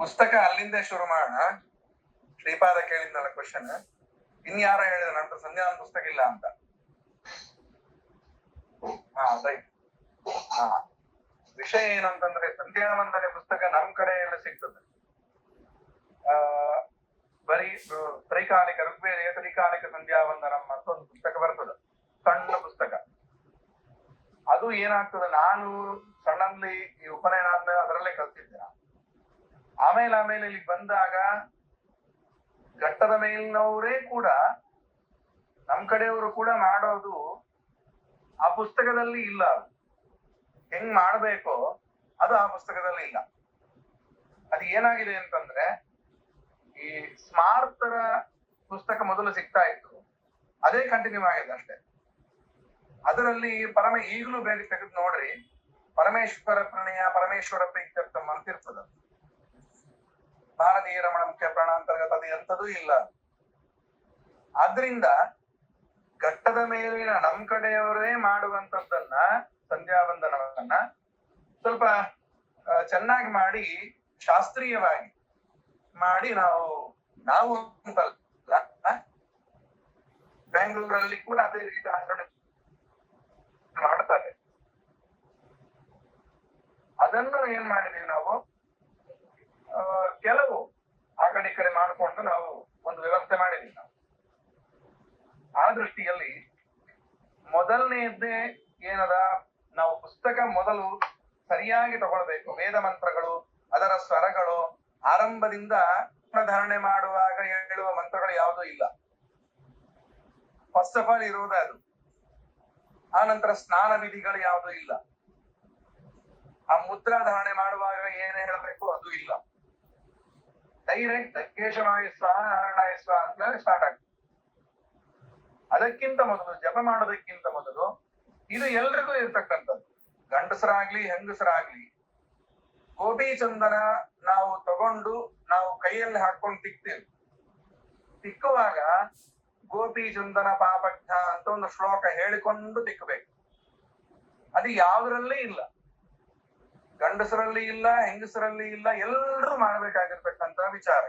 ಪುಸ್ತಕ ಅಲ್ಲಿಂದ ಶುರು ಮಾಡೋಣ. ಶ್ರೀಪಾದ ಕೇಳಿದ್ನಲ್ಲ ಕ್ವಶನ್, ಇನ್ಯಾರ ಹೇಳಿದ ನಂತರ ಸಂಧ್ಯಾನ ಪುಸ್ತಕ ಇಲ್ಲ ಅಂತ. ರೈಟ್. ವಿಷಯ ಏನಂತಂದ್ರೆ ಸಂಧ್ಯಾ ವಂದನೆ ಪುಸ್ತಕ ನಮ್ ಕಡೆ ಎಲ್ಲ ಸಿಗ್ತದೆ. ಬರೀ ತ್ರೈಕಾಲಿಕ ಋಗ್ವೇದ ತ್ರೈಕಾಲಿಕ ಸಂಧ್ಯಾ ವಂದನಂ ಅಂತ ಒಂದು ಪುಸ್ತಕ ಬರ್ತದೆ, ಸಣ್ಣ ಪುಸ್ತಕ. ಅದು ಏನಾಗ್ತದೆ, ನಾನು ಸಣ್ಣಲ್ಲಿ ಈ ಉಪನಯನ ಆದ್ಮೇಲೆ ಅದರಲ್ಲೇ ಕಲ್ತಿದ್ದೆ. ಆಮೇಲೆ ಇಲ್ಲಿ ಬಂದಾಗ ಘಟ್ಟದ ಮೇಲಿನವರೇ ಕೂಡ, ನಮ್ ಕಡೆಯವರು ಕೂಡ ಮಾಡೋದು ಆ ಪುಸ್ತಕದಲ್ಲಿ ಇಲ್ಲ. ಹೆಂಗ್ ಮಾಡ್ಬೇಕೋ ಅದು ಆ ಪುಸ್ತಕದಲ್ಲಿ ಇಲ್ಲ. ಅದು ಏನಾಗಿದೆ ಅಂತಂದ್ರೆ, ಈ ಸ್ಮಾರ್ತರ ಪುಸ್ತಕ ಮೊದಲು ಸಿಗ್ತಾ ಇತ್ತು, ಅದೇ ಕಂಟಿನ್ಯೂ ಆಗಿದೆ ಅಷ್ಟೇ. ಅದರಲ್ಲಿ ಈಗಲೂ ಬೇಗ ತೆಗೆದು ನೋಡ್ರಿ, ಪರಮೇಶ್ವರ ಪ್ರಣಯ ಪರಮೇಶ್ವರ ಪ್ರೀತ್ಯರ್ಥಂ ಅಂತಿರ್ತದ. ಭಾರತೀಯ ರಮಣ ಮುಖ್ಯ ಪ್ರಾಣ ಅಂತರ್ಗತ ಅದು ಎಂಥದೂ ಇಲ್ಲ. ಆದ್ರಿಂದ ಘಟ್ಟದ ಮೇಲಿನ ನಮ್ ಕಡೆಯವರೇ ಮಾಡುವಂತದ್ದನ್ನ, ಸಂಧ್ಯಾ ವಂದನವನ್ನ ಸ್ವಲ್ಪ ಚೆನ್ನಾಗಿ ಮಾಡಿ, ಶಾಸ್ತ್ರೀಯವಾಗಿ ಮಾಡಿ ನಾವು ಅಂತಲ್ಲ, ಬೆಂಗಳೂರಲ್ಲಿ ಕೂಡ ಅದೇ ರೀತಿ ಆಚರಣೆ ಮಾಡ್ತಾರೆ. ಅದನ್ನು ಏನ್ ಮಾಡಿದೀವಿ ನಾವು, ಕೆಲವು ಆ ಕಡೆ ಮಾಡಿಕೊಂಡು ನಾವು ಒಂದು ವ್ಯವಸ್ಥೆ ಮಾಡಿದೀವಿ. ನಾವು ಆ ದೃಷ್ಟಿಯಲ್ಲಿ ಮೊದಲನೇದ್ದೇ ಏನದ, ನಾವು ಪುಸ್ತಕ ಮೊದಲು ಸರಿಯಾಗಿ ತಗೊಳ್ಬೇಕು. ವೇದ ಮಂತ್ರಗಳು, ಅದರ ಸ್ವರಗಳು, ಆರಂಭದಿಂದ ಧಾರಣೆ ಮಾಡುವಾಗ ಹೇಳುವ ಮಂತ್ರಗಳು ಯಾವುದೂ ಇಲ್ಲ. ಫಸ್ಟ್ ಆಫ್ ಆಲ್ ಇರುವುದೇ ಅದು. ಆ ನಂತರ ಸ್ನಾನ ವಿಧಿಗಳು ಯಾವುದೂ ಇಲ್ಲ. ಆ ಮುದ್ರಾ ಧಾರಣೆ ಮಾಡುವಾಗ ಏನೇ ಹೇಳಬೇಕು ಅದು ಇಲ್ಲ. ಡೈರೆಕ್ಟ್ ಕೇಶವಾಯ ಸ್ವಾಹ ನಾರಾಯಣಾಯ ಸ್ವಾಹ ಅಂತ ಸ್ಟಾರ್ಟ್ ಆಗ್ತದೆ. ಅದಕ್ಕಿಂತ ಮೊದಲು, ಜಪ ಮಾಡೋದಕ್ಕಿಂತ ಮೊದಲು, ಇದು ಎಲ್ರಿಗೂ ಇರ್ತಕ್ಕಂಥದ್ದು, ಗಂಡಸರಾಗ್ಲಿ ಹೆಂಗಸರಾಗ್ಲಿ, ಗೋಪಿ ಚಂದನ ನಾವು ತಗೊಂಡು ನಾವು ಕೈಯಲ್ಲಿ ಹಾಕೊಂಡು ತಿಕ್ತೇವೆ. ತಿಕ್ಕುವಾಗ ಗೋಪಿ ಚಂದನ ಪಾಪಜ್ಞ ಅಂತ ಒಂದು ಶ್ಲೋಕ ಹೇಳಿಕೊಂಡು ತಿಕ್ಕಬೇಕು. ಅದು ಯಾವುದರಲ್ಲಿ ಇಲ್ಲ, ಗಂಡಸರಲ್ಲಿ ಇಲ್ಲ, ಹೆಂಗಸರಲ್ಲಿ ಇಲ್ಲ, ಎಲ್ಲರೂ ಮಾಡ್ಬೇಕಾಗಿರ್ತಕ್ಕಂತ ವಿಚಾರ.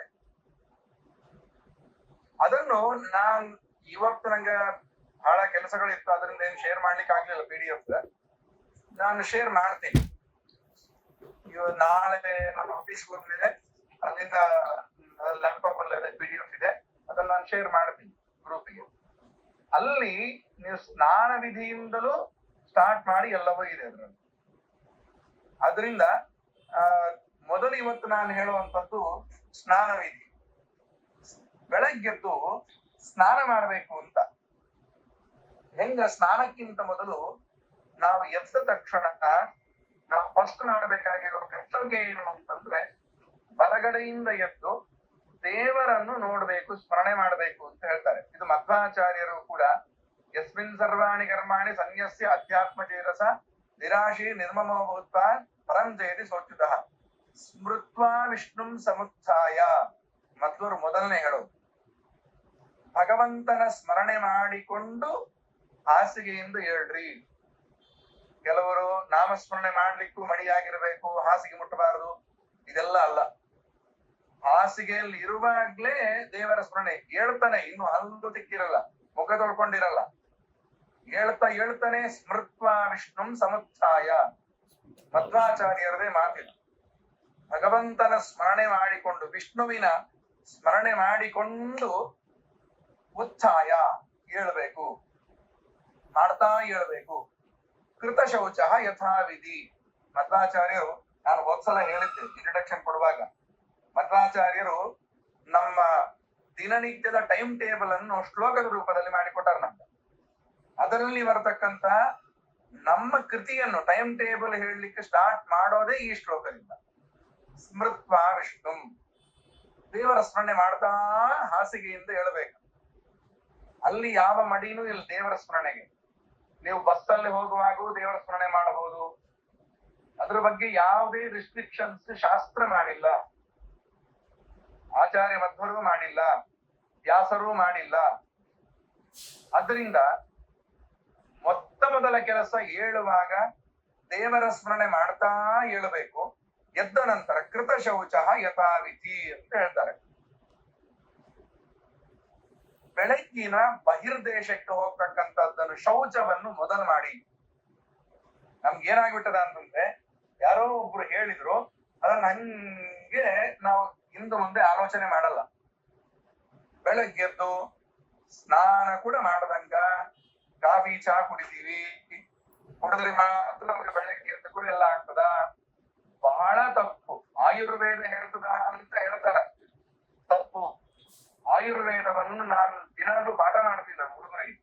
ಅದನ್ನು ಇವತ್ತು ನಂಗೆ ಬಹಳ ಕೆಲಸಗಳಿತ್ತು, ಅದರಿಂದ ಏನು ಶೇರ್ ಮಾಡ್ಲಿಕ್ಕೆ ಆಗ್ಲಿಲ್ಲ. PDF ನಾನು ಶೇರ್ ಮಾಡ್ತೀನಿ. ನಾಳೆ ನನ್ನ ಆಫೀಸ್ಗೆ ಹೋದ್ಮೇಲೆ ಅಲ್ಲಿಂದ ಲ್ಯಾಪ್ಟಾಪ್ ಅಲ್ಲಿ PDF ಇದೆ, ಅದನ್ನ ನಾನು ಶೇರ್ ಮಾಡ್ತೀನಿ ಗ್ರೂಪಿಗೆ. ಅಲ್ಲಿ ನೀವು ಸ್ನಾನ ವಿಧಿಯಿಂದಲೂ ಸ್ಟಾರ್ಟ್ ಮಾಡಿ ಎಲ್ಲವೂ ಇದೆ ಅದರಲ್ಲಿ. ಅದರಿಂದ ಮೊದಲು ಇವತ್ತು ನಾನು ಹೇಳುವಂಥದ್ದು ಸ್ನಾನ ವಿಧಿ. ಬೆಳಗ್ಗೆದ್ದು ಸ್ನಾನ ಮಾಡಬೇಕು ಅಂತ. ಹೆಂಗ ಸ್ನಾನಕ್ಕಿಂತ ಮೊದಲು ನಾವು ಎದ್ದ ತಕ್ಷಣ ನಾವು ಫಸ್ಟ್ ಮಾಡಬೇಕಾಗಿರೋ ಕರ್ತವ್ಯ ಏನು ಅಂತಂದ್ರೆ, ಬಲಗಡೆಯಿಂದ ಎದ್ದು ದೇವರನ್ನು ನೋಡ್ಬೇಕು, ಸ್ಮರಣೆ ಮಾಡಬೇಕು ಅಂತ ಹೇಳ್ತಾರೆ. ಇದು ಮಧ್ವಾಚಾರ್ಯರು ಕೂಡ ಯಸ್ಮಿನ್ ಸರ್ವಾಣಿ ಕರ್ಮಾಣಿ ಸನ್ಯಸ್ಯ ಅಧ್ಯಾತ್ಮ ಚೇತಸ ನಿರಾಶಿ ನಿರ್ಮಮೋ ಭೂತ್ವಾ ಪರಂ ಜಯತಿ ಸೋಚ್ಯುತಃ ಸ್ಮೃತ್ವಾ ವಿಷ್ಣುಂ ಸಮುತ್ಥಾಯ. ಮಧ್ವರು ಮೊದಲನೇ ಹೇಳೋದು, ಭಗವಂತನ ಸ್ಮರಣೆ ಮಾಡಿಕೊಂಡು ಹಾಸಿಗೆಯಿಂದ ಹೇಳ್ರಿ. ಕೆಲವರು ನಾಮಸ್ಮರಣೆ ಮಾಡ್ಲಿಕ್ಕೂ ಮಡಿಯಾಗಿರ್ಬೇಕು, ಹಾಸಿಗೆ ಮುಟ್ಟಬಾರದು, ಇದೆಲ್ಲ ಅಲ್ಲ. ಹಾಸಿಗೆಯಲ್ಲಿ ಇರುವಾಗ್ಲೇ ದೇವರ ಸ್ಮರಣೆ. ಹೇಳ್ತಾನೆ, ಇನ್ನು ಹಲ್ಲು ತಿಕ್ಕಿರಲ್ಲ, ಮುಖ ತೊಳ್ಕೊಂಡಿರಲ್ಲ, ಹೇಳ್ತಾನೆ ಸ್ಮೃತ್ವಾ ವಿಷ್ಣುಂ ಸಮುತ್ಥಾಯ. ಮಧ್ವಾಚಾರ್ಯರದೇ ಮಾತಿಲ್ಲ. ಭಗವಂತನ ಸ್ಮರಣೆ ಮಾಡಿಕೊಂಡು, ವಿಷ್ಣುವಿನ ಸ್ಮರಣೆ ಮಾಡಿಕೊಂಡು ಉತ್ಥಾಯ ಹೇಳ್ಬೇಕು, ಮಾಡ್ತಾ ಹೇಳ್ಬೇಕು. ಕೃತ ಶೌಚ ಯಥಾವಿಧಿ. ಮಧ್ವಾಚಾರ್ಯರು, ನಾನು ಒಂದ್ಸಲ ಹೇಳಿದ್ದೆ ಇಂಟ್ರಡಕ್ಷನ್ ಕೊಡುವಾಗ, ಮಧ್ವಾಚಾರ್ಯರು ನಮ್ಮ ದಿನನಿತ್ಯದ ಟೈಮ್ ಟೇಬಲ್ ಅನ್ನು ಶ್ಲೋಕದ ರೂಪದಲ್ಲಿ ಮಾಡಿಕೊಟ್ಟಾರ ನಮ್ಗೆ. ಅದರಲ್ಲಿ ಬರತಕ್ಕಂತ ನಮ್ಮ ಕೃತಿಯನ್ನು ಟೈಮ್ ಟೇಬಲ್ ಹೇಳಲಿಕ್ಕೆ ಸ್ಟಾರ್ಟ್ ಮಾಡೋದೇ ಈ ಶ್ಲೋಕದಿಂದ. ಸ್ಮೃತ್ವಾ ವಿಷ್ಣು, ದೇವರ ಸ್ಮರಣೆ ಮಾಡ್ತಾ ಹಾಸಿಗೆಯಿಂದ ಹೇಳಬೇಕು. ಅಲ್ಲಿ ಯಾವ ಮಡಿನೂ ಇಲ್ಲ ದೇವರ ಸ್ಮರಣೆಗೆ. ನೀವು ಬಸ್ಸಲ್ಲಿ ಹೋಗುವಾಗೂ ದೇವರ ಸ್ಮರಣೆ ಮಾಡಬಹುದು. ಅದ್ರ ಬಗ್ಗೆ ಯಾವುದೇ ರಿಸ್ಟ್ರಿಕ್ಷನ್ಸ್ ಶಾಸ್ತ್ರ ಮಾಡಿಲ್ಲ, ಆಚಾರ್ಯ ಮಧ್ವರು ಮಾಡಿಲ್ಲ, ವ್ಯಾಸರೂ ಮಾಡಿಲ್ಲ. ಅದರಿಂದ ಮೊದಲ ಕೆಲಸ ಹೇಳುವಾಗ ದೇವರ ಸ್ಮರಣೆ ಮಾಡ್ತಾ ಹೇಳಬೇಕು. ಎದ್ದ ನಂತರ ಕೃತ ಶೌಚ ಯಥಾವಿಧಿ ಅಂತ ಹೇಳ್ತಾರೆ. ಬೆಳಗ್ಗಿನ ಬಹಿರ್ದೇಶಕ್ಕೆ ಹೋಗ್ತಕ್ಕಂಥದ್ದನ್ನು ಶೌಚವನ್ನು ಮೊದಲು ಮಾಡಿ. ನಮ್ಗೆ ಏನಾಗ್ಬಿಟ್ಟದ ಅಂತಂದ್ರೆ ಯಾರೋ ಒಬ್ರು ಹೇಳಿದ್ರು, ಅದನ್ನ ಹಂಗೆ ನಾವು ಇಂದು ಮುಂದೆ ಆಲೋಚನೆ ಮಾಡಲ್ಲ. ಬೆಳಗ್ಗೆದ್ದು ಸ್ನಾನ ಕೂಡ ಮಾಡದಂಗ ಕಾಫಿ ಚಹಾ ಕುಡಿತೀವಿ, ಕುಡಿದ್ರೆ ಮಾತ್ರ ನಮ್ಗೆ ಬೆಳಗ್ಗೆ ಎದ್ದು ಕೂಡ ಎಲ್ಲ ಆಗ್ತದ. ಬಹಳ ತಪ್ಪು. ಆಯುರ್ವೇದ ಹೇಳ್ತದ ಅಂತ ಹೇಳ್ತಾರ, ತಪ್ಪು. ಆಯುರ್ವೇದವನ್ನು ನಾನು ದಿನಾಲೂ ಪಾಠ ಮಾಡ್ತೀನಿ ಹುಡುಗರಿಗೆ,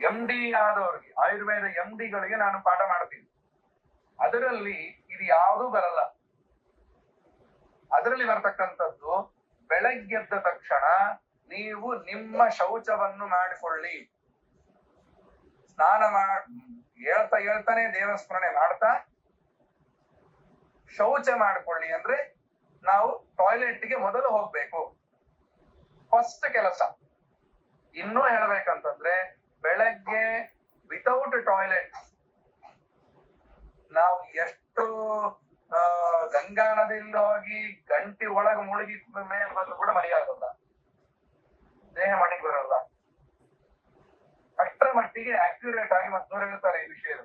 MD ಆದವ್ರಿಗೆ, ಆಯುರ್ವೇದ MDಗಳಿಗೆ ನಾನು ಪಾಠ ಮಾಡ್ತೀನಿ. ಅದರಲ್ಲಿ ಇದು ಯಾವುದೂ ಬರಲ್ಲ. ಅದರಲ್ಲಿ ಬರ್ತಕ್ಕಂಥದ್ದು ಬೆಳಗ್ಗೆದ್ದ ತಕ್ಷಣ ನೀವು ನಿಮ್ಮ ಶೌಚವನ್ನು ಮಾಡಿಕೊಳ್ಳಿ. ಸ್ನಾನ ಹೇಳ್ತಾನೆ ದೇವಸ್ಮರಣೆ ಮಾಡ್ತಾ ಶೌಚ ಮಾಡಿಕೊಳ್ಳಿ. ಅಂದ್ರೆ ನಾವು ಟಾಯ್ಲೆಟ್ಗೆ ಮೊದಲು ಹೋಗ್ಬೇಕು, ಫಸ್ಟ್ ಕೆಲಸ. ಇನ್ನೂ ಹೇಳ್ಬೇಕಂತಂದ್ರೆ ಬೆಳಗ್ಗೆ ವಿತೌಟ್ ಟಾಯ್ಲೆಟ್ ನಾವು ಎಷ್ಟು ಗಂಗಾ ನದಿಯಲ್ಲಿ ಹೋಗಿ ಗಂಟಿ ಒಳಗೆ ಮುಳುಗಿ ಮೇಲೆ ಬಂದು ಕೂಡ ಮರೆಯಾಗಲ್ಲ, ದೇಹ ಮನೆಗೆ ಬರಲ್ಲ. ಅಷ್ಟರ ಮಟ್ಟಿಗೆ ಅಕ್ಯುರೇಟ್ ಆಗಿ ಮತ್ತು ಹೇಳ್ತಾರೆ ಈ ವಿಷಯ.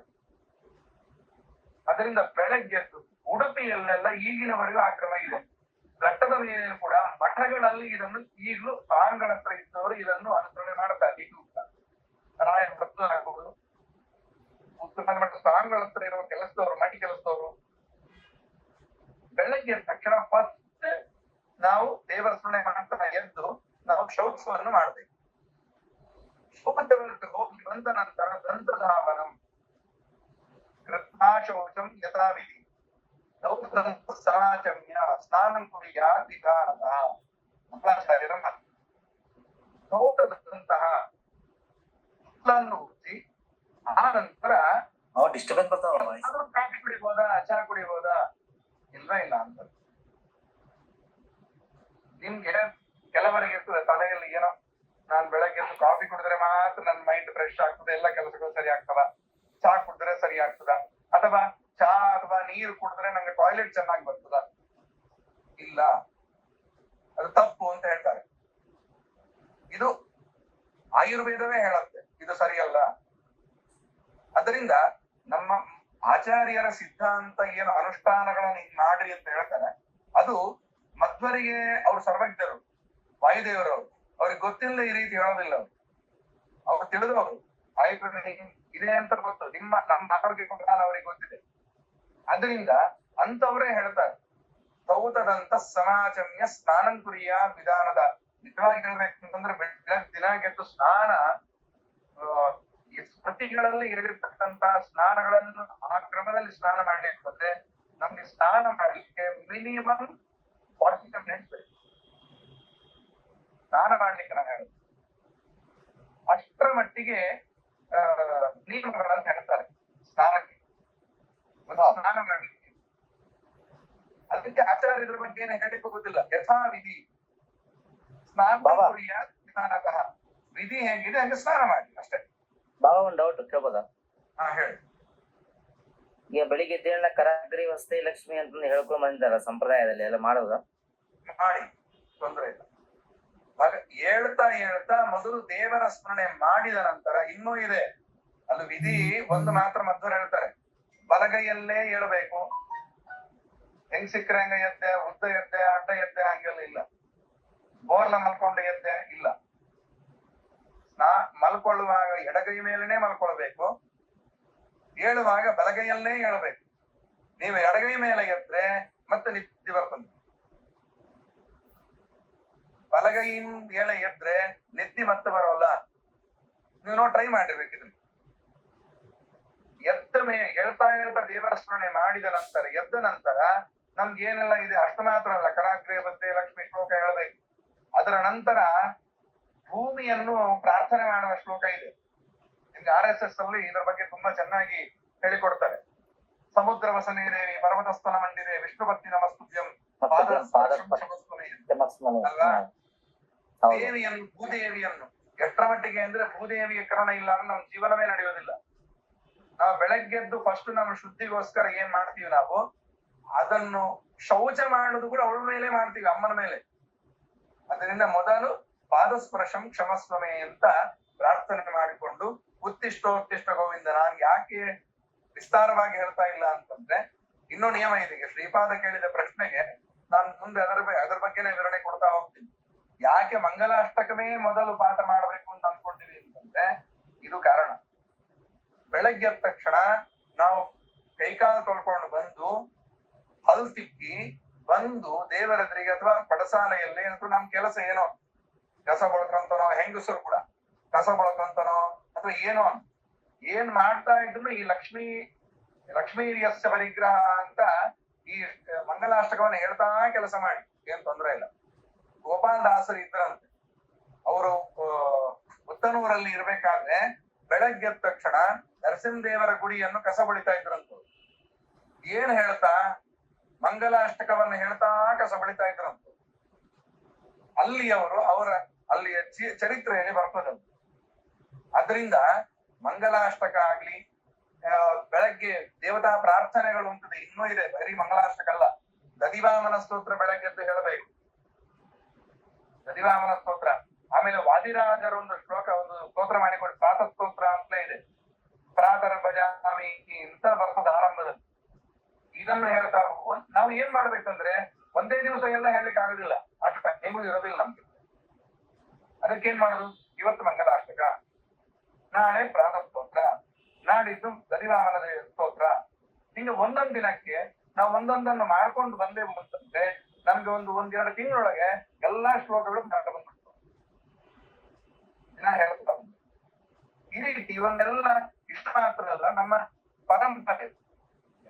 ಅದರಿಂದ ಬೆಳಗ್ಗೆದ್ದು ಉಡುಪಿಯಲ್ಲೆಲ್ಲ ಈಗಿನವರೆಗೂ ಆಕ್ರಮ ಇದೆ. ಘಟ್ಟದ ಮೇಲೆ ಕೂಡ ಮಠಗಳಲ್ಲಿ ಇದನ್ನು ಈಗಲೂ ಸ್ವಾಮಿಗಳ ಹತ್ರ ಇದ್ದವರು ಇದನ್ನು ಅನುಸರಣೆ ಮಾಡ್ತಾರೆ. ಈಗಲೂ ರಾಯ ಭಕ್ತ ಹಾಕುವುದು, ಉತ್ತರ ಮಠ ಸ್ವಾಮಿಗಳ ಹತ್ರ ಇರುವ ಕೆಲಸದವರು, ಮಠ ಕೆಲಸದವರು ಬೆಳಗ್ಗೆ ತಕ್ಷಣ ಫಸ್ಟ್ ನಾವು ದೇವರ ಸ್ಮರಣೆ ಮಾಡ್ತಾ ಎದ್ದು ನಾವು ಶೌಚವನ್ನು ಮಾಡಬೇಕು. ಶೌಚವನ್ನು ಹೋಗಿ ಬಂದ ನಂತರ ದಂತಧಾವನಂ ಕೃತ್ವಾ ಶೌಚಂ ಯಥಾವಿಧಿ ಸಮಾಚಮ್ಯ ಸ್ನಾನಂ ಕುರ್ಯಾತ್ ವಿಧಾನತಃ. ಮಂಗಳಾಚಾರ್ಯರ ಮಾತು. ದಂತಹ ಹುಲ್ಲನ್ನು ಉಜ್ಜಿ ಆ ನಂತರ ಡಿಸ್ಟರ್ಬೆನ್ಸ್ ಬರ್ತಾವ. ಕಾಫಿ ಕುಡಿಬೋದಾ, ಚಹಾ ಕುಡಿಬೋದಾ? ಇಲ್ಲ ಅಂತ. ನಿಮ್ಗೆ ಕೆಲವರಿಗೆ ಇರ್ತದೆ ತಲೆಯಲ್ಲಿ ಏನೋ, ನಾನ್ ಬೆಳಗ್ಗೆ ಕಾಫಿ ಕುಡಿದ್ರೆ ಮಾತ್ರ ನನ್ನ ಮೈಂಡ್ ಫ್ರೆಶ್ ಆಗ್ತದೆ, ಎಲ್ಲ ಕೆಲಸಗಳು ಸರಿ ಆಗ್ತದ, ಚಹಾ ಕುಡಿದ್ರೆ ಸರಿ ಆಗ್ತದ, ಅಥವಾ ಚಹಾ ಅಥವಾ ನೀರು ಕುಡಿದ್ರೆ ನಂಗೆ ಟಾಯ್ಲೆಟ್ ಚೆನ್ನಾಗಿ ಬರ್ತದ. ಇಲ್ಲ, ಅದು ತಪ್ಪು ಅಂತ ಹೇಳ್ತಾರೆ. ಇದು ಆಯುರ್ವೇದವೇ ಹೇಳುತ್ತೆ ಇದು ಸರಿಯಲ್ಲ. ಅದರಿಂದ ನಮ್ಮ ಆಚಾರ್ಯರ ಸಿದ್ಧಾಂತ ಏನು ಅನುಷ್ಠಾನಗಳನ್ನ ಹಿಂಗ್ ಮಾಡ್ರಿ ಅಂತ ಹೇಳ್ತಾರೆ, ಅದು ಮಧ್ವರಿಗೆ ಅವ್ರು ಸರ್ವಜ್ಞರು, ವಾಯುದೇವರವರು, ಅವ್ರಿಗೆ ಗೊತ್ತಿಲ್ಲ ಈ ರೀತಿ ಹೇಳೋದಿಲ್ಲ. ಅವ್ರು ತಿಳಿದವರು ಆಯುರ್ವೇದ ಇದೆ ಅಂತ ಗೊತ್ತು, ನಮ್ಮ ಆರೋಗ್ಯ ಅವ್ರಿಗೆ ಗೊತ್ತಿದೆ. ಅದರಿಂದ ಅಂತವರೇ ಹೇಳ್ತಾರೆ ಸೌತದಂತ ಸಮಾಚಮ್ಯ ಸ್ನಾನಂ ಕುರಿಯ ವಿಧಾನದ. ನಿಜವಾಗಿ ಹೇಳ್ಬೇಕಂತಂದ್ರೆ ದಿನ ಗೆದ್ದು ಸ್ನಾನ ಸ್ಮೃತಿಗಳಲ್ಲಿ ಹೇಳಿರ್ತಕ್ಕಂತ ಸ್ನಾನಗಳನ್ನು ಆ ಕ್ರಮದಲ್ಲಿ ಸ್ನಾನ ಮಾಡ್ಲಿಕ್ಕೆ ಬಂದ್ರೆ ನಮ್ಗೆ ಸ್ನಾನ ಮಾಡ್ಲಿಕ್ಕೆ ಮಿನಿಮಮ್ 40 ಮಿನಿಟ್ಸ್ ಬೇಕು ಸ್ನಾನ ಮಾಡ್ಲಿಕ್ಕೆ. ನಾನು ಹೇಳುದು ಅಷ್ಟರ ಮಟ್ಟಿಗೆ ನಿಯಮಗಳನ್ನು ಹೇಳ್ತಾರೆ ಸ್ನಾನಕ್ಕೆ, ಸ್ನಾನ ಮಾಡ್ಲಿಕ್ಕೆ. ಅದಕ್ಕೆ ಆಚಾರ್ಯರ ಬಗ್ಗೆ ಏನು ಹೇಳಿಕ್ಕೆ ಗೊತ್ತಿಲ್ಲ. ಯಥಾವಿಧಿ ಸ್ನಾನ ವಿಧಾನತಃ, ವಿಧಿ ಹೇಗಿದೆ ಹಂಗೆ ಸ್ನಾನ ಮಾಡಿ ಅಷ್ಟೇ. ಬಾಬಾ ಒಂದ್ ಡೌಟ್ ಕೇಳ್ಬೋದಾ? ಹಾ ಹೇಳಿ. ಈಗ ಬೆಳಿಗ್ಗೆ ಎದ್ದೇಳ ಕರಾಗ್ರಿ ವಸ್ತೆ ಲಕ್ಷ್ಮಿ ಅಂತ ಹೇಳ್ಕೊಂಡ್ ಬಂದಿದಾರ ಸಂಪ್ರದಾಯದಲ್ಲಿ, ಎಲ್ಲ ಮಾಡೋದ? ಮಾಡಿ, ತೊಂದ್ರೆ ಇಲ್ಲ. ಹೇಳ್ತಾ ಮೊದಲು ದೇವರ ಸ್ಮರಣೆ ಮಾಡಿದ ನಂತರ ಇನ್ನೂ ಇದೆ ಅಲ್ಲಿ ವಿಧಿ. ಒಂದು ಮಾತ್ರ ಮಧ್ವರು ಹೇಳ್ತಾರೆ, ಬಲಗೈಯಲ್ಲೇ ಹೇಳ್ಬೇಕು. ಹೆಂಗ್ ಸಿಕ್ಕರೆ ಹಂಗ ಎದ್ದೆ, ಉದ್ದ ಎದ್ದೆ, ಅಡ್ಡ ಎದ್ದೆ ಹಂಗೆಲ್ಲ ಇಲ್ಲ. ಬೋರ್ಲ ಮಲ್ಕೊಂಡು ಎದ್ದೆ ಇಲ್ಲ. ಮಲ್ಕೊಳ್ಳುವಾಗ ಎಡಗೈ ಮೇಲೇನೆ ಮಲ್ಕೊಳ್ಬೇಕು, ಹೇಳುವಾಗ ಬಲಗೈಯಲ್ಲೇ ಹೇಳ್ಬೇಕು. ನೀವು ಎಡಗೈ ಮೇಲೆ ಎದ್ರೆ ಮತ್ತೆ ನಿದ್ದೆ ಬರ್ತದೆ, ಬಲಗೈಯಿಂದ ಎದ್ರೆ ನಿದ್ದೆ ಮತ್ತೆ ಬರೋಲ್ಲ. ನೀವು ಟ್ರೈ ಮಾಡಿರ್ಬೇಕು ಇದನ್ನ. ಹೇಳ್ತಾ ದೇವರ ಸ್ಮರಣೆ ಮಾಡಿದ ನಂತರ ಎದ್ದ ನಂತರ ನಮ್ಗೆ ಏನೆಲ್ಲ ಇದೆ ಅಷ್ಟು ಮಾತ್ರ ಅಲ್ಲ, ಕರಾಗ್ರೇ ಬದ್ದೆ ಲಕ್ಷ್ಮಿ ಶ್ಲೋಕ ಹೇಳ್ಬೇಕು. ಅದರ ನಂತರ ಭೂಮಿಯನ್ನು ಪ್ರಾರ್ಥನೆ ಮಾಡುವ ಶ್ಲೋಕ ಇದೆ. ನಿಮ್ಗೆ RSS ಅಲ್ಲಿ ಇದರ ಬಗ್ಗೆ ತುಂಬಾ ಚೆನ್ನಾಗಿ ಹೇಳಿಕೊಡ್ತಾರೆ. ಸಮುದ್ರ ವಸನೇ ದೇವಿ ಪರ್ವತಸ್ಥನ ಮಂಡಿದೆ ವಿಷ್ಣುಪತ್ನಿ ನಮಸ್ತುಭ್ಯಂ ಅಲ್ವಾ? ದೇವಿಯನ್ನು, ಭೂದೇವಿಯನ್ನು ಎಷ್ಟರ ಮಟ್ಟಿಗೆ ಅಂದ್ರೆ ಭೂದೇವಿಯ ಕರಣ ಇಲ್ಲ ಅಂದ್ರೆ ನಮ್ ಜೀವನವೇ ನಡೆಯೋದಿಲ್ಲ. ನಾವು ಬೆಳಗ್ಗೆದ್ದು ಫಸ್ಟ್ ನಮ್ಮ ಶುದ್ಧಿಗೋಸ್ಕರ ಏನ್ ಮಾಡ್ತೀವಿ, ನಾವು ಅದನ್ನು ಶೌಚ ಮಾಡುದು ಕೂಡ ಅವಳ ಮೇಲೆ ಮಾಡ್ತೀವಿ, ಅಮ್ಮನ ಮೇಲೆ. ಅದರಿಂದ ಮೊದಲು ಪಾದಸ್ಪರ್ಶಂ ಕ್ಷಮಸ್ವಮೆ ಅಂತ ಪ್ರಾರ್ಥನೆ ಮಾಡಿಕೊಂಡು ಉತ್ತಿಷ್ಟ ಗೋವಿಂದ. ನಾನು ಯಾಕೆ ವಿಸ್ತಾರವಾಗಿ ಹೇಳ್ತಾ ಇಲ್ಲ ಅಂತಂದ್ರೆ, ಇನ್ನೂ ನಿಯಮ ಇದೆ. ಶ್ರೀಪಾದ ಕೇಳಿದ ಪ್ರಶ್ನೆಗೆ ನಾನು ಮುಂದೆ ಅದರ ಬಗ್ಗೆನೇ ವಿವರಣೆ ಕೊಡ್ತಾ ಹೋಗ್ತೀನಿ. ಯಾಕೆ ಮಂಗಲಾಷ್ಟಕವೇ ಮೊದಲು ಪಾಠ ಮಾಡ್ಬೇಕು ಅಂತ ಅನ್ಕೊಂಡಿವಿ ಅಂತಂದ್ರೆ ಇದು ಕಾರಣ. ಬೆಳಗ್ಗೆ ಎದ್ದ ತಕ್ಷಣ ನಾವು ಕೈಕಾಲು ತೊಳ್ಕೊಂಡು ಬಂದು ಹಲ್ ತಿಕ್ಕಿ ಬಂದು ದೇವರದ್ರಿಗೆ ಅಥವಾ ಪಡಸಾಲೆಯಲ್ಲಿ ಅಥವಾ ನಮ್ ಕೆಲಸ ಏನೋ ಕಸ ಬಳಕಂತನೋ, ಹೆಂಗಸರು ಕೂಡ ಕಸ ಬಳಕಂತನೋ ಅಥವಾ ಏನೋ ಏನ್ ಮಾಡ್ತಾ ಇದ್ರು ಈ ಲಕ್ಷ್ಮೀರ್ಯಸ್ಯ ಪರಿಗ್ರಹ ಅಂತ ಈ ಮಂಗಲಾಷ್ಟಕವನ್ನ ಹೇಳ್ತಾ ಕೆಲಸ ಮಾಡಿ, ಏನ್ ತೊಂದ್ರೆ ಇಲ್ಲ. ಗೋಪಾಲದಾಸರು ಇದ್ರಂತೆ, ಅವರು ಉತ್ತನೂರಲ್ಲಿ ಇರ್ಬೇಕಾದ್ರೆ ಬೆಳಗ್ಗೆ ಎದ್ದ ತಕ್ಷಣ ನರಸಿಂಹದೇವರ ಗುಡಿಯನ್ನು ಕಸ ಬಳಿತಾ ಇದ್ರಂತ. ಏನ್ ಹೇಳ್ತಾ ಮಂಗಲಾಷ್ಟಕವನ್ನ ಹೇಳ್ತಾ ಕಸ ಬಳಿತಾ ಇದ್ರಂತ. ಅಲ್ಲಿಯ ಚರಿತ್ರೆಯಲ್ಲಿ ಬರ್ತದಂತ. ಅದರಿಂದ ಮಂಗಲಾಷ್ಟಕ ಆಗ್ಲಿ, ಬೆಳಗ್ಗೆ ದೇವತಾ ಪ್ರಾರ್ಥನೆಗಳು ಅಂತದೆ ಇನ್ನೂ ಇದೆ, ಬರೀ ಮಂಗಲಾಷ್ಟಕ ಅಲ್ಲ. ದಧಿವಾಮನ ಸ್ತೋತ್ರ ಬೆಳಗ್ಗೆ ಎದ್ದು ಹೇಳಬೇಕು, ದಧಿವಾಮನ ಸ್ತೋತ್ರ. ಆಮೇಲೆ ವಾದಿರಾಜರ ಒಂದು ಸ್ತೋತ್ರ ಮಾಡಿಕೊಂಡು ಪ್ರಾತಃ ಸ್ತೋತ್ರ ಅಂತಲೇ ಇದೆ, ಪ್ರಾತಃ ಭಜಾಮಿ ಅಂತ ಬರ್ತದ ಆರಂಭದಲ್ಲಿ. ಇದನ್ನು ಹೇಳ್ತಾ ನಾವು ಏನ್ ಮಾಡ್ಬೇಕಂದ್ರೆ ಒಂದೇ ದಿವಸ ಎಲ್ಲ ಹೇಳಲಿಕ್ಕೆ ಆಗುದಿಲ್ಲ, ಅಷ್ಟು ಟೈಮು ಇರೋದಿಲ್ಲ ನಮ್ಗೆ. ಅದಕ್ಕೇನ್ ಮಾಡುದು, ಇವತ್ತು ಮಂಗಲಾಷ್ಟಕ, ನಾಳೆ ಪ್ರಾತಃ ಸ್ತೋತ್ರ, ನಾಡಿದ್ದು ದಧಿವಾಮನದ ಸ್ತೋತ್ರ. ಹಿಂಗೆ ಒಂದೊಂದ್ ದಿನಕ್ಕೆ ನಾವು ಒಂದೊಂದನ್ನು ಮಾಡ್ಕೊಂಡು ಬಂದೇವು ಅಂತಂದ್ರೆ ನಮ್ಗೆ ಒಂದೆರಡು ತಿಂಗಳೊಳಗೆ ಎಲ್ಲಾ ಶ್ಲೋಕಗಳು ಪಾಠ ಬಂದ್ಬಿಡ್ತು. ದಿನ ಹೇಳ್ತಾ ಈ ರೀತಿ ಇವನ್ನೆಲ್ಲ ಇಷ್ಟ ಮಾತ್ರ ಅಲ್ಲ, ನಮ್ಮ ಪರಂಪರೆ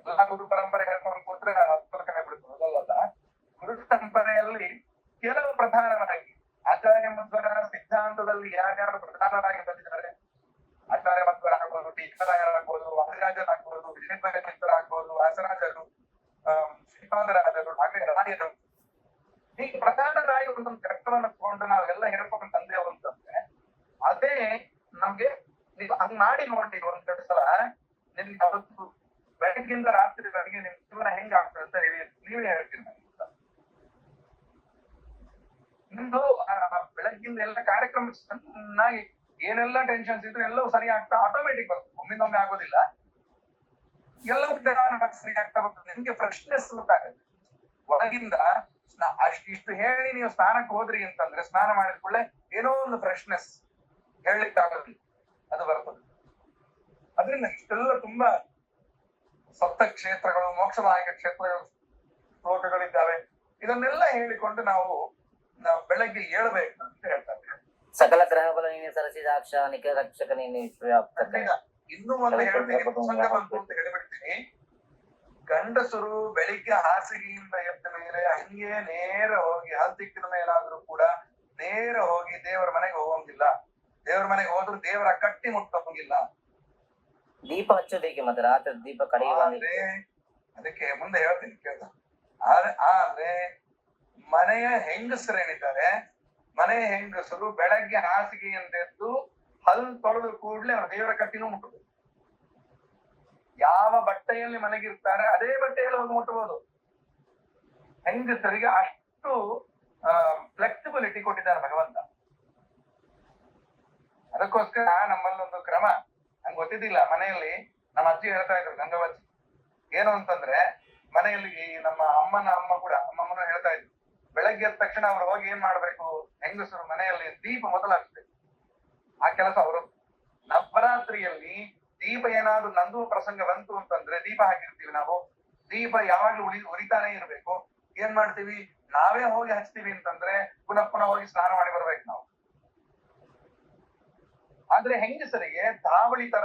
ಎಲ್ಲ ಗುರು ಪರಂಪರೆ ಹೇಳ್ಕೊಂಡು ಕೂತ್ರೆ ಬಿಡ್ತದಲ್ಲ. ಗುರು ಪರಂಪರೆಯಲ್ಲಿ ಕೆಲವು ಪ್ರಧಾನವಾಗಿ ಆಚಾರ್ಯ ಮಧ್ವರ ಸಿದ್ಧಾಂತದಲ್ಲಿ ಯಾರ್ಯಾರು ಪ್ರಧಾನರಾಗಿ ಬಂದಿದ್ದಾರೆ, ಆಚಾರ್ಯ ಮಧ್ವರ ಆಗ್ಬೋದು, ಟೀಕಾರಾಯರಾಗ್ಬೋದು, ವಾದಿರಾಜರಾಗ್ಬೋದು, ವಿಜಯಧ್ವರ ಚಿತ್ತರಾಗ್ಬೋದು, ವ್ಯಾಸರಾಜರು, ಶ್ರೀಪಾದರಾಜರು, ಹಾಗೆ ರಾಯರು, ಹೀಗೆ ಪ್ರಧಾನರಾಗಿ ಒಂದೊಂದು ಕರ್ತವನ್ನು ತಗೊಂಡು ನಾವೆಲ್ಲ ಹೇಳ್ಕೊಂಡು ತಂದೆವು ಅಂತಂದ್ರೆ ಅದೇ ನಮ್ಗೆ ನೀವು ಹಂಗ್ ಮಾಡಿ ನೋಡಿ ಒಂದೆರಡು ಸಲ ನಿಮ್ಗೆ ಅವತ್ತು ಬೆಳಗ್ಗಿಂದ ರಾತ್ರಿವರೆಗೆ ನಿಮ್ ಜೀವನ ಹೆಂಗ ಆಗ್ತದೆ ಅಂತ ನೀವೇ ಹೇಳ್ತೀನಿ. ನಿಮ್ದು ಬೆಳಗ್ಗಿಂದ ಎಲ್ಲ ಕಾರ್ಯಕ್ರಮ ಚೆನ್ನಾಗಿ ಏನೆಲ್ಲ ಟೆನ್ಷನ್ಸ್ ಇದ್ರೆ ಎಲ್ಲವೂ ಸರಿ ಆಗ್ತಾ ಆಟೋಮೆಟಿಕ್ ಬರ್ತದೆ, ಒಮ್ಮಿಂದೊಮ್ಮೆ ಆಗೋದಿಲ್ಲ. ಎಲ್ಲವೂ ಸರಿ ಆಗ್ತಾ ಬರ್ತದೆ, ನಿಮ್ಗೆ ಫ್ರೆಶ್ನೆಸ್ ಗೊತ್ತಾಗುತ್ತೆ ಒಳಗಿಂದ. ಅಷ್ಟಿಷ್ಟು ಹೇಳಿ ನೀವು ಸ್ನಾನಕ್ಕೆ ಹೋದ್ರಿ ಅಂತಂದ್ರೆ ಸ್ನಾನ ಮಾಡಿದ ಕೂಡಲೇ ಏನೋ ಒಂದು ಫ್ರೆಶ್ನೆಸ್ ಹೇಳಲಿಕ್ಕೆ ಆಗೋದಿಲ್ಲ, ಅದು ಬರ್ತದೆ. ಅದರಿಂದ ಇಷ್ಟೆಲ್ಲ ತುಂಬಾ ಸಪ್ತ ಕ್ಷೇತ್ರಗಳು, ಮೋಕ್ಷದಾಯಕ ಕ್ಷೇತ್ರಗಳು, ಶ್ಲೋಕಗಳಿದ್ದಾವೆ. ಇದನ್ನೆಲ್ಲ ಹೇಳಿಕೊಂಡು ನಾವು ಬೆಳಗ್ಗೆ ಏಳ್ಬೇಕು ಅಂತ ಹೇಳ್ತಾರೆ. ಸಕಲ ಗ್ರಹಗಳು ನೀನೆ ಸರಸಿದಾಕ್ಷ ನಿಖಿಲ ರಕ್ಷಕ ನೀನೆ ವಿಶ್ವವ್ಯಾಪ್ತಕ. ಇನ್ನೂ ಒಂದು ಹೇಳ್ತೀನಿ, ಪ್ರಸಂಗ ಬಂತು ಅಂತ ಹೇಳಿಬಿಡ್ತೀನಿ. ಗಂಡಸರು ಬೆಳಿಗ್ಗೆ ಹಾಸಿಗೆಯಿಂದ ಎದ್ದ ಮೇಲೆ ಹಂಗೆ ನೇರ ಹೋಗಿ ಹಲ್ ತಿಕ್ಕಿದ ಮೇಲಾದ್ರೂ ಕೂಡ ನೇರ ಹೋಗಿ ದೇವರ ಮನೆಗೆ ಹೋಗಂಗಿಲ್ಲ. ದೇವರ ಮನೆಗೆ ಹೋದ್ರು ದೇವರ ಕಟ್ಟಿ ಮುಟ್ಟೋಂಗಿಲ್ಲ. ದೀಪ ಹಚ್ಚೋದಕ್ಕೆ ಮತ್ತೆ ರಾತ್ರಿ ದೀಪ ಕಡಿಯುವ. ಅದಕ್ಕೆ ಮುಂದೆ ಹೇಳ್ತೀನಿ ಕೇಳ. ಆದ್ರೆ ಮನೆಯ ಹೆಂಗಸರೇನಿದ್ದಾರೆ, ಮನೆಯ ಹೆಂಗಸರು ಬೆಳಗ್ಗೆ ಹಾಸಿಗೆಯಿಂದ ಎದ್ದು ಹಲ್ ತೊಳೆದು ಕೂಡ್ಲೆ ದೇವರ ಕಟ್ಟಿನೂ ಮುಟ್ಟಬಹುದು. ಯಾವ ಬಟ್ಟೆಯಲ್ಲಿ ಮನೆಗಿರ್ತಾರೆ ಅದೇ ಬಟ್ಟೆಯಲ್ಲಿ ಹೋಗಿ ಮುಟ್ಟಬಹುದು. ಹೆಂಗಸರಿಗೆ ಅಷ್ಟು ಫ್ಲೆಕ್ಸಿಬಿಲಿಟಿ ಕೊಟ್ಟಿದ್ದಾರೆ ಭಗವಂತ. ಅದಕ್ಕೋಸ್ಕರ ನಮ್ಮಲ್ಲೊಂದು ಕ್ರಮ ನಂಗೆ ಗೊತ್ತಿದ್ದಿಲ್ಲ. ಮನೆಯಲ್ಲಿ ನಮ್ಮ ಅಜ್ಜಿ ಹೇಳ್ತಾ ಇದ್ರು, ಗಂಗವಜ್ಜಿ, ಏನು ಅಂತಂದ್ರೆ ಮನೆಯಲ್ಲಿ ನಮ್ಮ ಅಮ್ಮ ಕೂಡ ಅಮ್ಮಮ್ಮನ ಹೇಳ್ತಾ ಇದ್ರು, ಬೆಳಗ್ಗೆ ಎದ್ದ ತಕ್ಷಣ ಅವ್ರು ಹೋಗಿ ಏನ್ ಮಾಡ್ಬೇಕು, ಹೆಂಗಸರು ಮನೆಯಲ್ಲಿ ದೀಪ ಮೊದಲು ಹಚ್ಬೇಕು. ಆ ಕೆಲಸ ಅವರು. ನವರಾತ್ರಿಯಲ್ಲಿ ದೀಪ ಏನಾದ್ರು ನಂದು ಪ್ರಸಂಗ ಬಂತು ಅಂತಂದ್ರೆ ದೀಪ ಹಾಕಿರ್ತೀವಿ ನಾವು. ದೀಪ ಯಾವಾಗ್ಲೂ ಉರಿತಾನೆ ಇರ್ಬೇಕು. ಏನ್ ಮಾಡ್ತೀವಿ, ನಾವೇ ಹೋಗಿ ಹಚ್ತೀವಿ ಅಂತಂದ್ರೆ ಪುನಃ ಹೋಗಿ ಸ್ನಾನ ಮಾಡಿ ಬರ್ಬೇಕು ನಾವು. ಆದ್ರೆ ಹೆಂಗಸರಿಗೆ ದಾವಳಿ ತರ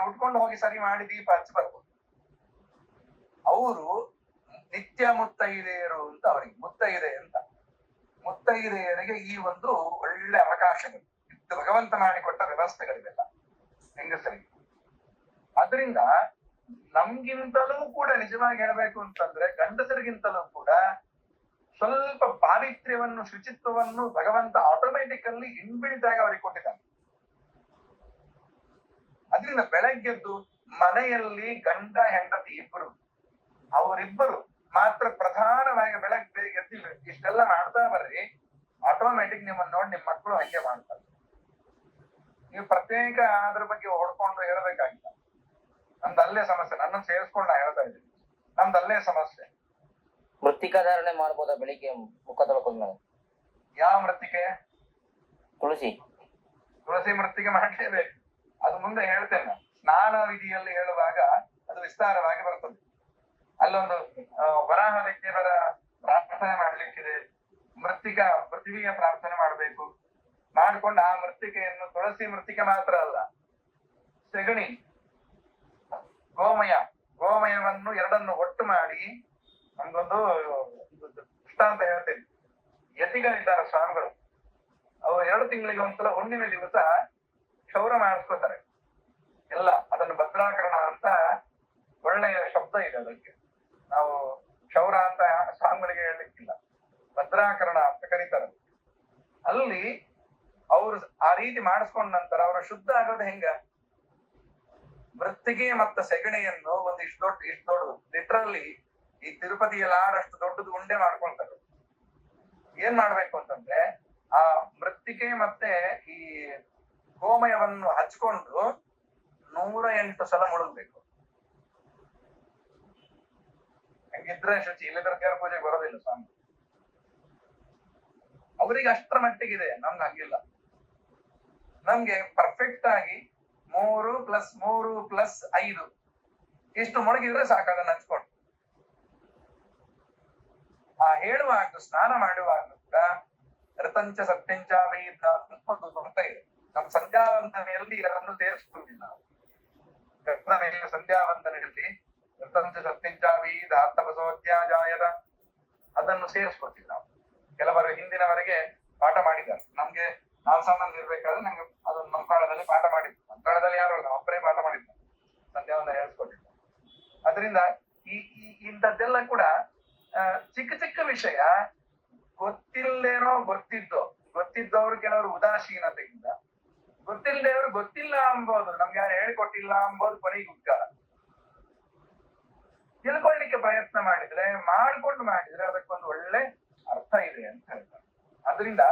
ಉಟ್ಕೊಂಡು ಹೋಗಿ ಸರಿ ಮಾಡಿ ದೀಪ ಹಚ್ಚಿ ಬರ್ಬೋದು. ಅವರು ನಿತ್ಯ ಮುತ್ತೈದೆಯರು ಅಂತ, ಅವರಿಗೆ ಮುತ್ತೈದೆಯರಿಗೆ ಈ ಒಂದು ಒಳ್ಳೆ ಅವಕಾಶಗಳು ಇದು ಭಗವಂತ ಮಾಡಿಕೊಟ್ಟ ವ್ಯವಸ್ಥೆಗಳಿವೆಲ್ಲ ಹೆಂಗಸರಿಗೆ. ಅದರಿಂದ ನಮ್ಗಿಂತಲೂ ಕೂಡ ನಿಜವಾಗಿ ಹೇಳ್ಬೇಕು ಅಂತಂದ್ರೆ ಗಂಡಸರಿಗಿಂತಲೂ ಕೂಡ ಸ್ವಲ್ಪ ಪಾವಿತ್ರ್ಯವನ್ನು, ಶುಚಿತ್ವವನ್ನು ಭಗವಂತ ಆಟೋಮೆಟಿಕಲ್ಲಿ ಇನ್ಬಿಲ್ಟ್ ಆಗಿ ಅವರಿಗೆ ಕೊಟ್ಟಿದ್ದಾನೆ. ಅದರಿಂದ ಬೆಳಗ್ಗೆದ್ದು ಮನೆಯಲ್ಲಿ ಗಂಡ ಹೆಂಡತಿ ಇಬ್ಬರು ಅವರಿಬ್ಬರು ಮಾತ್ರ ಪ್ರಧಾನವಾಗಿ ಬೆಳಗ್ಗೆ ಬೇಗ ಎದ್ದಿಲ್ಲ. ಇಷ್ಟೆಲ್ಲ ಮಾಡ್ತಾ ಬರ್ರಿ, ಆಟೋಮ್ಯಾಟಿಕ್ ನಿಮ್ಮನ್ನ ನೋಡಿ ನಿಮ್ ಮಕ್ಕಳು ಹಂಗೆ ಮಾಡ್ತಾರೆ. ನೀವು ಪ್ರತ್ಯೇಕ ಅದ್ರ ಬಗ್ಗೆ ಹೊಡ್ಕೊಂಡು ಹೇಳ್ಬೇಕಾಗಿಲ್ಲ. ನಮ್ದು ಅಲ್ಲೇ ಸಮಸ್ಯೆ, ನನ್ನನ್ನು ಸೇರಿಸ್ಕೊಂಡು ನಾ ಹೇಳ್ತಾ ಇದ್ದೀನಿ, ನಮ್ದು ಅಲ್ಲೇ ಸಮಸ್ಯೆ. ಮೃತ್ತಿಕಾ ಧಾರಣೆ ಮಾಡ್ಬೋದಾ ಬೆಳಿಗ್ಗೆ ಮುಖ ತೊಳ್ಕೊಂಡ್ಮೇಲೆ? ಯಾವ ಮೃತ್ತಿಕೆ? ತುಳಸಿ ಮೃತ್ತಿಕೆ ಮಾಡ್ಲೇಬೇಕು. ಅದು ಮುಂದೆ ಹೇಳ್ತೇನೆ. ಸ್ನಾನ ವಿಧಿಯಲ್ಲಿ ಹೇಳುವಾಗ ಅದು ವಿಸ್ತಾರವಾಗಿ ಬರ್ತದೆ. ಅಲ್ಲೊಂದು ವರಾಹ ದೇವರ ಪ್ರಾರ್ಥನೆ ಮಾಡ್ಲಿಕ್ಕಿದೆ, ಪೃಥ್ವಿಯ ಪ್ರಾರ್ಥನೆ ಮಾಡ್ಬೇಕು. ಮಾಡ್ಕೊಂಡು ಆ ಮೃತ್ತಿಕೆಯನ್ನು, ತುಳಸಿ ಮೃತ್ತಿಕೆ ಮಾತ್ರ ಅಲ್ಲ, ಸೆಗಣಿ, ಗೋಮಯವನ್ನು ಎರಡನ್ನು ಒಟ್ಟು ಮಾಡಿ, ನಮ್ಗೊಂದು ದೃಷ್ಟಾಂತ ಹೇಳ್ತೇನೆ. ಯತಿಗಳಿದ್ದಾರೆ ಸ್ವಾಮಿಗಳು, ಅವರು 2 ತಿಂಗಳಿಗೆ ಒಂದ್ಸಲ ಹುಣ್ಣಿಮೆ ದಿವಸ ಕ್ಷೌರ ಮಾಡಿಸ್ಕೋತಾರೆ ಎಲ್ಲ. ಅದನ್ನು ಭದ್ರಾಕರಣ ಅಂತ ಒಳ್ಳೆಯ ಶಬ್ದ ಇದೆ ಅದಕ್ಕೆ. ನಾವು ಕ್ಷೌರ ಅಂತ ಸ್ವಾಮಿಗಳಿಗೆ ಹೇಳಲಿಕ್ಕಿಲ್ಲ, ಭದ್ರಾಕರಣ ಅಂತ ಕರೀತಾರೆ. ಅಲ್ಲಿ ಅವ್ರು ಆ ರೀತಿ ಮಾಡಿಸ್ಕೊಂಡ ನಂತರ ಅವರು ಶುದ್ಧ ಆಗೋದು ಹೆಂಗ? ಮೃತ್ತಿಗೆ ಮತ್ತು ಸೆಗಣಿಯನ್ನು ಒಂದು ಇಷ್ಟು ದೊಡ್ಡದು ಲಿಟ್ರಲಿ ಈ ತಿರುಪತಿಯಲ್ಲಿ ಆಡಷ್ಟು ದೊಡ್ಡದು ಉಂಡೆ ಮಾಡ್ಕೊಳ್ತಾರೆ. ಏನ್ ಮಾಡ್ಬೇಕು ಅಂತಂದ್ರೆ, ಆ ಮೃತ್ತಿಕೆ ಮತ್ತೆ ಈ ಗೋಮಯವನ್ನು ಹಚ್ಕೊಂಡು 108 ಸಲ ಮುಳುಗ್ಬೇಕು. ಹಂಗಿದ್ರೆ ಶುಚಿ, ಇಲ್ಲದ್ರ ದೇವರ ಪೂಜೆಗೆ ಬರೋದಿಲ್ಲ ಸ್ವಾಮಿ. ಅವರಿಗೆ ಅಷ್ಟರ ಮಟ್ಟಿಗಿದೆ, ನಮ್ಗೆ ಹಂಗಿಲ್ಲ. ನಮ್ಗೆ ಪರ್ಫೆಕ್ಟ್ ಆಗಿ 3 + 3 + 5 ಇಷ್ಟು ಮುಳುಗಿದ್ರೆ ಸಾಕು, ಅದನ್ನ ಹಚ್ಕೊಂಡು. ಆ ಹೇಳುವಾಗ, ಸ್ನಾನ ಮಾಡುವಾಗ ಋತಂಚ ಸತ್ಯಂಚ ವೇದ ಬರ್ತಾ ಇದೆ. ನಮ್ಮ ಸಂಧ್ಯಾವಂದನೆಯಲ್ಲಿ ಇದನ್ನು ಸೇರಿಸ್ಕೊಂಡಿಲ್ಲ ನಾವು. ಸಂಧ್ಯಾವಂದನೆಯಲ್ಲಿ ಋತಂಚ ಸತ್ಯಂಚ ವೇದ ತಪಸೋಧ್ಯಾಜಾಯದ ಅದನ್ನು ಸೇರಿಸ್ಕೊಟ್ಟಿಲ್ಲ ನಾವು. ಕೆಲವರು ಹಿಂದಿನವರೆಗೆ ಪಾಠ ಮಾಡಿದ್ದಾರೆ. ನಮ್ಗೆ ನಾವು ಸಣ್ಣದಿರ್ಬೇಕಾದ್ರೆ ನಂಗೆ ಅದೊಂದು ಮಂಕಾಳದಲ್ಲಿ ಪಾಠ ಮಾಡಿದ್ದು. ಮಂಕಾಳದಲ್ಲಿ ಯಾರು ನಮ್ಮ ಅಪ್ಪನೇ ಪಾಠ ಮಾಡಿದ್ದು, ಸಂಧ್ಯಾವಂದನೆ ಹೇಳಿಸ್ಕೊಟ್ಟಿದ್ದ. ಅದರಿಂದ ಇಂಥದ್ದೆಲ್ಲ ಕೂಡ ಚಿಕ್ಕ ಚಿಕ್ಕ ವಿಷಯ, ಗೊತ್ತಿಲ್ಲೇನೋ ಗೊತ್ತಿದ್ದವ್ರು ಕೆಲವರು ಉದಾಸೀನತೆಯಿಂದ, ಗೊತ್ತಿಲ್ಲದವ್ರು ಗೊತ್ತಿಲ್ಲ ಅಂಬೋದು, ನಮ್ಗೆ ಯಾರು ಹೇಳಿಕೊಟ್ಟಿಲ್ಲ ಅಂಬೋದು ಕೊನೆಗೆ ಉದ್ಗಾರ. ತಿಳ್ಕೊಳ್ಳಿಕ್ಕೆ ಪ್ರಯತ್ನ ಮಾಡ್ಕೊಂಡು ಮಾಡಿದ್ರೆ ಅದಕ್ಕೊಂದು ಒಳ್ಳೆ ಅರ್ಥ ಇದೆ ಅಂತ ಹೇಳ್ತಾರೆ. ಅದರಿಂದ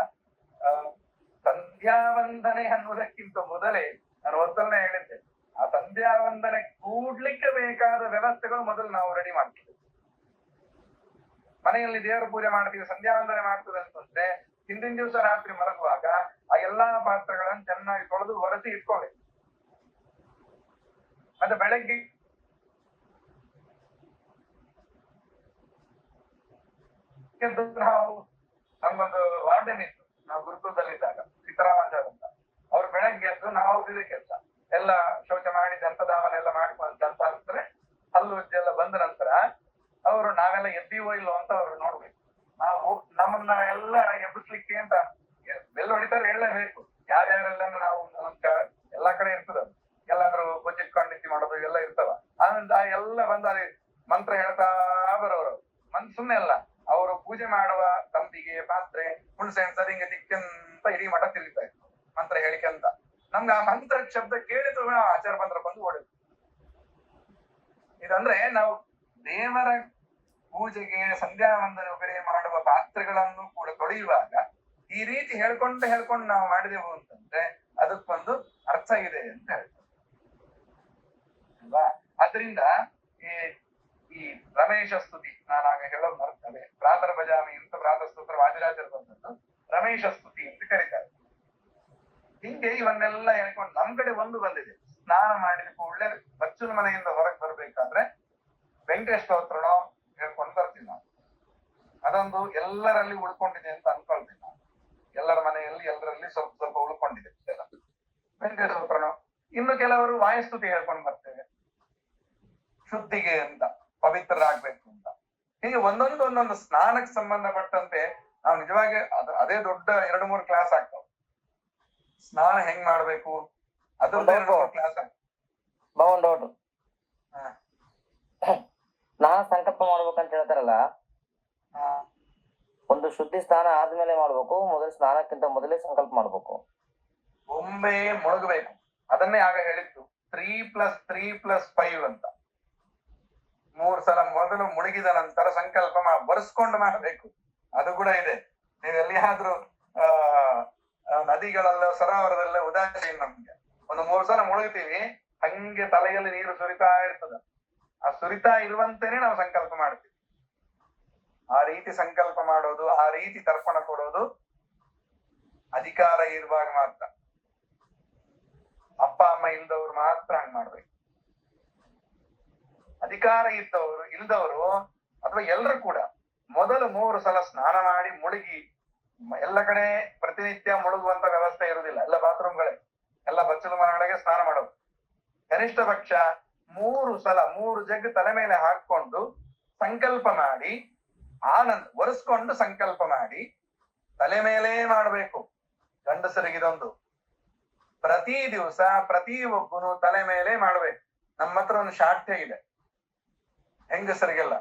ಸಂಧ್ಯಾವಂದನೆ ಅನ್ನುವುದಕ್ಕಿಂತ ಮೊದಲೇ ನಾನು ಮೊದಲನೇ ಹೇಳಿದ್ದೆ, ಆ ಸಂಧ್ಯಾವಂದನೆ ಕೂಡ್ಲಿಕ್ಕೆ ಬೇಕಾದ ವ್ಯವಸ್ಥೆಗಳು ಮೊದಲು ನಾವು ರೆಡಿ ಮಾಡ್ತೀವಿ. ಮನೆಯಲ್ಲಿ ದೇವರ ಪೂಜೆ ಮಾಡ್ತೀವಿ, ಸಂಧ್ಯಾವಂದನೆ ಮಾಡ್ತದೆ ಅಂತಂದ್ರೆ ಹಿಂದಿನ ದಿವಸ ರಾತ್ರಿ ಮಲಗುವಾಗ ಆ ಎಲ್ಲಾ ಪಾತ್ರಗಳನ್ನು ಚೆನ್ನಾಗಿ ತೊಳೆದು ಒರೆಸಿ ಇಟ್ಕೋಬೇಕು. ಮತ್ತೆ ಬೆಳಗ್ಗೆ ನಾವು ನಮ್ಗೊಂದು ವಾರ್ಡನ್ ಇತ್ತು, ನಾವು ಗುರುಕುಲದಲ್ಲಿದ್ದಾಗ, ಸಿದ್ದರಾಮಾಚಾರ್ಯ ಅಂತ. ಅವ್ರು ಬೆಳಗ್ಗೆ ಎದ್ದು ನಾವು ಇದೇ ಕೆಲಸ ಎಲ್ಲ ಶೌಚ ಮಾಡಿ ದಂತಧಾವನೆಲ್ಲ ಮಾಡ್ಕೊಂತ ಅಂದ್ರೆ ಹಲ್ಲು ಉಜ್ಜೆಲ್ಲ ಬಂದ ನಂತರ ಅವರು ನಾವೆಲ್ಲ ಎದ್ದೀವೋ ಇಲ್ಲೋ ಅಂತ ಅವ್ರು ನೋಡ್ಬೇಕು. ನಾವು ನಮ್ಮನ್ನ ಎಲ್ಲ ಎಬ್ಬಿಸ್ಲಿಕ್ಕೆ ಅಂತ ಬೆಲ್ಲ ಹೊಡಿತಾರೆ, ಹೇಳಲೇಬೇಕು. ಯಾರ್ಯಾರೆಲ್ಲ ನಾವು ಎಲ್ಲಾ ಕಡೆ ಇರ್ತದ, ಎಲ್ಲಾದ್ರೂ ಕೊಚ್ಚಿಟ್ಕೊಂಡು ನಿಂತಿ ಮಾಡೋದು ಎಲ್ಲ ಇರ್ತವ. ಆನಂದ ಎಲ್ಲ ಬಂದ ಮಂತ್ರ ಹೇಳ್ತಾ ಬರೋರು. ಸುಮ್ನೆ ಅಲ್ಲ, ಅವರು ಪೂಜೆ ಮಾಡುವ ತಂಬಿಗೆ, ಪಾತ್ರೆ, ಹುಣಸೆ ಹಣ್ಣು ಹಿಂಗೆ ದಿಕ್ಕಂತ ಇಡೀ ಮಠ ತಿರುಗ್ತಾ ಇತ್ತು ಮಂತ್ರ ಹೇಳಿಕೆಂತ. ನಮ್ಗೆ ಆ ಮಂತ್ರ ಶಬ್ದ ಕೇಳಿದ್ರು ಆಚಾರ ಬಂದ್ರ ಬಂದು ಓಡಿದ್ರು. ಇದಂದ್ರೆ ನಾವು ದೇವರ ಪೂಜೆಗೆ ಸಂಧ್ಯಾವಂದನೆ ಉಪಯೋಗ ಮಾಡುವ ಪಾತ್ರೆಗಳನ್ನು ಕೂಡ ತೊಳೆಯುವಾಗ ಈ ರೀತಿ ಹೇಳ್ಕೊಂಡು ನಾವು ಮಾಡಿದೆವು ಅಂತಂದ್ರೆ ಅದಕ್ಕೊಂದು ಅರ್ಥ ಇದೆ ಅಂತ ಹೇಳ್ತಾರೆ ಅಲ್ವಾ. ಅದರಿಂದ ಈ ರಮೇಶ ಸ್ತುತಿ ನಾನಾಗ ಹೇಳೋದು ಮರ್ತದೆ. ಪ್ರಾತಃ ಭಜಾಮಿ ಅಂತ ಪ್ರಾತಃ ಸ್ತೋತ್ರ ವಾದಿರಾಜರು ಬಂದದ್ದು ರಮೇಶ ಸ್ತುತಿ ಅಂತ ಕರೀತಾರೆ. ಹಿಂಗೆ ಇವನ್ನೆಲ್ಲ ಹೇಳ್ಕೊಂಡು ನಮ್ ಕಡೆ ಒಂದು ಬಂದಿದೆ. ಸ್ನಾನ ಮಾಡಿದ ಕೂಡಲೇ ಬಚ್ಚನ ಮನೆಯಿಂದ ಹೊರಗೆ ಬರ್ಬೇಕಾದ್ರೆ ವೆಂಕಟೇಶ ಸ್ತೋತ್ರನೋ ಹೇಳ್ಕೊಂಡು ಬರ್ತೀವಿ ನಾವು. ಅದೊಂದು ಎಲ್ಲರಲ್ಲಿ ಉಳ್ಕೊಂಡಿದೆ ಅಂತ ಅನ್ಕೊಳ್ತೀವಿ ನಾವು. ಎಲ್ಲರ ಮನೆಯಲ್ಲಿ ಎಲ್ಲರಲ್ಲಿ ಸ್ವಲ್ಪ ಸ್ವಲ್ಪ ಉಳ್ಕೊಂಡಿದೆ ವೆಂಕಟೇಶ ಸ್ತೋತ್ರನೋ. ಇನ್ನು ಕೆಲವರು ವಾಯುಸ್ತುತಿ ಹೇಳ್ಕೊಂಡು ಬರ್ತೇವೆ, ಶುದ್ಧಿಗೆ ಅಂತ, ಪವಿತ್ರರಾಗ್ಬೇಕು ಅಂತ. ಹೀಗೆ ಒಂದೊಂದು ಸ್ನಾನಕ್ಕೆ ಸಂಬಂಧಪಟ್ಟಂತೆ ನಾವು ನಿಜವಾಗಿ ಅದೇ ದೊಡ್ಡ 2-3 ಕ್ಲಾಸ್ ಆಗ್ತಾವ. ಸ್ನಾನ ಹೆಂಗ್ ಮಾಡ್ಬೇಕು ಅದ್ರದ್ದು 2-3 ಕ್ಲಾಸ್ ಆಗ್ತದೆ. ಸ್ನಾನ ಸಂಕಲ್ಪ ಮಾಡ್ಬೇಕಂತ ಹೇಳ್ತಾರಲ್ಲ, ಒಂದು ಶುದ್ಧಿ ಸ್ನಾನ ಆದ್ಮೇಲೆ ಮಾಡ್ಬೇಕು, ಸ್ನಾನಕ್ಕಿಂತ ಮೊದಲೇ ಸಂಕಲ್ಪ ಮಾಡ್ಬೇಕು, ಒಮ್ಮೆ ಮುಳುಗಬೇಕು. ಅದನ್ನೇ ಆಗ ಹೇಳಿದ್ದು 3 + 3 + 5 ಅಂತ. 3 ಸಲ ಮೊದಲು ಮುಳುಗಿದ ನಂತರ ಸಂಕಲ್ಪ ಬರ್ಸ್ಕೊಂಡು ಮಾಡಬೇಕು. ಅದು ಕೂಡ ಇದೆ. ನೀವು ಎಲ್ಲಿಯಾದ್ರೂ ನದಿಗಳಲ್ಲೋ ಸರೋವರದಲ್ಲೋ ಉದಾಹರಣೆ ನಮ್ಗೆ ಒಂದು 3 ಸಲ ಮುಳುಗ್ತೀವಿ, ಹಂಗೆ ತಲೆಯಲ್ಲಿ ನೀರು ಸುರಿತಾ ಇರ್ತದ. ಆ ಸುರಿತಾ ಇರುವಂತೆನೆ ನಾವು ಸಂಕಲ್ಪ ಮಾಡ್ತೀವಿ. ಆ ರೀತಿ ಸಂಕಲ್ಪ ಮಾಡೋದು, ಆ ರೀತಿ ತರ್ಪಣ ಕೊಡೋದು ಅಧಿಕಾರ ಇರುವಾಗ ಮಾತ್ರ. ಅಪ್ಪ ಅಮ್ಮ ಇಲ್ದವ್ರು ಮಾತ್ರ ಹಂಗ್ ಮಾಡ್ಬೇಕು. ಅಧಿಕಾರ ಇಲ್ದವರು ಅಥವಾ ಎಲ್ರು ಕೂಡ ಮೊದಲು 3 ಸಲ ಸ್ನಾನ ಮಾಡಿ ಮುಳುಗಿ, ಎಲ್ಲ ಕಡೆ ಪ್ರತಿನಿತ್ಯ ಮುಳುಗುವಂತ ವ್ಯವಸ್ಥೆ ಇರುವುದಿಲ್ಲ. ಎಲ್ಲ ಬಾತ್ರೂಮ್ಗಳೇ, ಎಲ್ಲ ಬಚ್ಚಲು ಮನೆಗಳಿಗೆ ಸ್ನಾನ ಮಾಡೋದು. ಕನಿಷ್ಠ ಪಕ್ಷ 3 ಸಲ 3 ಜಗ್ ತಲೆ ಮೇಲೆ ಹಾಕೊಂಡು ಸಂಕಲ್ಪ ಮಾಡಿ, ಆನಂದ ಒರೆಸ್ಕೊಂಡು ಸಂಕಲ್ಪ ಮಾಡಿ ತಲೆ ಮೇಲೆ ಮಾಡ್ಬೇಕು. ಗಂಡಸರಿಗಿದೊಂದು ಪ್ರತಿ ದಿವಸ ಪ್ರತಿ ಒಬ್ಬನು ತಲೆ ಮೇಲೆ ಮಾಡ್ಬೇಕು. ನಮ್ಮ ಹತ್ರ ಒಂದು ಶಾಠ್ಯ ಇದೆ, ಹೆಂಗಸರಿಗೆಲ್ಲ.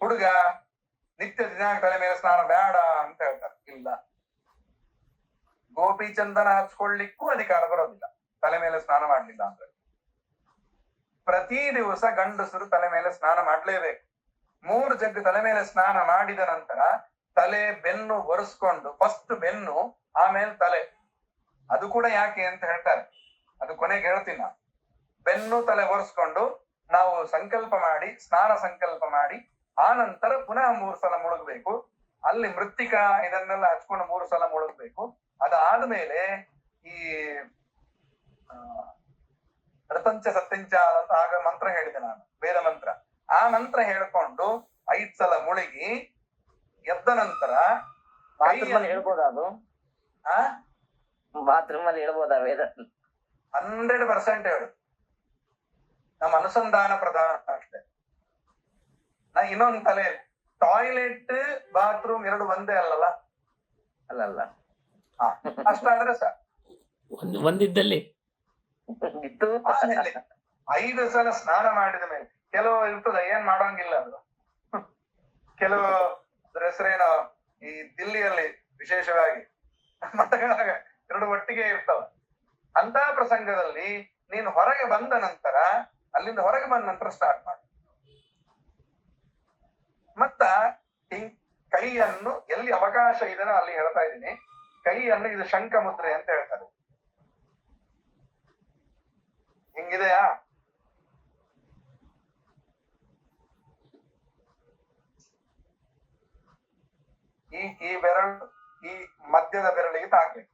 ಹುಡುಗ ನಿತ್ಯ ದಿನ ತಲೆ ಮೇಲೆ ಸ್ನಾನ ಬೇಡ ಅಂತ ಹೇಳ್ತಾರೆ. ಇಲ್ಲ, ಗೋಪಿ ಚಂದನ ಹಚ್ಕೊಳ್ಳಿಕ್ಕೂ ಅಧಿಕಾರ ಬರೋದಿಲ್ಲ ತಲೆ ಮೇಲೆ ಸ್ನಾನ ಮಾಡ್ಲಿಲ್ಲ ಅಂದ್ರೆ. ಪ್ರತಿ ದಿವಸ ಗಂಡಸರು ತಲೆ ಮೇಲೆ ಸ್ನಾನ ಮಾಡ್ಲೇಬೇಕು. 3 ಜಗ್ ತಲೆ ಮೇಲೆ ಸ್ನಾನ ಮಾಡಿದ ನಂತರ ತಲೆ ಬೆನ್ನು ಒರೆಸ್ಕೊಂಡು, ಫಸ್ಟ್ ಬೆನ್ನು ಆಮೇಲೆ ತಲೆ. ಅದು ಕೂಡ ಯಾಕೆ ಅಂತ ಹೇಳ್ತಾರೆ, ಅದು ಕೊನೆಗೆ ಹೇಳ್ತೀನಿ ನಾನು. ಬೆನ್ನು ತಲೆ ಒರೆಸ್ಕೊಂಡು ನಾವು ಸಂಕಲ್ಪ ಮಾಡಿ, ಸ್ನಾನ ಸಂಕಲ್ಪ ಮಾಡಿ, ಆ ನಂತರ ಪುನಃ 3 ಸಲ ಮುಳುಗಬೇಕು. ಅಲ್ಲಿ ಮೃತ್ತಿಕಾ ಇದನ್ನೆಲ್ಲ ಹಚ್ಕೊಂಡು 3 ಸಲ ಮುಳುಗಬೇಕು. ಅದಾದ್ಮೇಲೆ ಈ ರತಂಚ ಸತ್ಯಂಚ ಅಂತ ಆಗ ಮಂತ್ರ ಹೇಳಿದೆ ನಾನು, ವೇದ ಮಂತ್ರ. ಆ ಮಂತ್ರ ಹೇಳ್ಕೊಂಡು 5 ಸಲ ಮುಳುಗಿ ಎದ್ದ ನಂತರ ಹೇಳ್ಬೋದಾ ಅದು? ಬಾತ್ರೂಮ್ ಅಲ್ಲಿ ಹೇಳ್ಬೋದಾ ವೇದ? 100% ಹೇಳು. ನಮ್ಮ ಅನುಸಂಧಾನ ಪ್ರಧಾನ ಅಷ್ಟೇ. ನಾ ಇನ್ನೊಂದು ತಲೆ, ಟಾಯ್ಲೆಟ್ ಬಾತ್ರೂಮ್ 2 ಒಂದೇ ಅಲ್ಲಲ್ಲ? ಅಲ್ಲಲ್ಲ. ಅಷ್ಟಾದ್ರೆ ಸರ್ ಒಂದಿದ್ದಲ್ಲಿ 5 ಸಲ ಸ್ನಾನ ಮಾಡಿದ ಮೇಲೆ ಕೆಲವು ಇರ್ತದ, ಏನ್ ಮಾಡೋಂಗಿಲ್ಲ ಅದು. ಕೆಲವು ಹೆಸರೇನೋ ಈ ದಿಲ್ಲಿಯಲ್ಲಿ ವಿಶೇಷವಾಗಿ ಮಠಗಳಾಗ 2 ಒಟ್ಟಿಗೆ ಇರ್ತಾವ. ಅಂತ ಪ್ರಸಂಗದಲ್ಲಿ ನೀನು ಹೊರಗೆ ಬಂದ ನಂತರ, ಅಲ್ಲಿಂದ ಹೊರಗೆ ಬಂದ ನಂತರ ಸ್ಟಾರ್ಟ್ ಮಾಡಿ. ಮತ್ತ ಕೈಯನ್ನು ಎಲ್ಲಿ ಅವಕಾಶ ಇದೆನೋ ಅಲ್ಲಿ ಹೇಳ್ತಾ ಇದ್ದೀನಿ. ಕೈಯನ್ನು, ಇದು ಶಂಖ ಮುದ್ರೆ ಅಂತ ಹೇಳ್ತಾರೆ. ಹಿಂಗಿದೆಯಾ? ಈ ಬೆರಳು ಈ ಮಧ್ಯದ ಬೆರಳಿಗೆ ತಾಕ್ಬೇಕು.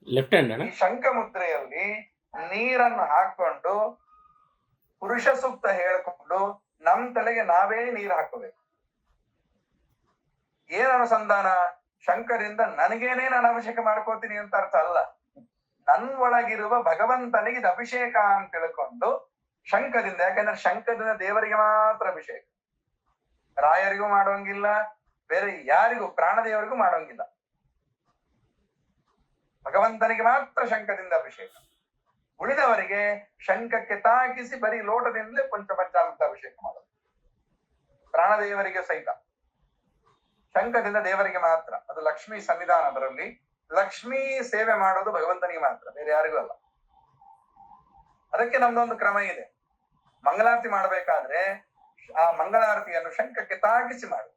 Left hand. ಈ ಶಂಖ ಮುದ್ರೆಯಲ್ಲಿ ನೀರನ್ನು ಹಾಕೊಂಡು ಪುರುಷ ಸೂಕ್ತ ಹೇಳ್ಕೊಂಡು ನಮ್ ತಲೆಗೆ ನಾವೇ ನೀರು ಹಾಕೋಬೇಕು. ಏನ್ ಅನುಸಂಧಾನ? ಶಂಕರಿಂದ ನನಗೇನೇ ನಾನು ಅಭಿಷೇಕ ಮಾಡ್ಕೋತೀನಿ ಅಂತ ಅರ್ಥ ಅಲ್ಲ. ನನ್ ಒಳಗಿರುವ ಭಗವಂತನಿಗೆ ಇದು ಅಭಿಷೇಕ ಅಂತ ತಿಳ್ಕೊಂಡು ಶಂಖದಿಂದ, ಯಾಕಂದ್ರೆ ಶಂಖದಿಂದ ದೇವರಿಗೆ ಮಾತ್ರ ಅಭಿಷೇಕ, ರಾಯರಿಗೂ ಮಾಡೋಂಗಿಲ್ಲ, ಬೇರೆ ಯಾರಿಗೂ ಪ್ರಾಣದೇವರಿಗೂ ಮಾಡೋಂಗಿಲ್ಲ. ಭಗವಂತನಿಗೆ ಮಾತ್ರ ಶಂಖದಿಂದ ಅಭಿಷೇಕ. ಉಳಿದವರಿಗೆ ಶಂಖಕ್ಕೆ ತಾಕಿಸಿ ಬರೀ ಲೋಟದಿಂದಲೇ ಪಂಚಪಂಚಾಮೃತ ಅಭಿಷೇಕ ಮಾಡೋದು. ಪ್ರಾಣದೇವರಿಗೆ ಸಹಿತ ಶಂಖದಿಂದ ದೇವರಿಗೆ ಮಾತ್ರ. ಅದು ಲಕ್ಷ್ಮೀ ಸನ್ನಿಧಾನ. ಅದರಲ್ಲಿ ಲಕ್ಷ್ಮೀ ಸೇವೆ ಮಾಡೋದು ಭಗವಂತನಿಗೆ ಮಾತ್ರ, ಬೇರೆ ಯಾರಿಗೂ ಅಲ್ಲ. ಅದಕ್ಕೆ ನಮ್ದೊಂದು ಕ್ರಮ ಇದೆ. ಮಂಗಳಾರತಿ ಮಾಡ್ಬೇಕಾದ್ರೆ ಆ ಮಂಗಳಾರತಿಯನ್ನು ಶಂಖಕ್ಕೆ ತಾಗಿಸಿ ಮಾಡುದು.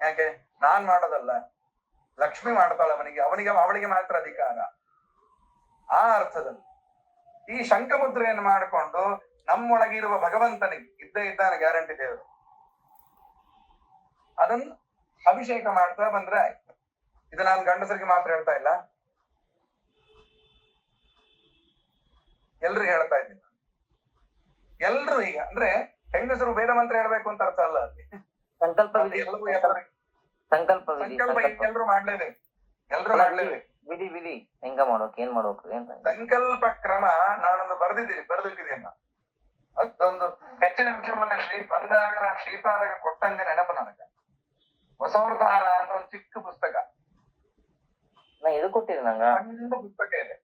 ಯಾಕೆ? ನಾನ್ ಮಾಡೋದಲ್ಲ, ಲಕ್ಷ್ಮಿ ಮಾಡ್ತಾಳ. ಅವಳಿಗೆ ಮಾತ್ರ ಅಧಿಕಾರ. ಆ ಅರ್ಥದಲ್ಲಿ ಈ ಶಂಖ ಮುದ್ರೆಯನ್ನು ಮಾಡಿಕೊಂಡು ನಮ್ಮೊಳಗಿರುವ ಭಗವಂತನಿಗೆ ಇದ್ದೇ ಇದ್ದಾನೆ ಗ್ಯಾರಂಟಿ ದೇವರು, ಅದನ್ನು ಅಭಿಷೇಕ ಮಾಡ್ತಾ ಬಂದ್ರೆ ಆಯ್ತು. ಇದು ನಾನು ಗಂಡಸರಿಗೆ ಮಾತ್ರ ಹೇಳ್ತಾ ಇಲ್ಲ, ಎಲ್ರಿಗೂ ಹೇಳ್ತಾ ಇದ್ದೀನಿ. ಎಲ್ರು ಈಗ ಅಂದ್ರೆ ಹೆಂಗಸರು ವೇದ ಮಂತ್ರ ಹೇಳ್ಬೇಕು ಅಂತ ಅರ್ಥ ಅಲ್ಲ. ಅಲ್ಲಿ ಸಂಕಲ್ಪ ಎಲ್ರು ಮಾಡ್ಲೇಬೇಕು, ಎಲ್ರು ಮಾಡ್ಲೇಬೇಕು. ವಿಧಿ ಹೆಂಗ ಮಾಡ್ಬೇಕು, ಏನ್ ಮಾಡ್ಬೇಕು, ಏನ್ ಸಂಕಲ್ಪ ಕ್ರಮ ನಾನೊಂದು ಬರೆದಿದ್ದೀನಿ. ಅದೊಂದು ಹೆಚ್ಚಿನ ವಿಷಯದಲ್ಲಿ ಬಂದಾಗ ಶ್ರೀಪಾದಾಗ ಕೊಟ್ಟಂಗೆ ನೆನಪು ನನಗೆ. ಹೊಸವರ್ಧಾರ ಅಂತ ಒಂದು ಚಿಕ್ಕ ಪುಸ್ತಕ, ಇದು ಕೊಟ್ಟಿರಿ ನಂಗ. ಸಣ್ಣ ಪುಸ್ತಕ ಇದೆ.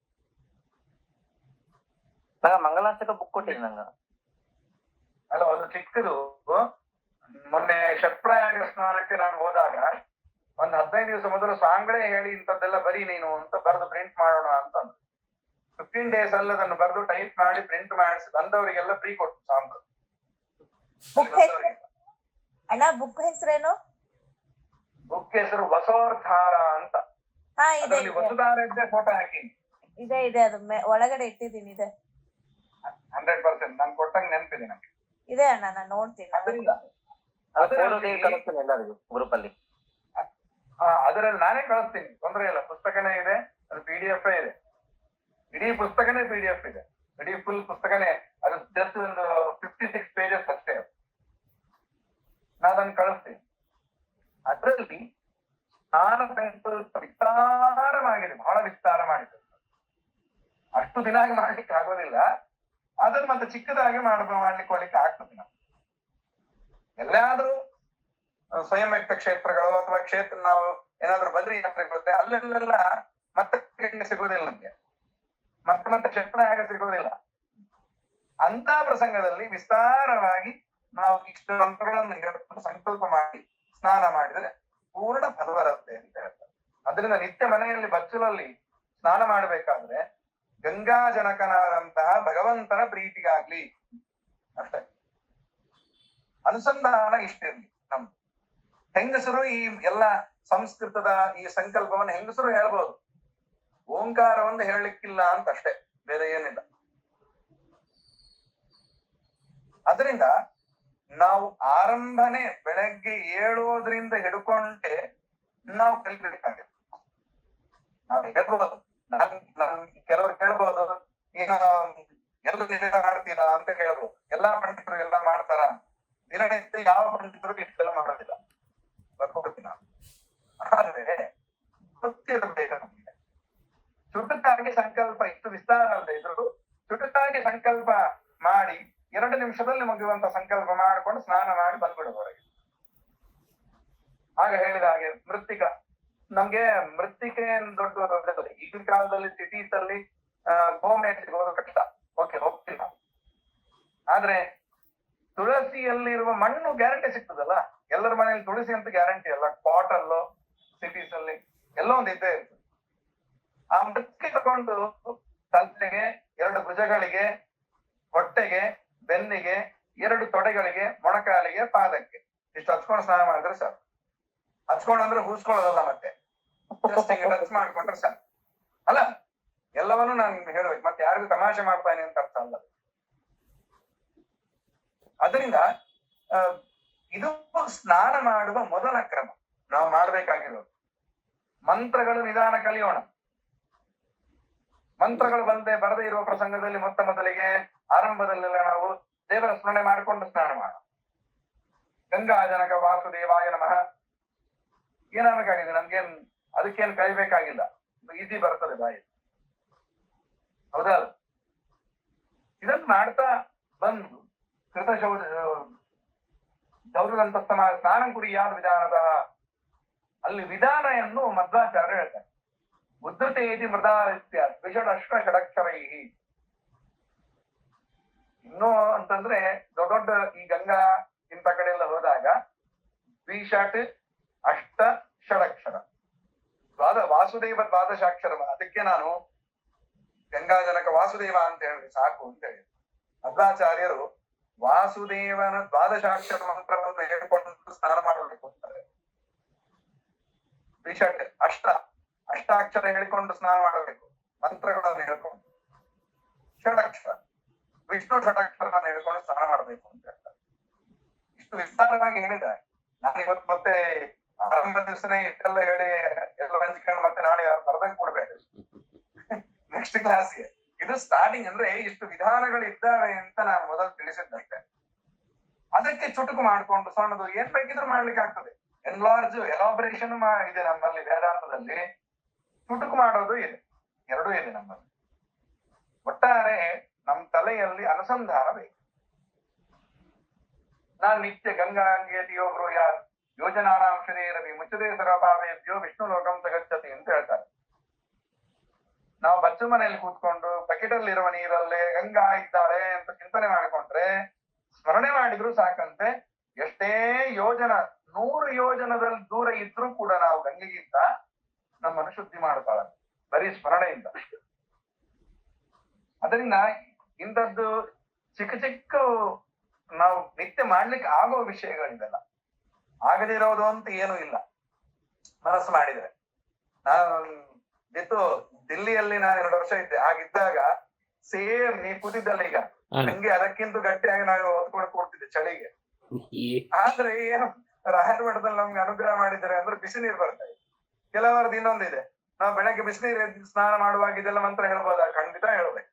ಮಂಗಲಾಷ್ಟಕ ಬುಕ್ ಕೊಟ್ಟಿರಿ ನಂಗ. ಅಲ್ಲ, ಒಂದು ಚಿಕ್ಕದು. ಮೊನ್ನೆ ಷಟ್ಪ್ರಯಾಗ ಸ್ನಾನಕ್ಕೆ ನಾನು ಹೋದಾಗ ಒಂದ್ 15 ದಿವಸ ಮೊದಲು ಸಾಂಗಳೇ ಹೇಳಿ ಇಂಥದ್ದೆಲ್ಲ ಬರೀ ನೀನು ಅಂತ ಬರೆದು ಪ್ರಿಂಟ್ ಮಾಡೋಣ ಅಂತ. 15 days ಅಲ್ಲಿ ಅದನ್ನು ಬರೆದು ಟೈಪ್ ಮಾಡಿ ಪ್ರಿಂಟ್ ಮಾಡಿಸಿ ಬಂದವರಿಗೆಲ್ಲ ಫ್ರೀ ಕೊಟ್ಟು ಸಾಂಬ್ರು. ಬುಕ್ ಅಣ್ಣ ಬುಕ್ ಹೆಸರೇನು? ಬುಕ್ ಹೆಸರು ವಸೋದ್ಧಾರ ಅಂತ. ಹಾ ಇದೆ ಅದರಲ್ಲಿ ವಸುಧಾರ ಇದ್ದೆ ಫೋಟೋ ಹಾಕಿ ಇದೆ ಇದೆ ಅದು ಒಳಗಡೆ ಇಟ್ಟಿದ್ದೀನಿ. ಇದೆ 100% ನಾನು ಕೊಟ್ಟಂಗೆ ನೆನಪಿದೆ ನಂಗೆ. ಇದೆ ಅಣ್ಣ ನಾನು ನೋಡ್ತೀನಿ. ಅದರಿಂದ ಕಳಿಸ್ತೀನಿ ಎಲ್ಲರಿಗೂ ಗ್ರೂಪ್ ಅಲ್ಲಿ. ಅದರಲ್ಲಿ ನಾನೇ ಕಳಿಸ್ತೀನಿ, ತೊಂದರೆ ಇಲ್ಲ. ಪುಸ್ತಕನೇ ಇದೆ, ಅದು PDF ಇದೆ, ಇಡೀ ಪುಸ್ತಕನೇ PDF ಇದೆ, ಇಡೀ ಫುಲ್ ಪುಸ್ತಕನೇ. ಅದು ಜಸ್ಟ್ ಒಂದು 56 pages ಅಷ್ಟೇ. ನಾನು ಅದನ್ನು ಕಳಿಸ್ತೀನಿ. ಅದರಲ್ಲಿ ಸ್ನಾನ ಸಂಕಲ್ಪ ವಿಸ್ತಾರವಾಗಿದೆ, ಬಹಳ ವಿಸ್ತಾರ ಮಾಡಿದೆ. ಅಷ್ಟು ದಿನ ಮಾಡ್ಲಿಕ್ಕೆ ಆಗೋದಿಲ್ಲ, ಅದನ್ನ ಮತ್ತೆ ಚಿಕ್ಕದಾಗಿ ಮಾಡ್ಲಿಕ್ಕೆ ಹೋಗ್ಲಿಕ್ಕೆ ಆಗ್ತದೆ. ನಾವು ಎಲ್ಲಾದ್ರೂ ಸ್ವಯಂ ವ್ಯಕ್ತ ಕ್ಷೇತ್ರಗಳು ಅಥವಾ ಕ್ಷೇತ್ರ ನಾವು ಏನಾದ್ರು ಬದ್ರಿ ಯಾತ್ರೆ ಬರುತ್ತೆ, ಅಲ್ಲೆಲ್ಲ ಮತ್ತೆ ಸಿಗೋದಿಲ್ಲ ನಮ್ಗೆ, ಮತ್ತೆ ಕ್ಷೇತ್ರ ಆಗ ಸಿಗೋದಿಲ್ಲ. ಅಂತ ಪ್ರಸಂಗದಲ್ಲಿ ವಿಸ್ತಾರವಾಗಿ ನಾವು ಇಷ್ಟು ಮಂತ್ರಗಳನ್ನು ಸಂಕಲ್ಪ ಮಾಡಿ ಸ್ನಾನ ಮಾಡಿದ್ರೆ ಪೂರ್ಣ ಫಲ ಬರುತ್ತೆ ಅಂತ ಹೇಳ್ತಾರೆ. ಅದರಿಂದ ನಿತ್ಯ ಮನೆಯಲ್ಲಿ ಬಚ್ಚಲಲ್ಲಿ ಸ್ನಾನ ಮಾಡಬೇಕಾದ್ರೆ ಗಂಗಾಜನಕನಾದಂತಹ ಭಗವಂತನ ಪ್ರೀತಿಗಾಗ್ಲಿ ಅಷ್ಟೇ ಅನುಸಂಧಾನ ಇಷ್ಟಿರ್ಲಿ. ನಮ್ ಹೆಂಗಸರು ಈ ಎಲ್ಲ ಸಂಸ್ಕೃತದ ಈ ಸಂಕಲ್ಪವನ್ನು ಹೆಂಗಸರು ಹೇಳ್ಬೋದು, ಓಂಕಾರವನ್ನು ಹೇಳಲಿಕ್ಕಿಲ್ಲ ಅಂತ ಅಷ್ಟೇ, ಬೇರೆ ಏನಿಲ್ಲ. ಅದರಿಂದ ನಾವು ಆರಂಭನೆ ಬೆಳಗ್ಗೆ ಏಳೋದ್ರಿಂದ ಹಿಡ್ಕೊಂಡೆ ನಾವು ಕಲಿಬೇಕಾಗುತ್ತೆ. ನಾವು ಹೇಳ್ಬೋದು, ನಾನ್ ಕೆಲವರು ಕೇಳ್ಬೋದು, ಈಗ ಎಲ್ಲ ದಿನ ಮಾಡ್ತೀರಾ ಅಂತ ಹೇಳ್ಬೋದು. ಎಲ್ಲಾ ಪಂಡಿತರು ಎಲ್ಲ ಮಾಡ್ತಾರ? ದಿನನಿತ್ಯ ಯಾವ ಪಂಡಿತರು ಇಷ್ಟೆಲ್ಲ ಮಾಡೋದಿಲ್ಲ, ಬರ್ಕೊಡ್ತೀನಿ. ಆದ್ರೆ ಗೊತ್ತಿರಬೇಕು ನಮ್ಗೆ. ಚುಟುಕಾಗಿ ಸಂಕಲ್ಪ, ಇಷ್ಟು ವಿಸ್ತಾರ ಅಲ್ಲದೆ ಇದ್ರು ಚುಟುಕಾಗಿ ಸಂಕಲ್ಪ ಮಾಡಿ 2 ನಿಮಿಷದಲ್ಲಿ ಮುಗಿಯುವಂತ ಸಂಕಲ್ಪ ಮಾಡಿಕೊಂಡು ಸ್ನಾನ ಮಾಡಿ ಬಂದ್ಬಿಡೋದು ಹೊರಗೆ. ಆಗ ಹೇಳಿದ ಹಾಗೆ ಮೃತ್ತಿಕ, ನಮ್ಗೆ ಮೃತ್ತಿಕೆ ದೊಡ್ಡ ಈಗಿನ ಕಾಲದಲ್ಲಿ ಸಿಟೀಸ್ ಅಲ್ಲಿ ಗೋಮೇಟ್ ಸಿಗೋದು ಕಷ್ಟ, ಓಕೆ ಹೋಗ್ತಿಲ್ಲ. ಆದ್ರೆ ತುಳಸಿಯಲ್ಲಿರುವ ಮಣ್ಣು ಗ್ಯಾರಂಟಿ ಸಿಗ್ತದಲ್ಲ, ಎಲ್ಲರ ಮನೆಯಲ್ಲಿ ತುಳಸಿ ಅಂತ ಗ್ಯಾರಂಟಿ ಅಲ್ಲ. ಪಾಟ್ ಅಲ್ಲೋ ಸಿಟೀಸ್ ಅಲ್ಲಿ ಎಲ್ಲೋ ಒಂದು ಇದ್ದೇ ಇರ್ತದೆ. ಆ ಮೃತ್ತಿಕೆ ತಗೊಂಡು ತಲೆಗೆ, 2 ಭುಜಗಳಿಗೆ, ಹೊಟ್ಟೆಗೆ, ಬೆನ್ನಿಗೆ, 2 ತೊಡೆಗಳಿಗೆ, ಮೊಣಕಾಲಿಗೆ, ಪಾದಕ್ಕೆ ಇಷ್ಟು ಹಚ್ಕೊಂಡು ಸ್ನಾನ ಮಾಡಿದ್ರೆ ಸರ್. ಹಚ್ಕೊಂಡು ಅಂದ್ರೆ ಹೂಸ್ಕೊಳ್ಳೋದಲ್ಲ, ಮತ್ತೆ ಟಚ್ ಮಾಡ್ಕೊಂಡ್ರೆ ಸರ್ ಅಲ್ಲ. ಎಲ್ಲವನ್ನೂ ನಾನು ಹೇಳ್ಬೇಕು, ಮತ್ತೆ ಯಾರಿಗೂ ತಮಾಷೆ ಮಾಡ್ತಾನೆ ಅಂತ ಅರ್ಥ ಅಲ್ಲ. ಅದರಿಂದ ಇದು ಸ್ನಾನ ಮಾಡುವ ಮೊದಲ ಕ್ರಮ ನಾವು ಮಾಡ್ಬೇಕಾಗಿರೋದು. ಮಂತ್ರಗಳು ನಿಧಾನ ಕಲಿಯೋಣ. ಮಂತ್ರಗಳು ಬರದೇ ಇರುವ ಪ್ರಸಂಗದಲ್ಲಿ ಮೊದಲಿಗೆ ಆರಂಭದಲ್ಲೆಲ್ಲ ನಾವು ದೇವರ ಸ್ಮರಣೆ ಮಾಡಿಕೊಂಡು ಸ್ನಾನ ಮಾಡೋಣ. ಗಂಗಾಜನಕ ವಾಸುದೇವಾಯ ನಮಃ ಏನಾಗಬೇಕಾಗಿದೆ, ನಮ್ಗೇನ್ ಅದಕ್ಕೇನು ಕಲಿಬೇಕಾಗಿಲ್ಲ, ಈಸಿ ಬರ್ತದೆ ಬಾಯಿ, ಹೌದಲ್ಲ? ಇದನ್ನು ಮಾಡ್ತಾ ಬಂದು ಕೃತ ದೌರ್ಗಂತ ಸ್ನಾನ ಕುರಿಯಾದ ವಿಧಾನದ ಅಲ್ಲಿ ವಿಧಾನ ಮಧ್ವಾಚಾರ್ಯ ಹೇಳ್ತಾರೆ. ಉದ್ಧತೇತಿ ಮೃದಾರಿತ್ಯ ದ್ವಿಷಡಷ್ಟ ಷಡಕ್ಷರೈ. ಇನ್ನೂ ಅಂತಂದ್ರೆ ದೊಡ್ಡ ಈ ಗಂಗಾ ಇಂಥ ಕಡೆ ಎಲ್ಲ ಹೋದಾಗ ದ್ವಿಷಟ್ ಅಷ್ಟ ಷಡಕ್ಷರ ವಾಸುದೇವ ದ್ವಾದಶಾಕ್ಷರ. ಅದಕ್ಕೆ ನಾನು ಗಂಗಾಜನಕ ವಾಸುದೇವ ಅಂತ ಹೇಳಿದ್ರೆ ಸಾಕು ಅಂತ ಹೇಳಿ ಮಧ್ವಾಚಾರ್ಯರು ವಾಸುದೇವನ ದ್ವಾದಶಾಕ್ಷರ ಮಂತ್ರವನ್ನು ಹೇಳ್ಕೊಂಡು ಸ್ನಾನ ಮಾಡಬೇಕು ಅಂತಾರೆ. ದ್ವಿಷಟ್ ಅಷ್ಟಾಕ್ಷರ ಹೇಳಿಕೊಂಡು ಸ್ನಾನ ಮಾಡಬೇಕು, ಮಂತ್ರಗಳನ್ನು ಹೇಳ್ಕೊಂಡು. ಷಡಕ್ಷರ ವಿಷ್ಣು ಷಡಕ್ಷರವನ್ನು ಹೇಳ್ಕೊಂಡು ಸ್ನಾನ ಮಾಡಬೇಕು ಅಂತ ಹೇಳ್ತಾರೆ. ಇಷ್ಟು ವಿಸ್ತಾರವಾಗಿ ಹೇಳಿದ ನಾನು ಇವತ್ತು ಮತ್ತೆ ಆರಂಭ ದಿವಸನೇ ಇಷ್ಟೆಲ್ಲ ಹೇಳಿ ಎಲ್ಲ ಹಂಚ್ಕೊಂಡು ಮತ್ತೆ ನಾಳೆ ಬರ್ದಂಗ್ ಕೊಡ್ಬೇಕು ನೆಕ್ಸ್ಟ್ ಕ್ಲಾಸ್ಗೆ. ಇದು ಸ್ಟಾರ್ಟಿಂಗ್ ಅಂದ್ರೆ ಇಷ್ಟು ವಿಧಾನಗಳು ಇದ್ದಾವೆ ಅಂತ ನಾನು ಮೊದಲು ತಿಳಿಸಿದ್ದಷ್ಟೇ. ಅದಕ್ಕೆ ಚುಟುಕು ಮಾಡ್ಕೊಂಡು ಸಣ್ಣದು ಏನ್ ಬೇಕಿದ್ರು ಮಾಡ್ಲಿಕ್ಕೆ ಆಗ್ತದೆ. ಎಲಾಬ್ರೇಷನ್ ಇದೆ ನಮ್ಮಲ್ಲಿ ವೇದಾಂತದಲ್ಲಿ, ಚುಟುಕು ಮಾಡೋದು ಇದೆ, ಎರಡೂ ಇದೆ ನಮ್ಮಲ್ಲಿ. ಒಟ್ಟಾರೆ ನಮ್ಮ ತಲೆಯಲ್ಲಿ ಅನುಸಂಧಾನ ಬೇಕು. ನಾನ್ ನಿತ್ಯ ಗಂಗಾಂಗೇತಿಯೋ ಬ್ರೂಯಾತ್ ಯೋಜನಾನಾಂ ಶರೀರವಿ ಮುಚ್ಚದೇ ಸರ್ವಪಾವೇಭ್ಯೋ ವಿಷ್ಣು ಲೋಕಂ ಸಗಚ್ಚತಿ ಅಂತ ಹೇಳ್ತಾರೆ. ನಾವು ಬಚ್ಚು ಮನೆಯಲ್ಲಿ ಕೂತ್ಕೊಂಡು ಬಕೆಟಲ್ಲಿ ಇರುವ ನೀರಲ್ಲೇ ಗಂಗಾ ಇದ್ದಾಳೆ ಅಂತ ಚಿಂತನೆ ಮಾಡಿಕೊಂಡ್ರೆ ಸ್ಮರಣೆ ಮಾಡಿದ್ರು ಸಾಕಂತೆ. ಎಷ್ಟೇ ಯೋಜನ 100 ಯೋಜನದಲ್ಲಿ ದೂರ ಇದ್ರೂ ಕೂಡ ನಾವು ಗಂಗೆಗಿಂತ ನಮ್ಮನ್ನು ಶುದ್ಧಿ ಮಾಡ್ತಾಳೆ ಬರೀ ಸ್ಮರಣೆಯಿಂದ. ಅದರಿಂದ ಇಂಥದ್ದು ಚಿಕ್ಕ ಚಿಕ್ಕ ನಾವು ನಿತ್ಯ ಮಾಡ್ಲಿಕ್ಕೆ ಆಗೋ ವಿಷಯಗಳಿದೆಲ್ಲ. ಆಗದಿರೋದು ಅಂತ ಏನೂ ಇಲ್ಲ ಮನಸ್ಸು ಮಾಡಿದ್ರೆ. ನಾನು ದಿಲ್ಲಿಯಲ್ಲಿ ನಾನು 2 ವರ್ಷ ಇದ್ದೆ. ಆಗಿದ್ದಾಗ ಸೇಮ್ ನೀ ಕೂತಿದ್ದಲ್ಲ ಈಗ, ನಂಗೆ ಅದಕ್ಕಿಂತ ಗಟ್ಟಿಯಾಗಿ ನಾವು ಹೊತ್ಕೊಂಡು ಕೂಡ್ತಿದ್ದೆ ಚಳಿಗೆ. ಆದ್ರೆ ಏನು ರಾಯರ ಮಠದಲ್ಲಿ ನಮ್ಗೆ ಅನುಗ್ರಹ ಮಾಡಿದ್ದಾರೆ ಅಂದ್ರೆ ಬಿಸಿ ನೀರು ಬರ್ತಾ ಇದೆ. ಕೆಲವರದ್ದು ಇನ್ನೊಂದಿದೆ, ನಾವು ಬೆಳಗ್ಗೆ ಬಿಸಿನೀರು ಸ್ನಾನ ಮಾಡುವಾಗ ಇದೆಲ್ಲ ಮಂತ್ರ ಹೇಳ್ಬೋದಾ? ಖಂಡಿತ ಹೇಳ್ಬೇಕು.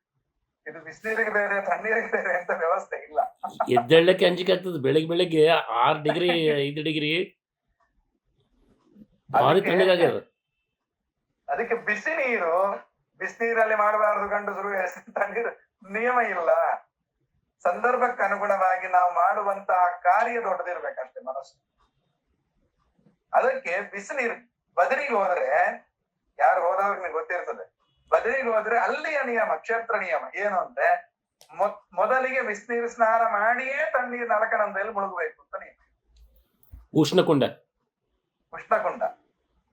ಇದು ಬಿಸಿನೀರಿಗೆ ಬೇರೆ ತಣ್ಣೀರಿಗೆ ಬೇರೆ ಅಂತ ವ್ಯವಸ್ಥೆ ಇಲ್ಲ. ಎದ್ದೇಳಕ್ಕೆ ಅಂಜಿಕೆ ಆಗ್ತದೆ. ಬೆಳಗ್ಗೆ 6 ಡಿಗ್ರಿ 5 ಡಿಗ್ರಿ ಭಾರಿ ತಣ್ಣಗಾಗ್ಯದ. ಅದಕ್ಕೆ ಬಿಸಿನೀರಲ್ಲಿ ಮಾಡಬಾರದು ಗಂಡಸರು, ತಣ್ಣೀರು ನಿಯಮ ಇಲ್ಲ. ಸಂದರ್ಭಕ್ಕೆ ಅನುಗುಣವಾಗಿ ನಾವು ಮಾಡುವಂತಹ ಕಾರ್ಯ ದೊಡ್ಡದಿರ್ಬೇಕಷ್ಟೇ ಮನಸ್ಸು. ಅದಕ್ಕೆ ಬಿಸಿನೀರು ಬದರಿಗೆ ಹೋದ್ರೆ, ಯಾರು ಹೋದವ್ರಿಗೆ ನಿಮ್ಗೆ ಗೊತ್ತಿರ್ತದೆ, ಬದರಿಗೆ ಹೋದ್ರೆ ಅಲ್ಲಿಯ ನಿಯಮ, ಕ್ಷೇತ್ರ ನಿಯಮ ಏನು ಅಂದ್ರೆ ಮೊದಲಿಗೆ ಬಿಸಿನೀರು ಸ್ನಾನ ಮಾಡಿಯೇ ತಣ್ಣೀರು ನಲಕನಂದಲ್ಲಿ ಮುಳುಗಬೇಕು ಅಂತ ನಿಯಮ. ಉಷ್ಣಕುಂಡ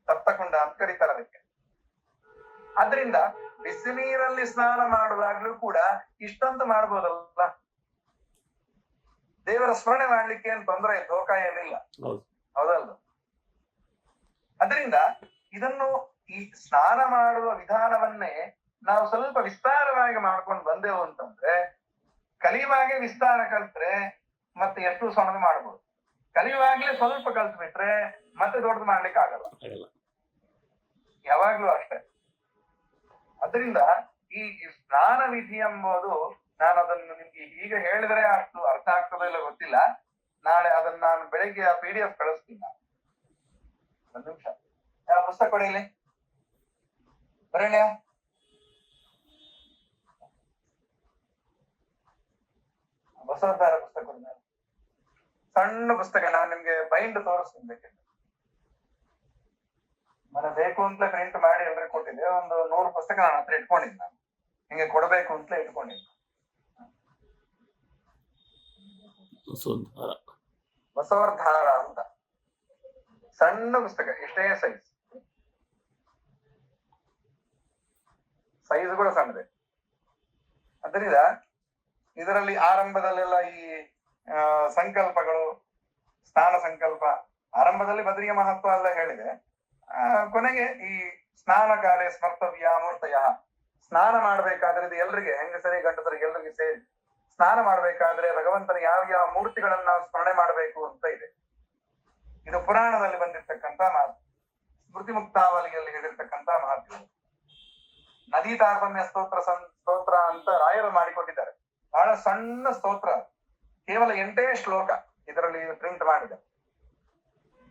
ತಪ್ತಕುಂಡ ಅಂತ ಕರೀತಾರೆ ಅದಕ್ಕೆ. ಆದ್ರಿಂದ ಬಿಸಿನೀರಲ್ಲಿ ಸ್ನಾನ ಮಾಡುವಾಗ್ಲೂ ಕೂಡ ಇಷ್ಟೊಂದು ಮಾಡ್ಬೋದಲ್ಲ, ದೇವರ ಸ್ಮರಣೆ ಮಾಡ್ಲಿಕ್ಕೆ ಏನ್ ತೊಂದರೆ ಇಲ್ಲ, ದೋಖ ಏನಿಲ್ಲ, ಹೌದಲ್ಲ? ಅದರಿಂದ ಇದನ್ನು ಈ ಸ್ನಾನ ಮಾಡುವ ವಿಧಾನವನ್ನೇ ನಾವು ಸ್ವಲ್ಪ ವಿಸ್ತಾರವಾಗಿ ಮಾಡ್ಕೊಂಡು ಬಂದೆವು ಅಂತಂದ್ರೆ, ಕಲಿಯುವಾಗೆ ವಿಸ್ತಾರ ಕಲ್ತ್ರೆ ಮತ್ತೆ ಎಷ್ಟು ಸಣ್ಣದು ಮಾಡ್ಬೋದು. ಕಲಿಯುವಾಗ್ಲೇ ಸ್ವಲ್ಪ ಕಲ್ತ್ ಬಿಟ್ರೆ ಮತ್ತೆ ದೊಡ್ಡದು ಮಾಡ್ಲಿಕ್ಕೆ ಆಗಲ್ಲ, ಯಾವಾಗ್ಲೂ ಅಷ್ಟೇ. ಅದರಿಂದ ಈ ಸ್ನಾನ ವಿಧಿ ಎಂಬುದು, ನಾನು ಅದನ್ನು ನಿಮ್ಗೆ ಈಗ ಹೇಳಿದ್ರೆ ಅಷ್ಟು ಅರ್ಥ ಆಗ್ತದೋ ಇಲ್ಲ ಗೊತ್ತಿಲ್ಲ. ನಾಳೆ ಅದನ್ನ ನಾನು ಬೆಳಿಗ್ಗೆ ಆ PDF ಕಳಿಸ್ತೀನಿ. ಒಂದು ನಿಮಿಷ, ಪುಸ್ತಕ ಕೊಡಿಲಿ ಬರಣ್ಯ. ಬಸವಧಾರ ಪುಸ್ತಕ ಕೊಡಿ, ಸಣ್ಣ ಪುಸ್ತಕ. ನಾನು ನಿಮ್ಗೆ ಬೈಂಡ್ ತೋರಿಸ್ತೀನಿ ಬೇಕಿದ್ರೆ. ಮನೆ ಬೇಕು ಅಂತ ಪ್ರಿಂಟ್ ಮಾಡಿ ಎಲ್ರಿಗೆ ಕೊಟ್ಟಿದ್ದೆ. ಒಂದು 100 ಪುಸ್ತಕ ನಾನು ಹತ್ರ ಇಟ್ಕೊಂಡಿದ್ದೆ. ನಾನು ಹಿಂಗೆ ಕೊಡ್ಬೇಕು ಅಂತ ಇಟ್ಕೊಂಡಿದ್ದೆ. ಬಸವಧಾರ ಅಂತ ಸಣ್ಣ ಪುಸ್ತಕ, ಎಷ್ಟೇ ಸೈಜ್ ಕೂಡ ಸಣ್ಣದೆ. ಅದರಿಂದ ಇದರಲ್ಲಿ ಆರಂಭದಲ್ಲೆಲ್ಲ ಈ ಸಂಕಲ್ಪಗಳು, ಸ್ನಾನ ಸಂಕಲ್ಪ, ಆರಂಭದಲ್ಲಿ ಬದರಿಯ ಮಹತ್ವ ಎಲ್ಲ ಹೇಳಿದೆ. ಕೊನೆಗೆ ಈ ಸ್ನಾನ ಕಾಲೇ ಸ್ಮರ್ತವ್ಯ ಮೂರ್ತಯ, ಸ್ನಾನ ಮಾಡ್ಬೇಕಾದ್ರೆ ಇದು ಎಲ್ರಿಗೆ, ಹೆಂಗಸರಿಗೆ ಗಂಡಸರಿಗೆ ಎಲ್ರಿಗೆ ಸೇರಿ ಸ್ನಾನ ಮಾಡ್ಬೇಕಾದ್ರೆ ಭಗವಂತನ ಯಾವ ಮೂರ್ತಿಗಳನ್ನ ನಾವು ಸ್ಮರಣೆ ಮಾಡಬೇಕು ಅಂತ ಇದೆ. ಇದು ಪುರಾಣದಲ್ಲಿ ಬಂದಿರ್ತಕ್ಕಂಥ ಮಾತು, ಸ್ಮೃತಿ ಮುಕ್ತಾವಲಿಯಲ್ಲಿ ಹೇಳಿರ್ತಕ್ಕಂಥ ಮಾತು. ನದಿ ತಾರತಮ್ಯ ಸ್ತೋತ್ರ ಅಂತ ರಾಯರು ಮಾಡಿಕೊಟ್ಟಿದ್ದಾರೆ. ಬಹಳ ಸಣ್ಣ ಸ್ತೋತ್ರ, ಕೇವಲ 8 ಶ್ಲೋಕ ಇದರಲ್ಲಿ ಪ್ರಿಂಟ್ ಮಾಡಿದೆ.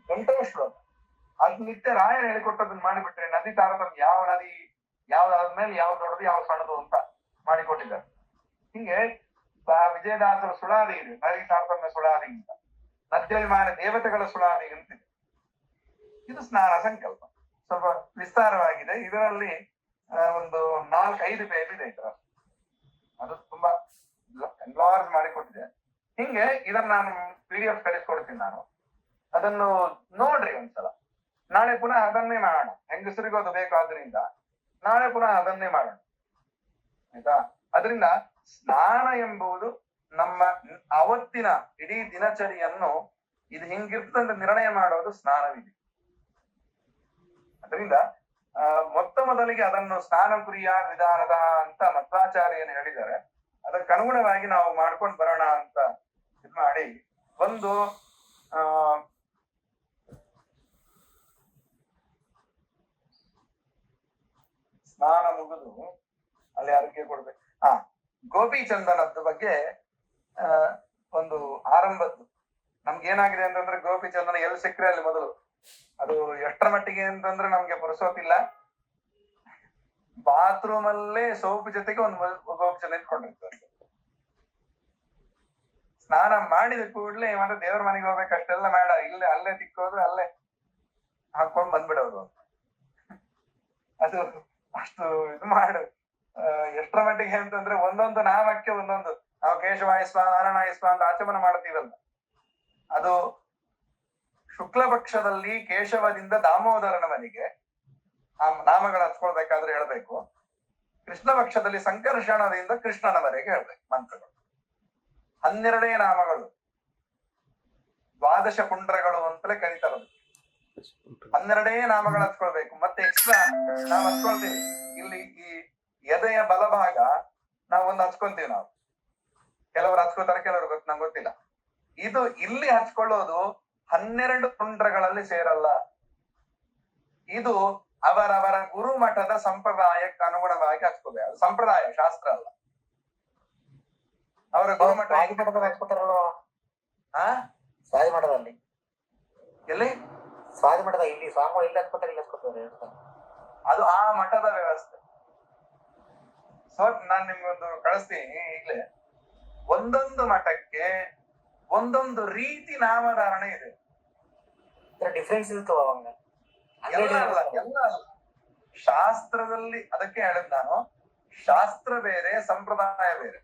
8 ಶ್ಲೋಕ. ಅದು ನಿತ್ಯ ರಾಯರು ಹೇಳಿಕೊಟ್ಟದನ್ನ ಮಾಡಿಬಿಟ್ರೆ ನದಿ ತಾರತಮ್ಯ, ಯಾವ ನದಿ ಯಾವ್ದಾದ್ಮೇಲೆ ಯಾವ ದೊಡ್ಡದು ಯಾವ ಸಣ್ಣದು ಅಂತ ಮಾಡಿಕೊಟ್ಟಿದ್ದಾರೆ. ಹಿಂಗೆ ವಿಜಯದಾಸರ ಸುಳಾದಿ ಇದೆ, ನದಿ ತಾರತಮ್ಯ ಸುಳಾದಿ ಅಂತ. ನದ್ಯಭಿಮಾನ ದೇವತೆಗಳ ಸುಳಾದಿ ಅಂತಿದೆ. ಇದು ಸ್ನಾನ ಸಂಕಲ್ಪ, ಸ್ವಲ್ಪ ವಿಸ್ತಾರವಾಗಿದೆ. ಇದರಲ್ಲಿ ಒಂದು 4-5 ಪೇಜ್ ಇದೆ ಇದರ. ಅದು ತುಂಬಾ ಎನ್ಲಾರ್ಜ್ ಮಾಡಿಕೊಟ್ಟಿದೆ. ಹಿಂಗೆ ಇದನ್ನ ನಾನು PDF ಕಳಿಸ್ಕೊಡ್ತೀನಿ. ನಾನು ಅದನ್ನು ನೋಡ್ರಿ ಒಂದ್ಸಲ. ನಾಳೆ ಪುನಃ ಅದನ್ನೇ ಮಾಡೋಣ. ಹೆಂಗಸರಿಗೂ ಅದು ಬೇಕಾದ್ರಿಂದ ನಾಳೆ ಪುನಃ ಅದನ್ನೇ ಮಾಡೋಣ, ಆಯ್ತಾ? ಅದರಿಂದ ಸ್ನಾನ ಎಂಬುದು ನಮ್ಮ ಅವತ್ತಿನ ಇಡೀ ದಿನಚರಿಯನ್ನು ಇದು ಹಿಂಗಿರ್ತಂತ ನಿರ್ಣಯ ಮಾಡೋದು ಸ್ನಾನ ವಿಧಿ. ಅದರಿಂದ ಮೊದಲಿಗೆ ಅದನ್ನು ಸ್ನಾನ ಕ್ರಿಯ ವಿಧಾನದ ಅಂತ ಮಧ್ವಾಚಾರ್ಯನು ಹೇಳಿದ್ದಾರೆ. ಅದಕ್ಕನುಗುಣವಾಗಿ ನಾವು ಮಾಡ್ಕೊಂಡು ಬರೋಣ ಅಂತ ಇದು ಮಾಡಿ ಒಂದು ಸ್ನಾನ ಮುಗಿದು ಅಲ್ಲಿ ಅರ್ಘ್ಯ ಕೊಡ್ಬೇಕು. ಗೋಪಿ ಚಂದನದ ಬಗ್ಗೆ ಒಂದು ಆರಂಭದ್ದು ನಮ್ಗೆ ಏನಾಗಿದೆ ಅಂತಂದ್ರೆ, ಗೋಪಿ ಚಂದನ ಎಲ್ಲಿ ಸಿಕ್ಕರೆ ಅಲ್ಲಿ ಮೊದಲು. ಅದು ಎಷ್ಟರ ಮಟ್ಟಿಗೆ ಅಂತಂದ್ರೆ ನಮ್ಗೆ ಪುರುಸೋತಿಲ್ಲ. ಬಾತ್ರೂಮ್ ಅಲ್ಲೇ ಸೋಪ್ ಜೊತೆಗೆ ಒಂದು ಗೋಪಿ ಚಂದನ ಇಟ್ಕೊಂಡಿರ್ತಾರೆ. ಸ್ನಾನ ಮಾಡಿದ ಕೂಡ್ಲೆ ಮತ್ತೆ ದೇವ್ರ ಮನೆಗೆ ಹೋಗ್ಬೇಕು ಅಷ್ಟೆಲ್ಲ ಬೇಡ, ಇಲ್ಲೇ ಅಲ್ಲೇ ತಿಕ್ಕೋದು ಅಲ್ಲೇ ಹಾಕೊಂಡ್ ಬಂದ್ಬಿಡೋದು. ಅದು ಅಷ್ಟು ಇದು ಮಾಡು. ಎಷ್ಟರ ಮಟ್ಟಿಗೆ ಅಂತಂದ್ರೆ ಒಂದೊಂದು ನಾಮಕ್ಕೆ ಒಂದೊಂದು, ನಾವು ಕೇಶವಾಯಸ್ವ ನಾರಾಯಣಾಯಸ್ವ ಅಂತ ಆಚಮನ ಮಾಡ್ತೀವಲ್ಲ, ಅದು ಶುಕ್ಲ ಪಕ್ಷದಲ್ಲಿ ಕೇಶವದಿಂದ ದಾಮೋದರನವನಿಗೆ ಆ ನಾಮಗಳು ಹಚ್ಕೊಳ್ಬೇಕಾದ್ರೆ ಹೇಳ್ಬೇಕು. ಕೃಷ್ಣ ಪಕ್ಷದಲ್ಲಿ ಸಂಕರ್ಷಣದಿಂದ ಕೃಷ್ಣನವರೆಗೆ ಹೇಳ್ಬೇಕು ಮಂತ್ರಗಳು. 12 ನಾಮಗಳು, ದ್ವಾದಶ ಪುಂಡ್ರಗಳು ಅಂತಲೇ ಕರೀತಾರೆ. 12 ನಾಮಗಳು ಹಚ್ಕೊಳ್ಬೇಕು. ಮತ್ತೆ ಎಕ್ಸ್ಟ್ರಾ ನಾವು ಹಚ್ಕೊಳ್ತೀವಿ. ಇಲ್ಲಿ ಈ ಎದೆಯ ಬಲಭಾಗ ನಾವು ಒಂದು ಹಚ್ಕೊಂತೀವಿ. ನಾವು ಕೆಲವರು ಹಚ್ಕೋತಾರೆ, ಕೆಲವರು ನಂಗೆ ಗೊತ್ತಿಲ್ಲ. ಇದು ಇಲ್ಲಿ ಹಚ್ಕೊಳ್ಳೋದು 12 ಪುಂಡ್ರಗಳಲ್ಲಿ ಸೇರಲ್ಲ. ಇದು ಅವರವರ ಗುರುಮಠದ ಸಂಪ್ರದಾಯಕ್ಕೆ ಅನುಗುಣವಾಗಿ ಹಚ್ಕೋಬೇಕು. ಅದು ಸಂಪ್ರದಾಯ, ಶಾಸ್ತ್ರ ಅಲ್ಲ. ಅವರ ಗುರುಮಠ ಹಚ್ಕೋತಾರಲ್ವಾ? ಹಾ, ಸ್ವಾದಿ ಮಠದಲ್ಲಿ. ಎಲ್ಲಿ? ಸ್ವಾದಿ ಮಠದ ಇಲ್ಲಿ ಸ್ವಾಮಿಗಳು ಇಲ್ಲಿ ಹಚ್ಕೋತಾರೆ, ಇಲ್ಲಿ ಹಚ್ಕೋತಾರೆ. ಅದು ಆ ಮಠದ ವ್ಯವಸ್ಥೆ. ಸೊ ನಾನ್ ನಿಮ್ಗೊಂದು ಕಳಿಸ್ತೀನಿ ಈಗ್ಲೇ. ಒಂದೊಂದು ಮಠಕ್ಕೆ ಒಂದೊಂದು ರೀತಿ ನಾಮಧಾರಣೆ ಇದೆ. ಡಿಫ್ರೆನ್ಸ್ ಇರ್ತವ? ಎಲ್ಲ ಅಲ್ಲ. ಶಾಸ್ತ್ರದಲ್ಲಿ ಅದಕ್ಕೆ ಹೇಳಿದ್ ನಾನು, ಶಾಸ್ತ್ರ ಬೇರೆ, ಸಂಪ್ರದಾಯ ಬೇರೆ.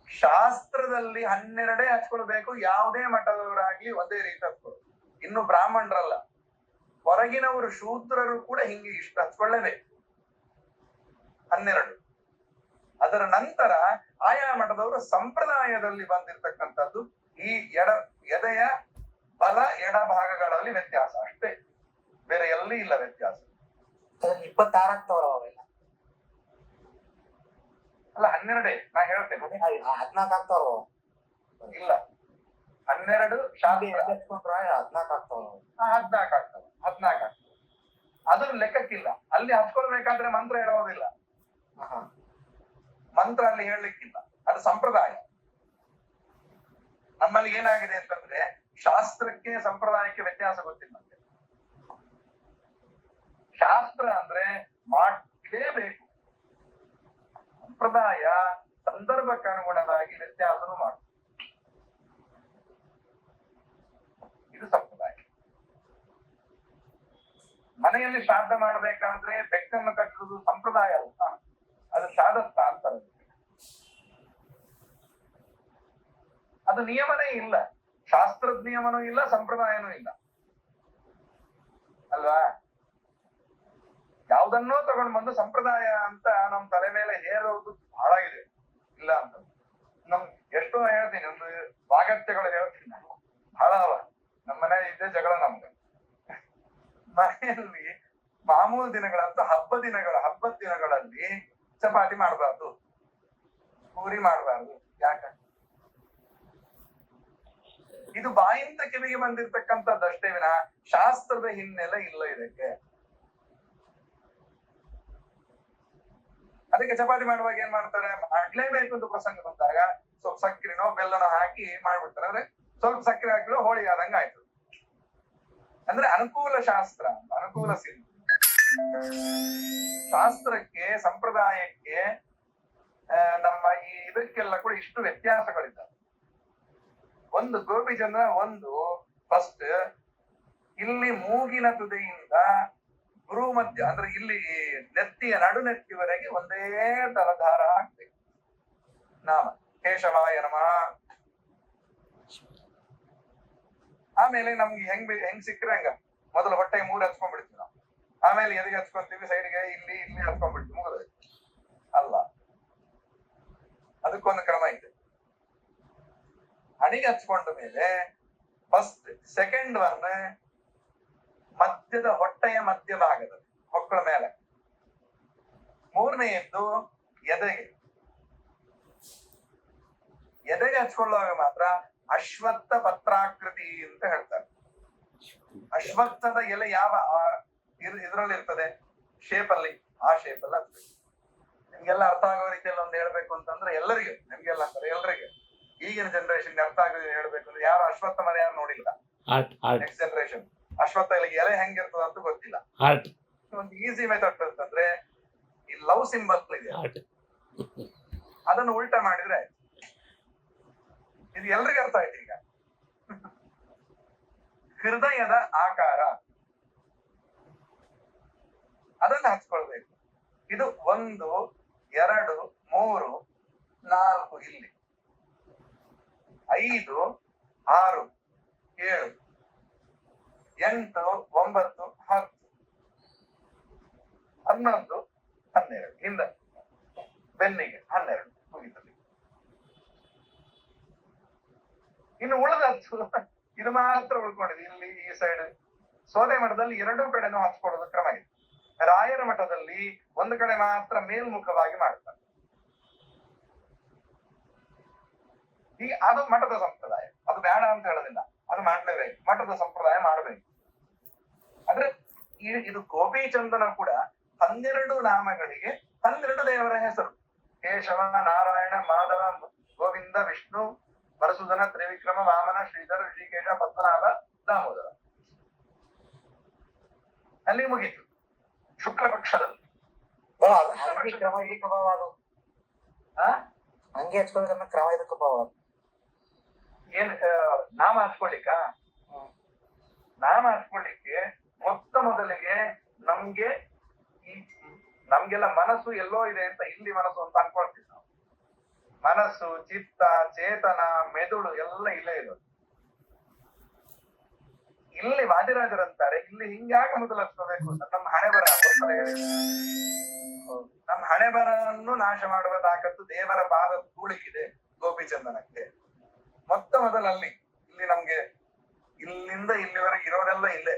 ಶಾಸ್ತ್ರದಲ್ಲಿ 12 ಹಚ್ಕೊಳ್ಬೇಕು. ಯಾವುದೇ ಮಠದವರಾಗ್ಲಿ ಒಂದೇ ರೀತಿ ಹಚ್ಕೊಳ್ಳೋದು. ಇನ್ನು ಬ್ರಾಹ್ಮಣರಲ್ಲ, ಹೊರಗಿನವರು ಶೂದ್ರರು ಕೂಡ ಹಿಂಗೆ ಇಷ್ಟು ಹಚ್ಕೊಳ್ಳೇಬೇಕು, 12. ಅದರ ನಂತರ ಆಯಾ ಮಠದವರು ಸಂಪ್ರದಾಯದಲ್ಲಿ ಬಂದಿರತಕ್ಕಂಥದ್ದು ಈ ಎದೆಯ ಬಲ ಎಡ ಭಾಗಗಳಲ್ಲಿ ವ್ಯತ್ಯಾಸ ಅಷ್ಟೇ, ಬೇರೆ ಎಲ್ಲಿ ಇಲ್ಲ ವ್ಯತ್ಯಾಸ. 26 ಆಗ್ತಾವ್ರ ಅವೆಲ್ಲ? ಅಲ್ಲ 12 ನಾ ಹೇಳ್ತೇನೆ. 14 ಆಗ್ತಾವ? ಇಲ್ಲ, 12 ಶಾಸ್ತ್ರ 14 ಆಗ್ತಾವ. 14 ಆಗ್ತವೆ. 14 ಆಗ್ತವೆ. ಅದು ಲೆಕ್ಕಕ್ಕಿಲ್ಲ. ಅಲ್ಲಿ ಹಚ್ಕೊಳ್ಬೇಕಾದ್ರೆ ಮಂತ್ರ ಹೇಳೋದಿಲ್ಲ. ಮಂತ್ರ ಅಲ್ಲಿ ಹೇಳಲಿಕ್ಕಿಲ್ಲ, ಅದು ಸಂಪ್ರದಾಯ. ನಮ್ಮಲ್ಲಿ ಏನಾಗಿದೆ ಅಂತಂದ್ರೆ ಶಾಸ್ತ್ರಕ್ಕೆ ಸಂಪ್ರದಾಯಕ್ಕೆ ವ್ಯತ್ಯಾಸ ಗೊತ್ತಿಲ್ಲ. ಶಾಸ್ತ್ರ ಅಂದ್ರೆ ಮಾಡಲೇಬೇಕು, ಸಂಪ್ರದಾಯ ಸಂದರ್ಭಕ್ಕೆ ಅನುಗುಣವಾಗಿ ವ್ಯತ್ಯಾಸನು ಮಾಡ. ಇದು ಸಂಪ್ರದಾಯ. ಮನೆಯಲ್ಲಿ ಶ್ರಾದ್ದ ಮಾಡಬೇಕಾದ್ರೆ ಬೆಕ್ಕನ್ನು ಕಟ್ಟುವುದು ಸಂಪ್ರದಾಯ ಅಲ್ಲ, ಅದು ಶಾದಸ್ತ ಅಂತಾರೆ. ಅದು ನಿಯಮನೇ ಇಲ್ಲ, ಶಾಸ್ತ್ರದ ನಿಯಮನೂ ಇಲ್ಲ, ಸಂಪ್ರದಾಯನೂ ಇಲ್ಲ ಅಲ್ವಾ? ಯಾವ್ದನ್ನೋ ತಗೊಂಡ್ ಬಂದು ಸಂಪ್ರದಾಯ ಅಂತ ನಮ್ ತಲೆ ಮೇಲೆ ಹೇರೋದು ಬಹಳ ಇದೆ. ಇಲ್ಲ ಅಂತ ನಮ್ ಎಷ್ಟೋ ಹೇಳ್ತೀನಿ, ಒಂದು ವಾಗತ್ಯಗಳು ಹೇಳ್ತೀನಿ ನಾನು, ಬಹಳ ಅವ. ನಮ್ಮನೆ ಇದ್ದೇ ಜಗಳ ನಮ್ಗೆ. ಮನೆಯಲ್ಲಿ ಮಾಮೂಲು ದಿನಗಳಂತೂ ಹಬ್ಬದ ದಿನಗಳಲ್ಲಿ ಚಪಾತಿ ಮಾಡಬಾರ್ದು, ಪೂರಿ ಮಾಡಬಾರ್ದು. ಯಾಕ? ಇದು ಬಾಯಿಂದ ಕಿವಿಗೆ ಬಂದಿರ್ತಕ್ಕಂಥದ್ದಷ್ಟೇ ವಿನ ಶಾಸ್ತ್ರದ ಹಿನ್ನೆಲೆ ಇಲ್ಲ ಇದಕ್ಕೆ. ಅದಕ್ಕೆ ಚಪಾತಿ ಮಾಡುವಾಗ ಏನ್ ಮಾಡ್ತಾರೆ, ಮಾಡ್ಲೇಬೇಕು ಅಂತ ಪ್ರಸಂಗ ಬಂದಾಗ ಸ್ವಲ್ಪ ಸಕ್ಕರೆನೋ ಬೆಲ್ಲನೋ ಹಾಕಿ ಮಾಡ್ಬಿಡ್ತಾರೆ. ಅಂದ್ರೆ ಸ್ವಲ್ಪ ಸಕ್ಕರೆ ಹಾಕಿರೋ ಹೋಳಿ ಆದಂಗ ಆಯ್ತು. ಅಂದ್ರೆ ಅನುಕೂಲ ಶಾಸ್ತ್ರ, ಅನುಕೂಲ ಸಿದ್ಧ. ಶಾಸ್ತ್ರಕ್ಕೆ ಸಂಪ್ರದಾಯಕ್ಕೆ ನಮ್ಮ ಈ ಇದಕ್ಕೆಲ್ಲ ಕೂಡ ಇಷ್ಟು ವ್ಯತ್ಯಾಸಗಳಿದ್ದಾವೆ. ಒಂದು ಗೋಪಿಚಂದ್ರ, ಒಂದು ಫಸ್ಟ್ ಇಲ್ಲಿ ಮೂಗಿನ ತುದಿಯಿಂದ ಗುರು ಮಧ್ಯ ಅಂದ್ರೆ ಇಲ್ಲಿ ನೆತ್ತಿಯ ನಡು ನೆತ್ತಿವರೆಗೆ ಒಂದೇ ತರ ದಾರ ಹಾಕ್ಬೇಕು. ನಾಮ ಕೇಶವಾಯ ನಮಃ. ಆಮೇಲೆ ನಮ್ಗೆ ಹೆಂಗ್ ಸಿಕ್ಕರೆ ಹಂಗ ಮೊದಲು ಹೊಟ್ಟೆ 3 ಹಚ್ಕೊಂಡ್ಬಿಡ್ತೀವಿ ನಾವು, ಆಮೇಲೆ ಎದೆಗೆ ಹಚ್ಕೊಂತೀವಿ, ಸೈಡ್ಗೆ ಇಲ್ಲಿ ಹಚ್ಕೊಂಡ್ಬಿಡ್ತೀವಿ, ಮುಗಿದ ಅಲ್ಲ. ಅದಕ್ಕೊಂದು ಕ್ರಮ ಇದೆ. ಹಣಿಗೆ ಹಚ್ಕೊಂಡ ಮೇಲೆ ಫಸ್ಟ್ ಸೆಕೆಂಡ್ ಒನ್ ಮಧ್ಯದ ಹೊಟ್ಟೆಯ ಮಧ್ಯ ಭಾಗದಲ್ಲಿ ಹೊಕ್ಕಳ ಮೇಲೆ, ಮೂರನೆಯದ್ದು ಎದೆಗೆ ಹಚ್ಕೊಳ್ಳುವಾಗ ಮಾತ್ರ ಅಶ್ವತ್ಥ ಪತ್ರಾಕೃತಿ ಅಂತ ಹೇಳ್ತಾರೆ. ಅಶ್ವತ್ಥದ ಎಲೆ ಯಾವ ಇದ್ರಲ್ಲಿ ಇರ್ತದೆ ಶೇಪ್ ಅಲ್ಲಿ, ಆ ಶೇಪ್ ಅಲ್ಲಿ ಹಚ್ಬೇಕು. ನಿಮ್ಗೆಲ್ಲ ಅರ್ಥ ಆಗೋ ರೀತಿಯಲ್ಲಿ ಒಂದು ಹೇಳ್ಬೇಕು ಅಂತಂದ್ರೆ ಎಲ್ಲರಿಗೂ, ನಿಮ್ಗೆಲ್ಲ ಅಂತಾರೆ ಎಲ್ರಿಗೆ, ಈಗಿನ ಜನರೇಷನ್ ಅರ್ಥ ಆಗೋದು ಹೇಳ್ಬೇಕು ಅಂದ್ರೆ ಯಾರು ಅಶ್ವತ್ಥ ಮರ ಯಾರು ನೋಡಿಲ್ಲ. ನೆಕ್ಸ್ಟ್ ಜನರೇಷನ್ ಅಶ್ವತ್ಥ ಎಲೆ ಹೆಂಗಿರ್ತದ ಅಂತ ಗೊತ್ತಿಲ್ಲ. ಒಂದು ಈಸಿ ಮೆಥಡ್ ಅಂತಂದ್ರೆ ಈ ಲವ್ ಸಿಂಬಲ್ ಇದೆ, ಅದನ್ನು ಉಲ್ಟಾ ಮಾಡಿದ್ರೆ ಇದು ಎಲ್ರಿಗೂ ಅರ್ಥ ಆಯ್ತು. ಈಗ ಹೃದಯದ ಆಕಾರ ಅದನ್ನ ಹಚ್ಕೊಳ್ಬೇಕು. ಇದು 1 2 3 4 ಇಲ್ಲಿ 5 6 7 8 9 10 11 12 ಹಿಂದ ಬೆನ್ನಿಗೆ 12 ಮುಗಿತದೆ. ಇನ್ನು ಉಳಿದದ್ದು ಇದು ಮಾತ್ರ ಉಳ್ಕೊಂಡಿದೆ. ಇಲ್ಲಿ ಈ ಸೈಡ್ ಸೋದೆ ಮಠದಲ್ಲಿ ಎರಡೂ ಕಡೆನೂ ಹಚ್ಕೊಳ್ಳೋದು ಕ್ರಮ ಇದೆ. ರಾಯರ ಮಠದಲ್ಲಿ ಒಂದು ಕಡೆ ಮಾತ್ರ ಮೇಲ್ಮುಖವಾಗಿ ಮಾಡ್ತಾರೆ. ಈ ಅದು ಮಠದ ಸಂಪ್ರದಾಯ, ಅದು ಬೇಡ ಅಂತ ಹೇಳೋದಿಲ್ಲ, ಅದು ಮಾಡ್ಲೇಬೇಕು, ಮಠದ ಸಂಪ್ರದಾಯ ಮಾಡಬೇಕು. ಆದ್ರೆ ಇದು ಗೋಪಿಚಂದನ ಕೂಡ 12 ನಾಮಗಳಿಗೆ 12 ದೇವರ ಹೆಸರು. ಕೇಶವ, ನಾರಾಯಣ, ಮಾಧವ, ಗೋವಿಂದ, ವಿಷ್ಣು, ಮಧುಸೂದನ, ತ್ರಿವಿಕ್ರಮ, ವಾಮನ, ಶ್ರೀಧರ, ಋಷಿಕೇಶ, ಪದ್ಮನಾಭ, ದಾಮೋದರ. ಅಲ್ಲಿ ಮುಗೀತು ಶುಕ್ಲ ಪಕ್ಷದಲ್ಲಿ. ಹಂಗೆ ಹಚ್ಕೊಳ್ಳೋದನ್ನ ಕ್ರಮ ಇದಕ್ಕೆ ಏನ್ ನಾಮ ಹಚ್ಕೊಳ್ಲಿಕ್ಕ, ನಾಮ ಹಚ್ಕೊಳ್ಲಿಕ್ಕೆ ಮೊದಲಿಗೆ ನಮ್ಗೆಲ್ಲ ಮನಸ್ಸು ಎಲ್ಲೋ ಇದೆ ಅಂತ, ಇಲ್ಲಿ ಮನಸ್ಸು ಅಂತ ಅನ್ಕೊಳ್ತೀವಿ ನಾವು. ಮನಸ್ಸು, ಚಿತ್ತ, ಚೇತನ, ಮೆದುಳು ಎಲ್ಲ ಇಲ್ಲೇ ಇರೋದು. ಇಲ್ಲಿ ವಾದಿರಾಜರಂತಾರೆ ಇಲ್ಲಿ ಹಿಂಗಾಗ ಮೊದಲು ಹಚ್ಕೋಬೇಕು ಅಂತ. ನಮ್ಮ ಹಣೆ ಬರ ನಮ್ಮ ಹಣೆ ಬರವನ್ನು ನಾಶ ಮಾಡುವ ತಾಕತ್ತು ದೇವರ ಪಾದ ಧೂಳಿಗಿದೆ ಗೋಪಿಚಂದನಕ್ಕೆ. ಮೊದಲಲ್ಲಿ ಇಲ್ಲಿ ನಮ್ಗೆ ಇಲ್ಲಿಂದ ಇಲ್ಲಿವರೆಗೆ ಇರೋದೆಲ್ಲ ಇಲ್ಲೇ,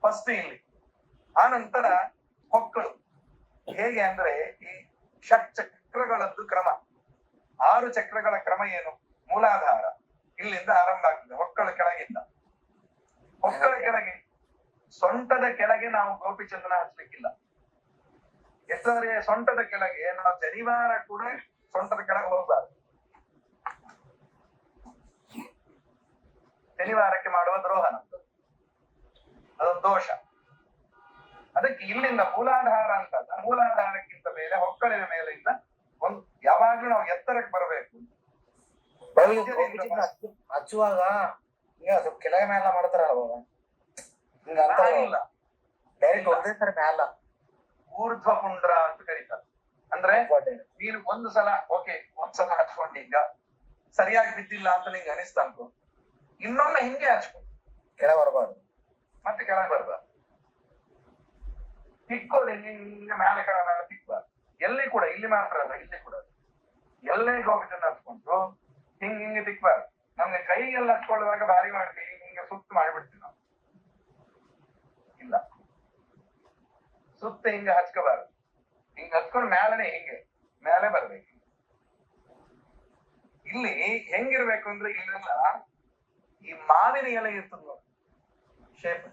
ಫಸ್ಟ್ ಇಲ್ಲಿ. ಆ ನಂತರ ಹೊಕ್ಕಳು. ಹೇಗೆ ಅಂದ್ರೆ ಈ ಷಟ್ಚಕ್ರಗಳದ್ದು ಕ್ರಮ, 6 ಚಕ್ರಗಳ ಕ್ರಮ ಏನು? ಮೂಲಾಧಾರ ಇಲ್ಲಿಂದ ಆರಂಭ ಆಗ್ತದೆ, ಹೊಕ್ಕಳ ಕೆಳಗಿಂದ. ಹೊಕ್ಕಳ ಕೆಳಗೆ ಸೊಂಟದ ಕೆಳಗೆ ನಾವು ಗೋಪಿಚಂದನ ಹಚ್ಲಿಕ್ಕಿಲ್ಲ. ಎಷ್ಟಂದ್ರೆ ಸೊಂಟದ ಕೆಳಗೆ ನಾವು ಶನಿವಾರ ಕೂಡ ಸೊಂಟದ ಕೆಳಗೆ ಹೋಗ್ಬಾರ್ದು. ಶನಿವಾರಕ್ಕೆ ಮಾಡುವ ದ್ರೋಹ ನಮ್ದು, ಅದೊಂದು ದೋಷ. ಅದಕ್ಕೆ ಇಲ್ಲಿಂದ ಮೂಲಾಧಾರ ಅಂತ, ಮೂಲಾಧಾರಕ್ಕಿಂತ ಮೇಲೆ ಹೊಕ್ಕಳಿನ ಮೇಲಿಂದ ಒಂದು ಯಾವಾಗ್ಲೂ ನಾವು ಎತ್ತರಕ್ಕೆ ಬರಬೇಕು. ಹಚ್ಚುವಾಗ ಸ್ವಲ್ಪ ಕೆಳಗೆ ಮೇಲ ಮಾಡ್ತಾರಲ್ಲ, ಡೈರೆಕ್ಟ್ ಒಂದೇ ಸರಿ ಮ್ಯಾಲ ಊರ್ಧ್ವ ಪುಂಡ್ರ ಅಂತ ಕರೀತಾರೆ. ಅಂದ್ರೆ ನೀನು ಒಂದು ಸಲ ಒಂದ್ಸಲ ಹಚ್ಕೊಂಡು ಈಗ ಸರಿಯಾಗಿ ಬಿದ್ದಿಲ್ಲ ಅಂತ ನಿಂಗೆ ಅನಿಸ್ತಾ ಉಂಟು, ಇನ್ನೊಮ್ಮೆ ಹಿಂಗೆ ಹಚ್ಕೊಂಡು ಕೆಳಗೆ ಬರಬಾರ್ದು, ಮತ್ತೆ ಕೆಳಗೆ ಬರ್ಬಾರ್ದು. ತಿಕ್ಕೋದು ಹಿಂಗೆ ಮೇಲೆ ಕೆಳ ಮೇಲೆ ತಿಕ್ಬಾರ್ದು. ಎಲ್ಲಿ ಕೂಡ, ಇಲ್ಲಿ ಮಾತ್ರ ಅಲ್ಲ, ಇಲ್ಲಿ ಕೂಡ ಎಲ್ಲೇ ಗೋಪಿಚಂದ ಹಚ್ಕೊಂಡು ಹಿಂಗೆ ತಿಕ್ಬಾರ್ದು. ನಮ್ಗೆ ಕೈಗೆಲ್ಲ ಹಚ್ಕೊಳ್ಳುವಾಗ ಭಾರಿ ಮಾಡ್ತೀವಿ, ಹಿಂಗೆ ಸುತ್ತ ಮಾಡಿಬಿಡ್ತೀವಿ ನಾವು. ಇಲ್ಲ, ಸುತ್ತ ಹಿಂಗೆ ಹಚ್ಕೋಬಾರ್ದು. ಹಿಂಗೆ ಹಚ್ಕೊಂಡು ಮೇಲೆನೆ ಹಿಂಗೆ ಮೇಲೆ ಬರ್ಬೇಕು. ಇಲ್ಲಿ ಹೆಂಗಿರ್ಬೇಕು ಅಂದ್ರೆ ಇಲ್ಲೆಲ್ಲ ಈ ಮಾವಿನ ಎಲೆ ಇರ್ತದ ನೋಡಿ ಶೇಪ್,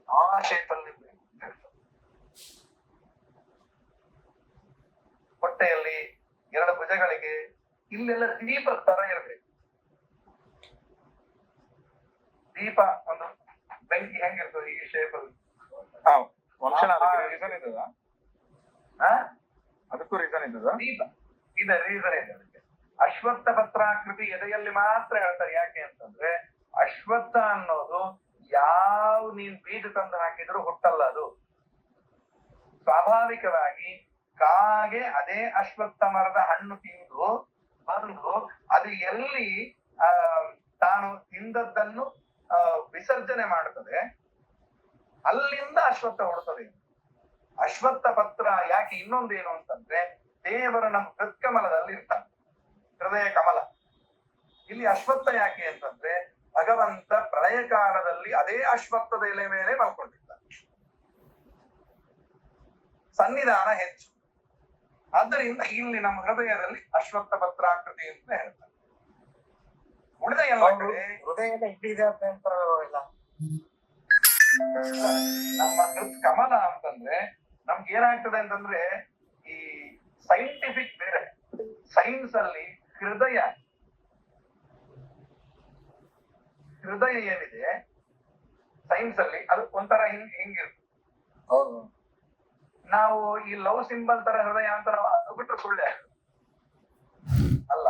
ಆ ಶೇಪ್ ಅಲ್ಲಿ ಹೊಟ್ಟೆಯಲ್ಲಿ 2 ಭುಜಗಳಿಗೆ ಇಲ್ಲೆಲ್ಲ ದೀಪ ತರ ಇರ್ಬೇಕು. ದೀಪ ಒಂದು ಬೆಂಕಿ ಹೆಂಗಿರ್ತದೆ ಈ ಶೇಪ್ ಅಲ್ಲಿ. ಅದಕ್ಕೂ ರೀಸನ್ ಇದ್ದದ. ದೀಪ ಇದೆ, ರೀಸನ್ ಇದೆ ಅದಕ್ಕೆ. ಅಶ್ವತ್ಥ ಪತ್ರಾಕೃತಿ ಎದೆಯಲ್ಲಿ ಮಾತ್ರ ಹೇಳ್ತಾರೆ. ಯಾಕೆ ಅಂತಂದ್ರೆ ಅಶ್ವತ್ಥ ಅನ್ನೋದು ನೀನ್ ಬೀಜ ತಂದು ಹಾಕಿದ್ರು ಹುಟ್ಟಲ್ಲ. ಅದು ಸ್ವಾಭಾವಿಕವಾಗಿ ಕಾಗೆ ಅದೇ ಅಶ್ವತ್ಥ ಮರದ ಹಣ್ಣು ತಿಂದು ಬಂದು ಅದು ಎಲ್ಲಿ ತಾನು ತಿಂದದ್ದನ್ನು ವಿಸರ್ಜನೆ ಮಾಡುತ್ತದೆ, ಅಲ್ಲಿಂದ ಅಶ್ವತ್ಥ ಹುಡ್ತದೆ. ಅಶ್ವತ್ಥ ಪತ್ರ ಯಾಕೆ ಇನ್ನೊಂದೇನು ಅಂತಂದ್ರೆ ದೇವರು ನಮ್ಮ ಹೃತ್ಕಮಲದಲ್ಲಿ ಇರ್ತಾನೆ, ಹೃದಯ ಕಮಲ. ಇಲ್ಲಿ ಅಶ್ವತ್ಥ ಯಾಕೆ ಅಂತಂದ್ರೆ ಭಗವಂತ ಪ್ರಳಯ ಕಾಲದಲ್ಲಿ ಅದೇ ಅಶ್ವತ್ಥದ ಎಲೆ ಮೇಲೆ ಮಲ್ಕೊಂಡಿರ್ತಾನೆ, ಸನ್ನಿಧಾನ ಹೆಚ್ಚು. ಆದ್ದರಿಂದ ಇಲ್ಲಿ ನಮ್ಮ ಹೃದಯದಲ್ಲಿ ಅಶ್ವತ್ಥ ಪತ್ರಾಕೃತಿ ಅಂತ ಹೇಳ್ತಾರೆ. ಉಳಿದ ಎಲ್ಲ ಕಡೆ ಹೃದಯ ಇಟ್ಟಿದೆ ಅಂತ ಇಲ್ಲ. ನಮ್ಮ ಕಮಲ ಅಂತಂದ್ರೆ ನಮ್ಗೆ ಏನಾಗ್ತದೆ ಅಂತಂದ್ರೆ ಈ ಸೈಂಟಿಫಿಕ್ ಬೇರೆ, ಸೈನ್ಸ್ ಅಲ್ಲಿ ಹೃದಯ ಏನಿದೆ ಸೈನ್ಸ್ ಅಲ್ಲಿ ಅದು ಒಂಥರ ಹಿಂಗಿರ್ತದೆ. ನಾವು ಈ ಲವ್ ಸಿಂಬಲ್ ತರ ಹೃದಯ ಅಂತ ನಾವು ಅದು ಬಿಟ್ಟು ಸುಳ್ಳೆ ಅಲ್ಲ.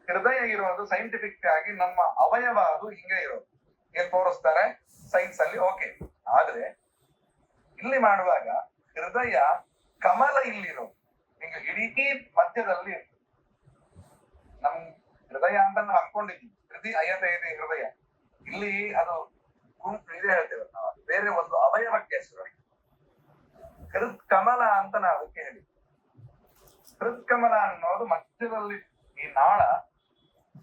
ಹೃದಯ ಇರೋದು ಸೈಂಟಿಫಿಕ್ ಆಗಿ ನಮ್ಮ ಅವಯವ, ಅದು ಹಿಂಗೆ ಇರೋದು ಏನ್ ತೋರಿಸ್ತಾರೆ ಸೈನ್ಸ್ ಅಲ್ಲಿ. ಓಕೆ, ಆದ್ರೆ ಇಲ್ಲಿ ಮಾಡುವಾಗ ಹೃದಯ ಕಮಲ ಇಲ್ಲಿರೋದು ಹಿಂಗ ಇಡೀ ಮಧ್ಯದಲ್ಲಿ ಇರ್ತದೆ. ನಮ್ ಹೃದಯ ಅಂತ ನಾವು ಅನ್ಕೊಂಡಿದ್ವಿ, ಅಯತೆ ಇದೆ ಹೃದಯ. ಇಲ್ಲಿ ಅದು ಗುಂಪು ಇದೆ ಹೇಳ್ತೇವೆ ನಾವು, ಬೇರೆ ಒಂದು ಅವಯವಕ್ಕೆ ಹೆಸರು. ಕೃತ್ಕಮಲ ಅಂತ ನಾವು ಅದಕ್ಕೆ ಹೇಳಿ. ಕೃತ್ಕಮಲ ಅನ್ನೋದು ಮಧ್ಯದಲ್ಲಿ ಈ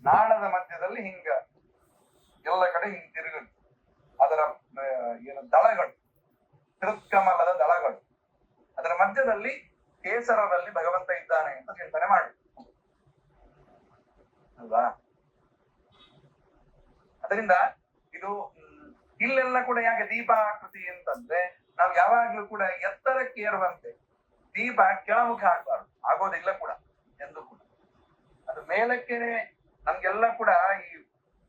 ನಾಳದ ಮಧ್ಯದಲ್ಲಿ ಹಿಂಗ ಎಲ್ಲ ಕಡೆ ಹಿಂಗ್ ತಿರುಗುತ್ತೆ. ಅದರ ಏನು ದಳಗಳು, ಕೃತ್ಕಮಲದ ದಳಗಳು, ಅದರ ಮಧ್ಯದಲ್ಲಿ ಕೇಸರದಲ್ಲಿ ಭಗವಂತ ಇದ್ದಾನೆ ಅಂತ ಚಿಂತನೆ ಮಾಡಿ ಅಲ್ವಾ. ಅದರಿಂದ ಇದು ಇಲ್ಲೆಲ್ಲ ಕೂಡ ಯಾಕೆ ದೀಪಾಕೃತಿ ಅಂತಂದ್ರೆ ನಾವು ಯಾವಾಗ್ಲೂ ಕೂಡ ಎತ್ತರಕ್ಕೆ ಏರುವಂತೆ, ದೀಪ ಕೆಳಮುಖ ಆಗ್ಬಾರ್ದು, ಆಗೋದಿಲ್ಲ ಕೂಡ ಎಂದು ಕೂಡ. ಅದು ಮೇಲಕ್ಕೇನೆ ನಮ್ಗೆಲ್ಲ ಕೂಡ ಈ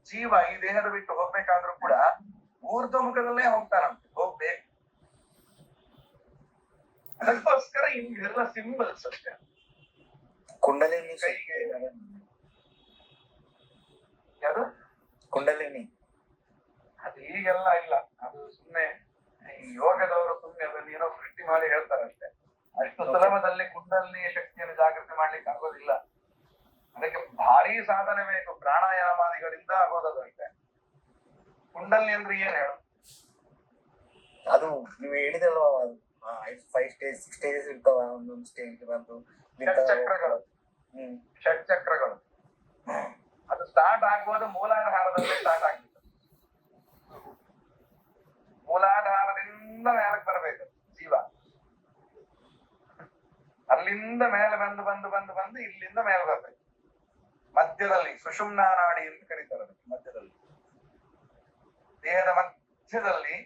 ಜೀವ ಈ ದೇಹದ ಬಿಟ್ಟು ಹೋಗ್ಬೇಕಾದ್ರೂ ಕೂಡ ಊರ್ಧ್ವ ಮುಖದಲ್ಲೇ ಹೋಗ್ತಾರಂತೆ, ಹೋಗ್ಬೇಕು. ಅದಕ್ಕೋಸ್ಕರ ಇವೆಲ್ಲ ಸಿಂಬಲ್ಸ್ ಅಷ್ಟೇ. ಕುಂಡಲಿನಿ ಕೈಗೆ ಯಾರು ಕುಂಡಲಿನಿ ಅದು ಈಗೆಲ್ಲ ಇಲ್ಲ, ಅದು ಸುಮ್ನೆ ಈ ಯೋಗದವರು ಸುಮ್ನೆ ಅದನ್ನ ಏನೋ ಸೃಷ್ಟಿ ಮಾಡಿ ಹೇಳ್ತಾರಷ್ಟೇ. ಅಷ್ಟು ಸುಲಭದಲ್ಲಿ ಕುಂಡಲಿನಿ ಶಕ್ತಿಯನ್ನು ಜಾಗೃತಿ ಮಾಡ್ಲಿಕ್ಕೆ ಆಗೋದಿಲ್ಲ. ಅದಕ್ಕೆ ಭಾರಿ ಸಾಧನೆ ಬೇಕು, ಪ್ರಾಣಾಯಾಮಾದಿಗಳಿಂದ ಆಗೋದಷ್ಟೇ. ಕುಂಡಲಿನಿ ಅಂದ್ರೆ ಏನ್ ಹೇಳು? ಅದು ನೀವು ಹೇಳಿದಲ್ವಾ, 5 ಸ್ಟೇಜ್ 6 ಸ್ಟೇಜಸ್ ಇರ್ತಾವ. ಒಂದೊಂದು ಸ್ಟೇಜ್ ಬಂದು ಷಟ್ಚಕ್ರಗಳು ಅದು ಸ್ಟಾರ್ಟ್ ಆಗ್ಬೋದು ಮೂಲಾಧಾರದಲ್ಲೇ ಸ್ಟಾರ್ಟ್ ಆಗ್ತದೆ. ಮೂಲಾಧಾರದಿಂದ ಮೇಲಕ್ಕೆ ಬರಬೇಕು ಜೀವ, ಅಲ್ಲಿಂದ ಮೇಲೆ ಬಂದು ಬಂದು ಬಂದು ಬಂದು ಇಲ್ಲಿಂದ ಮೇಲೆ ಬರ್ಬೇಕು. ಮಧ್ಯದಲ್ಲಿ ಸುಷುಮ್ನಾ ನಾಡಿ ಅಂತ ಕರೀತಾರೆ. ಮಧ್ಯದಲ್ಲಿ ದೇಹದ ಮಧ್ಯದಲ್ಲಿ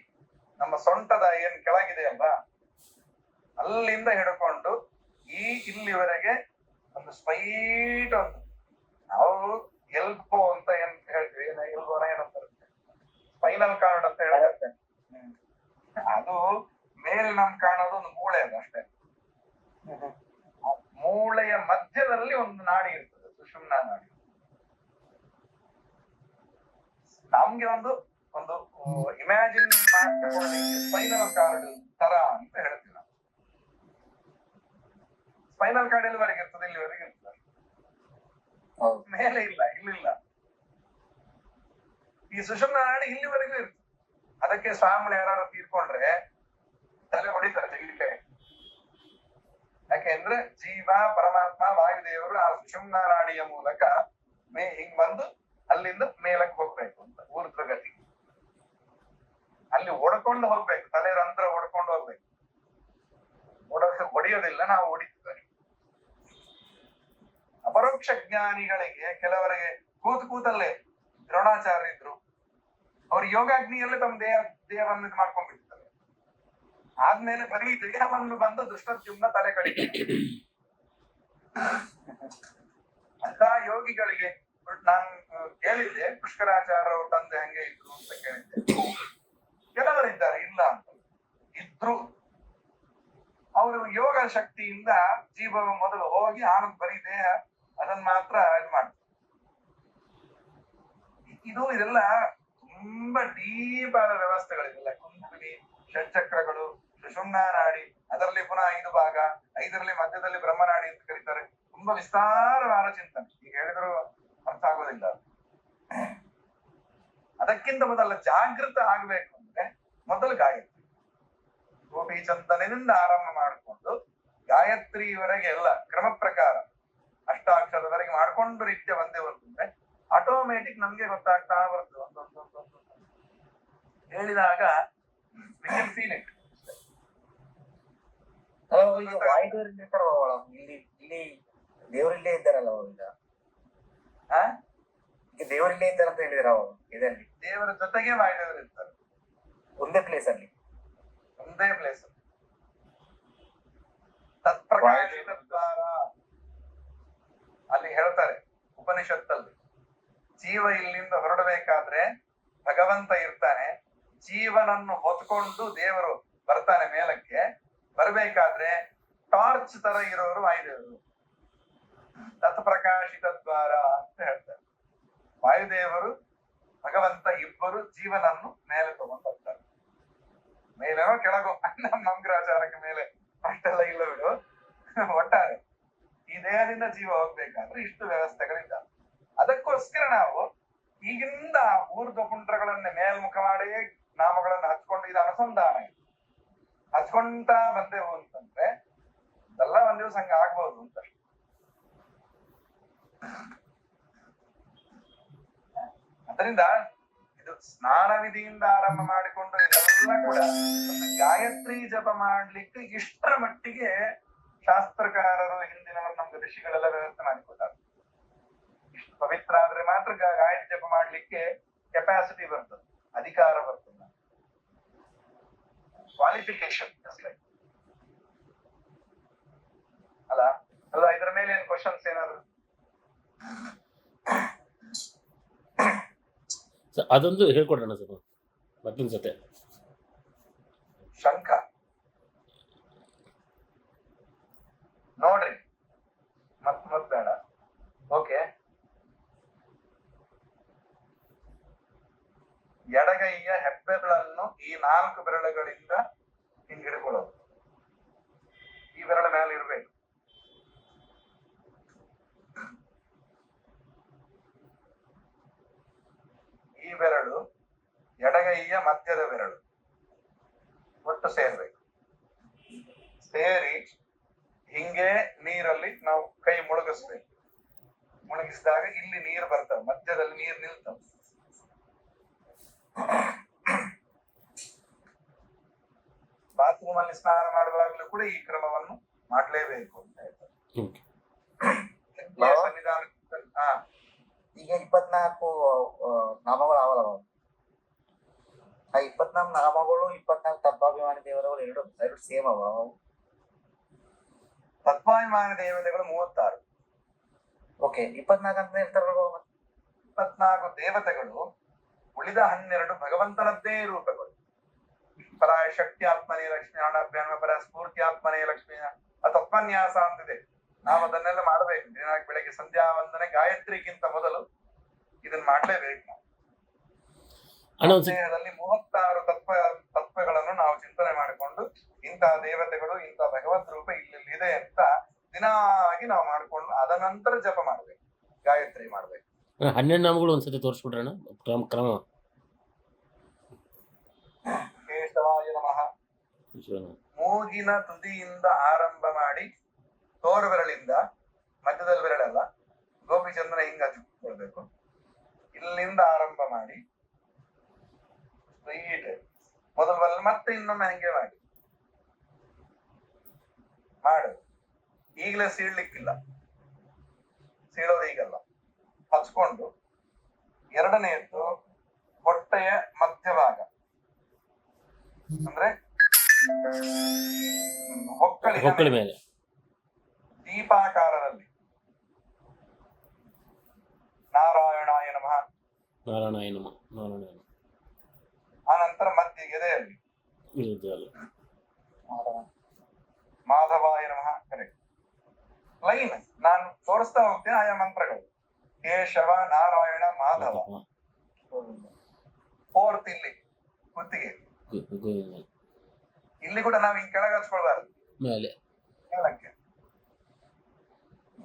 ನಮ್ಮ ಸೊಂಟದ ಏನ್ ಕೆಳಗಿದೆ ಅಲ್ವಾ, ಅಲ್ಲಿಂದ ಹಿಡ್ಕೊಂಡು ಇಲ್ಲಿವರೆಗೆ ಒಂದು ಸ್ಟ್ರೈಟ್ ಒಂದು ನಾವು ಎಲ್ಬೋ ಅಂತ ಏನ್ ಹೇಳ್ತೀವಿ, ಎಲ್ಬೋನ ಏನಂತ ಸ್ಪೈನಲ್ ಕಾರ್ಡ್ ಅಂತ ಹೇಳುತ್ತೆ. ಅದು ಮೇಲೆ ನಮ್ ಕಾಣೋದು ಒಂದು ಮೂಳೆ ಅದು ಅಷ್ಟೇ. ಮೂಳೆಯ ಮಧ್ಯದಲ್ಲಿ ಒಂದು ನಾಡಿ ಇರ್ತದೆ, ಸುಷುಮ್ನಾ ನಾಡಿ. ನಮ್ಗೆ ಒಂದು ಒಂದು ಇಮ್ಯಾಜಿನ್ ಮಾಡ್ಕೊಳ್ಳಿ, ಸ್ಪೈನಲ್ ಕಾರ್ಡ್ ತರ ಅಂತ ಹೇಳ್ತೀವಿ ನಾವು. ಸ್ಪೈನಲ್ ಕಾರ್ಡ್ ಎಲ್ಲಿವರೆಗೆ ಇರ್ತದೆ? ಇಲ್ಲಿವರೆಗೆ ಇರ್ತದೆ, ಮೇಲೆ ಇಲ್ಲ, ಇಲ್ಲಿಲ್ಲ. ಈ ಸುಷುಮ್ನಾ ನಾಡಿ ಇಲ್ಲಿವರೆಗೂ ಇರ್ತದೆ. ಅದಕ್ಕೆ ಸ್ವಾಮಿಗಳು ಯಾರು ತೀರ್ಕೊಂಡ್ರೆ ತಲೆ ಹೊಡಿತಾರೆ ತೆಗಿಲಿಕ್ಕೆ. ಯಾಕೆಂದ್ರೆ ಜೀವ ಪರಮಾತ್ಮ ವಾಯುದೇವರು ಆ ಸುಷುಮ್ನಾ ನಾಡಿಯ ಮೂಲಕ ಹಿಂಗ್ ಬಂದು ಅಲ್ಲಿಂದ ಮೇಲಕ್ಕೆ ಹೋಗ್ಬೇಕು ಅಂತ ಊರ್ಧ್ವಗತಿ. ಅಲ್ಲಿ ಒಡ್ಕೊಂಡು ಹೋಗ್ಬೇಕು, ತಲೆ ರಂಧ್ರ ಒಡ್ಕೊಂಡು ಹೋಗ್ಬೇಕು. ಹೊಡೆಯೋದಿಲ್ಲ, ನಾವು ಹೊಡಿತೀವಿ. ಅಪರೋಕ್ಷ ಜ್ಞಾನಿಗಳಿಗೆ ಕೆಲವರಿಗೆ ಕೂತಲ್ಲೇ ದ್ರೋಣಾಚಾರ್ಯ ಇದ್ರು, ಅವ್ರು ಯೋಗಾಗ್ನಿಯಲ್ಲೇ ತಮ್ಮ ದೇಹವನ್ನು ಇದು ಮಾಡ್ಕೊಂಡ್ಬಿಡ್ತಾರೆ. ಆದ್ಮೇಲೆ ಬರೀ ದೇಹವನ್ನು ಬಂದು ದುಷ್ಟದ್ಯುಮ್ನ ತಲೆ ಕಡಿತಾರೆ. ಅಂತ ಯೋಗಿಗಳಿಗೆ ನಾನು ಕೇಳಿದ್ದೆ, ಪುಷ್ಕರಾಚಾರ್ಯ ಅವ್ರ ತಂದೆ ಹಂಗೆ ಇದ್ರು ಅಂತ ಕೇಳಿದ್ದೆ. ಕೆಲವರಿದ್ದಾರೆ ಇಲ್ಲ ಅಂತ ಇದ್ರು. ಅವರು ಯೋಗ ಶಕ್ತಿಯಿಂದ ಜೀವ ಮೊದಲು ಹೋಗಿ ಆನಂದ್ ಬರೀ ದೇಹ ಅದನ್ನ ಮಾತ್ರ ಇದು ಮಾಡ್ತಾರೆ. ಇದೆಲ್ಲ ತುಂಬಾ ಡೀಪ್ ಆದ ವ್ಯವಸ್ಥೆಗಳಿವೆಲ್ಲ. ಕುಂಡಲಿನಿ, ಷಟ್ಚಕ್ರಗಳು, ಸುಷುಮ್ನಾ ನಾಡಿ, ಅದರಲ್ಲಿ ಪುನಃ 5 ಭಾಗ, 5ರಲ್ಲಿ ಮಧ್ಯದಲ್ಲಿ ಬ್ರಹ್ಮನಾಡಿ ಅಂತ ಕರೀತಾರೆ. ತುಂಬಾ ವಿಸ್ತಾರವಾದ ಚಿಂತನೆ, ಈಗ ಹೇಳಿದ್ರು ಅರ್ಥ ಆಗೋದಿಲ್ಲ. ಅದಕ್ಕಿಂತ ಮೊದಲ ಜಾಗೃತ ಆಗ್ಬೇಕು ಅಂದ್ರೆ ಮೊದಲು ಗಾಯತ್ರಿ ಗೋಪಿ ಚಂದನದಿಂದ ಆರಂಭ ಮಾಡಿಕೊಂಡು ಗಾಯತ್ರಿವರೆಗೆ ಎಲ್ಲ ಕ್ರಮ ಪ್ರಕಾರ ಅಷ್ಟಾಕ್ಷರದವರೆಗೆ ಮಾಡ್ಕೊಂಡು ನಿತ್ಯ ಒಂದೇ ಅಂತಂದ್ರೆ ಆಟೋಮೆಟಿಕ್ ನಮ್ಗೆ ಗೊತ್ತಾಗ್ತಾ ಬರ್ತದೆ. ಒಂದೊಂದು ಹೇಳಿದಾಗ ಇಲ್ಲಿ ದೇವರಿಲ್ಲೇ ಇದ್ದಾರಲ್ಲ ಅವರು, ಈಗ ದೇವರಿಲ್ಲೇ ಇದ್ದಾರೆ ಅಂತ ಹೇಳಿದ್ರ ಅವರು. ಇದರಲ್ಲಿ ದೇವರ ಜೊತೆಗೆ ವಾಯುದೇವರು ಇರ್ತಾರೆ, ಒಂದೇ ಪ್ಲೇಸ್ ಅಲ್ಲಿ. ತತ್ಪ್ರಕಾಶಿತದ್ವಾರ ಅಲ್ಲಿ ಹೇಳ್ತಾರೆ ಉಪನಿಷತ್ತಲ್ಲಿ, ಜೀವ ಇಲ್ಲಿಂದ ಹೊರಡಬೇಕಾದ್ರೆ ಭಗವಂತ ಇರ್ತಾನೆ, ಜೀವನನ್ನು ಹೊತ್ಕೊಂಡು ದೇವರು ಬರ್ತಾನೆ ಮೇಲಕ್ಕೆ. ಬರ್ಬೇಕಾದ್ರೆ ಟಾರ್ಚ್ ತರ ಇರೋರು ವಾಯುದೇವರು. ತತ್ಪ್ರಕಾಶಿತ ದ್ವಾರ ಅಂತ ಹೇಳ್ತಾರೆ. ವಾಯುದೇವರು ಭಗವಂತ ಇಬ್ಬರು ಜೀವನನ್ನು ಮೇಲೆ ತಗೊಂಡು ಬರ್ತಾರೆ. ಮೇಲೇನೋ ಕೆಳಗೋ ನಮ್ಗ್ರಾಚಾರಕ್ಕೆ ಮೇಲೆ ಅಷ್ಟೆಲ್ಲ ಇಲ್ಲ ಬಿಡು. ಒಟ್ಟಾರೆ ಈ ದೇಹದಿಂದ ಜೀವ ಹೋಗ್ಬೇಕಾದ್ರೆ ಇಷ್ಟು ವ್ಯವಸ್ಥೆಗಳಿದ್ದಾವೆ. ಅದಕ್ಕೋಸ್ಕರ ನಾವು ಈಗಿಂದ ಊರ್ಧ್ವ ಪುಂಡ್ರಗಳನ್ನೇ ಮೇಲ್ಮುಖ ಮಾಡಿ ನಾಮಗಳನ್ನು ಹಚ್ಕೊಂಡು ಇದು ಅನುಸಂಧಾನ ಹಚ್ಕೊಂತ ಬಂದೆವು ಅಂತ ಎಲ್ಲ ಒಂದ್ ದಿವಸ ಹಂಗ ಆಗ್ಬಹುದು ಅಂತ. ಅದರಿಂದ ಇದು ಸ್ನಾನ ವಿಧಿಯಿಂದ ಆರಂಭ ಮಾಡಿಕೊಂಡು ಇದೆಲ್ಲ ಕೂಡ ಒಂದು ಗಾಯತ್ರಿ ಜಪ ಮಾಡ್ಲಿಕ್ಕೆ ಇಷ್ಟರ ಮಟ್ಟಿಗೆ ಶಾಸ್ತ್ರಕಾರರು ಹಿಂದಿನವರು ನಮ್ಗೆ ಋಷಿಗಳೆಲ್ಲ ವ್ಯವಸ್ಥೆ ಮಾಡಿಕೊಟ್ಟಾರೆ. ಇಷ್ಟು ಪವಿತ್ರ ಆದ್ರೆ ಮಾತ್ರ ಗಾಯತ್ರಿ ಜಪ ಮಾಡ್ಲಿಕ್ಕೆ ಕೆಪಾಸಿಟಿ ಬರ್ತದೆ, ಅಧಿಕಾರ ಬರ್ತದೆ, ಕ್ವಾಲಿಫಿಕೇಶನ್ ಅಲ್ಲ. ಅಲ್ಲ, ಇದರ ಮೇಲೆ ಏನ್ ಕ್ವಶನ್ಸ್ ಏನಾದ್ರು? ಅದೊಂದು ಹೇಳ್ಕೊಡ್ರಣ ಸರ್ ಮತ್ತೊಂದು ಸತೆ. ಶಂಖ ನೋಡ್ರಿ, ಮತ್ ಬೇಡ. ಓಕೆ, ಎಡಗೈಯ ಹೆಬ್ಬೆರಳನ್ನು ಈ 4 ಬೆರಳುಗಳಿಂದ ಹಿಂಗಿಡ್ಕೊಳ್ಳೋದು. ಈ ಬೆರಳ ಮೇಲೆ ಇರ್ಬೇಕು. ಈ ಬೆರಳು ಎಡಗೈಯ ಮಧ್ಯದ ಬೆರಳು ಒಟ್ಟು ಸೇರ್ಬೇಕು. ಸೇರಿ ಹಿಂಗೆ ನೀರಲ್ಲಿ ನಾವು ಕೈ ಮುಳುಗಿಸ್ಬೇಕು. ಮುಳುಗಿಸಿದಾಗ ಇಲ್ಲಿ ನೀರು ಬರ್ತವೆ, ಮಧ್ಯದಲ್ಲಿ ನೀರು ನಿಲ್ತವೆ. ಬಾತ್ರೂಮ್ ಅಲ್ಲಿ ಸ್ನಾನ ಮಾಡುವಾಗಲೂ ಕೂಡ ಈ ಕ್ರಮವನ್ನು ಮಾಡ್ಲೇಬೇಕು ಅಂತ ಹೇಳ್ತಾರೆ. ಸನ್ನಿಧಾನ ಈಗ 24 ನಾಮಗಳು ಅವಲ್ಲ. ಆ 24 ನಾಮಗಳು 24 ತತ್ವಾಭಿಮಾನಿ ದೇವರುಗಳು ಎರಡು ಸೇಮ್ ಅವ. ತತ್ವಾಭಿಮಾನ ದೇವತೆಗಳು 36. ಓಕೆ, 24 ಅಂತ ಹೇಳ್ತಾರಲ್ವ. 24 ದೇವತೆಗಳು, ಉಳಿದ 12 ಭಗವಂತನದ್ದೇ ರೂಪಗಳು. ಪರಾಯ ಶಕ್ತಿ ಆತ್ಮನೇ ಲಕ್ಷ್ಮಿ, ಹಣಾಭ್ಯಾಮ ಪರ ಸ್ಫೂರ್ತಿ ಆತ್ಮನೇ ಲಕ್ಷ್ಮಿ, ತತ್ವನ್ಯಾಸ ಅಂತಿದೆ. ನಾವು ಅದನ್ನೆಲ್ಲ ಮಾಡ್ಬೇಕು. ದಿನ ಬೆಳಗ್ಗೆ ಸಂಧ್ಯಾ ವಂದನೆ ಗಾಯತ್ರಿಗಿಂತ ಮೊದಲು ಇದನ್ನ ಮಾಡ್ಲೇಬೇಕು. ನಾವು ದೇಹದಲ್ಲಿ 36 ತತ್ವಗಳನ್ನು ನಾವು ಚಿಂತನೆ ಮಾಡಿಕೊಂಡು ಇಂತಹ ದೇವತೆಗಳು, ಇಂತಹ ಭಗವದ್ ರೂಪ ಇಲ್ಲಿದೆ ಅಂತ ದಿನಾಗಿ ನಾವು ಮಾಡ್ಕೊಂಡು ಅದನಂತರ ಜಪ ಮಾಡ್ಬೇಕು, ಗಾಯತ್ರಿ ಮಾಡ್ಬೇಕು. 12 ನಾಮಗಳು ಒಂದ್ಸತಿ ತೋರಿಸ್ಬಿಡ್ರಣ ಕ್ರಮ. ಕೇಶವಾಯ ನಮಃ. ಮೂಗಿನ ತುದಿಯಿಂದ ಆರಂಭ ಮಾಡಿ ತೋರು ಬೆರಳಿಂದ, ಮಧ್ಯದಲ್ಲಿ ಬೆರಳಲ್ಲ, ಗೋಪಿಚಂದ್ರನ ಹಿಂಗ ಹಚ್ಕೊಳ್ಬೇಕು. ಇಲ್ಲಿಂದ ಆರಂಭ ಮಾಡಿ ಸ್ಟ್ರೈಟ್ ಮೊದಲು ಮತ್ತೆ ಇನ್ನೊಮ್ಮೆ ಹಂಗೆ ಮಾಡು. ಈಗಲೇ ಸೀಳ್ಲಿಕ್ಕಿಲ್ಲ, ಸೀಳೋದು ಈಗಲ್ಲ. ಹಚ್ಕೊಂಡು ಎರಡನೆಯದ್ದು ಹೊಟ್ಟೆಯ ಮಧ್ಯಭಾಗ ಅಂದ್ರೆ ಹೊಕ್ಕಳಿ ಮೇಲೆ ದೀಪಾಕಾರದಲ್ಲಿ ನಾರಾಯಣಾಯ ನಮಃ, ನಾರಾಯಣ ನಮಃ, ನಾರಾಯಣ. ಆನಂತರ ಮಧ್ಯ ಎದೆಯಲ್ಲಿ ಮಾಧವಾಯ ನಮಃ. ಕರೆಕ್ಟ್ ಲೈನ್ ನಾನು ತೋರಿಸ್ತಾ ಹೋಗ್ತೇನೆ ಆಯಾ ಮಂತ್ರಗಳು. ಕೇಶವ, ನಾರಾಯಣ, ಮಾಧವ. 4th ಇಲ್ಲಿ ಕುತ್ತಿಗೆ. ಇಲ್ಲಿ ಕೂಡ ನಾವು ಹಿಂಗ್ ಕೆಳಗೆ ಹಚ್ಕೊಳ್ಬಾರ್ದು,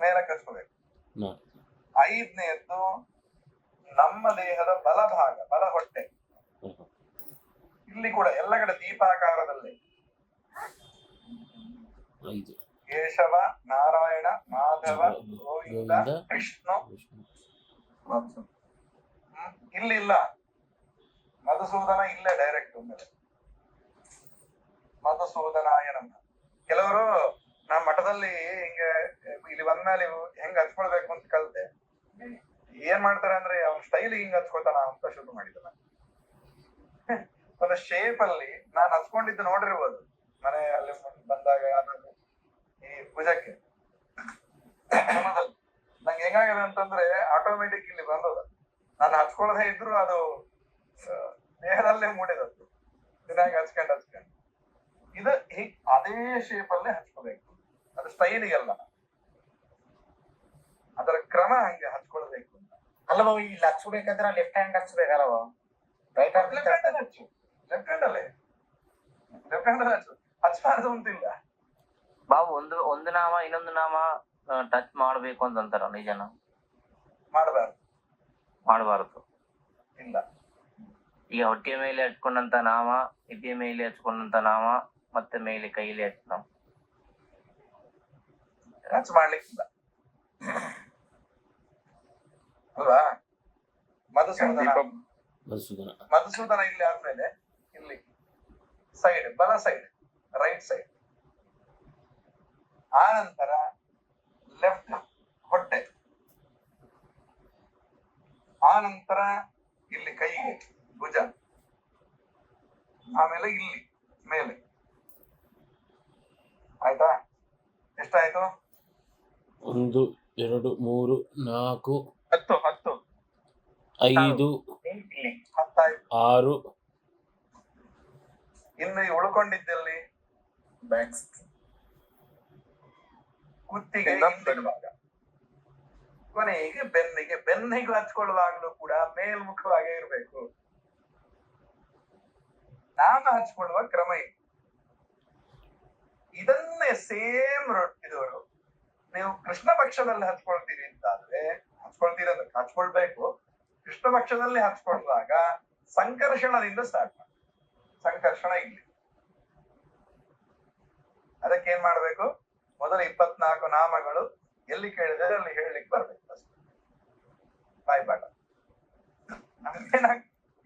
ಮೇಲಕ್ಕೆ ಹಚ್ಕೋಬೇಕು. 5ನೇದ್ದು ನಮ್ಮ ದೇಹದ ಬಲಭಾಗ, ಬಲ ಹೊಟ್ಟೆ. ಇಲ್ಲಿ ಕೂಡ ಎಲ್ಲ ಕಡೆ ದೀಪಾಕಾರದಲ್ಲಿ ಕೇಶವ, ನಾರಾಯಣ, ಮಾಧವ, ಗೋವಿಂದ, ವಿಷ್ಣು. ಇಲ್ಲಿ ಇಲ್ಲ, ಮಧುಸೂದನ ಇಲ್ಲೇ ಡೈರೆಕ್ಟ್ ಒಮ್ಮೆಲೆ ಮಧುಸೂದನಾಯ ನಮಃ. ಕೆಲವರು ನಮ್ಮ ಮಠದಲ್ಲಿ ಹಿಂಗೆ ಇಲ್ಲಿ ಬಂದ್ಮೇಲೆ ಹೆಂಗ್ ಹಚ್ಕೊಳ್ಬೇಕು ಅಂತ ಕಲ್ತೆ. ಏನ್ ಮಾಡ್ತಾರೆ ಅಂದ್ರೆ ಅವ್ನ ಸ್ಟೈಲ್ ಹಿಂಗ್ ಹಚ್ಕೋತಾನ ಅಂತ ಶುರು ಮಾಡಿದ. ಒಂದು ಶೇಪ್ ಅಲ್ಲಿ ನಾನು ಹಚ್ಕೊಂಡಿದ್ದು ನೋಡಿರ್ಬೋದು ಮನೆ ಅಲ್ಲಿ ಬಂದಾಗ ಈ ಭುಜಕ್ಕೆ. ನಂಗೆ ಹೆಂಗಾಗಿದೆ ಅಂತಂದ್ರೆ ಆಟೋಮೆಟಿಕ್ ಇಲ್ಲಿ ಬಂದದ, ನಾನು ಹಚ್ಕೊಳ್ಳದೆ ಇದ್ರು ಅದು ದೇಹದಲ್ಲೇ ಮೂಡಿದದ್ದು. ದಿನಾಗಿ ಹಚ್ಕೊಂಡು ಇದು ಅದೇ ಶೇಪ್ ಅಲ್ಲೇ ಹಚ್ಕೋಬೇಕು. ಅದು ಸ್ಟೈಲಿಗೆಲ್ಲ, ಅದರ ಕ್ರಮ ಹಂಗೆ ಹಚ್ಕೊಳ್ಬೇಕು ಅಂತ. ಅಲ್ಲ ಬಾಬು, ಇಲ್ಲಿ ಹಚ್ಬೇಕಂದ್ರೆ ಲೆಫ್ಟ್ ಹ್ಯಾಂಡ್ ಹಚ್ಬೇಕಲ್ಲವ, ರೈಟ್ ಹ್ಯಾಂಡ್? ಲೆಫ್ಟ್ ಹ್ಯಾಂಡ್ ಹಚ್ಚು, ಲೆಫ್ಟ್ ಹ್ಯಾಂಡ್ ಅಲ್ಲೇ ಹಚ್ಚು, ಹಚ್ಬಾರ್ದು ಅಂತಿಲ್ಲ ಬಾಬು. ಒಂದು ನಾಮ ಇನ್ನೊಂದು ನಾಮ ಟಚ್ ಮಾಡ್ಬೇಕು ಅಂತಾರ, ನಿಜನ? ಮಾಡಬಾರದು ಇಲ್ಲ. ಈಗ ಹೊಟ್ಟೆಯ ಮೇಲೆ ಹಚ್ಕೊಂಡಂತ ನಾಮ, ಎದೆಯ ಮೇಲೆ ಹಚ್ಕೊಂಡಂತ ನಾಮ, ಮತ್ತೆ ಮೇಲೆ ಕೈಯಲ್ಲಿ ಹಚ್ಚ ಟಚ್ ಮಾಡ್ಲಿಕ್ಕಿಲ್ಲ ಅಲ್ವಾ? ಮಧುಸೂದನ ಇಲ್ಲಿ ಆದ್ಮೇಲೆ ಇಲ್ಲಿ ಸೈಡ್, ಬಲ ಸೈಡ್, ರೈಟ್ ಸೈಡ್. ಆ ನಂತರ ಲೆಫ್ಟ್ ಹೊಟ್ಟೆ, ಆ ನಂತರ ಇಲ್ಲಿ ಕೈಗೆ ಭುಜ, ಆಮೇಲೆ ಇಲ್ಲಿ ಮೇಲೆ. ಆಯ್ತಾ? ಎಷ್ಟಾಯ್ತು? 1 2 3 4 10 10 5 6 ಇನ್ನು ಉಳ್ಕೊಂಡಿದ್ದಲ್ಲಿ ಬ್ಯಾಕ್ ಕುತ್ತಿಗೆ ಹಿಂದಿನ ಭಾಗ, ಕೊನೆಗೆ ಬೆನ್ನಿಗೆ ಹಚ್ಕೊಳ್ಳುವಾಗಲೂ ಕೂಡ ಮೇಲ್ಮುಖವಾಗೇ ಇರಬೇಕು. ನಾಮ ಹಚ್ಕೊಳ್ಳುವ ಕ್ರಮ ಇದೆ. ಇದನ್ನೇ ಸೇಮ್ ಇದು ನೀವು ಕೃಷ್ಣ ಪಕ್ಷದಲ್ಲಿ ಹಚ್ಕೊಳ್ತೀರಿ ಅಂತಾದ್ರೆ ಹಚ್ಕೊಳ್ಬೇಕು. ಕೃಷ್ಣ ಪಕ್ಷದಲ್ಲಿ ಹಚ್ಕೊಳ್ಳುವಾಗ ಸಂಕರ್ಷಣದಿಂದ ಸ್ಟಾರ್ಟ್ ಮಾಡಿ. ಸಂಕರ್ಷಣ ಇಲ್ಲಿ. ಅದಕ್ಕೇನ್ ಮಾಡ್ಬೇಕು? ಮೊದಲ 24 ನಾಮಗಳು ಎಲ್ಲಿ ಕೇಳಿದರೆ ಅಲ್ಲಿ ಹೇಳಲಿಕ್ಕೆ ಬರ್ಬೇಕು ಅಷ್ಟೇ, ಬಾಯ್ಪಾಠ.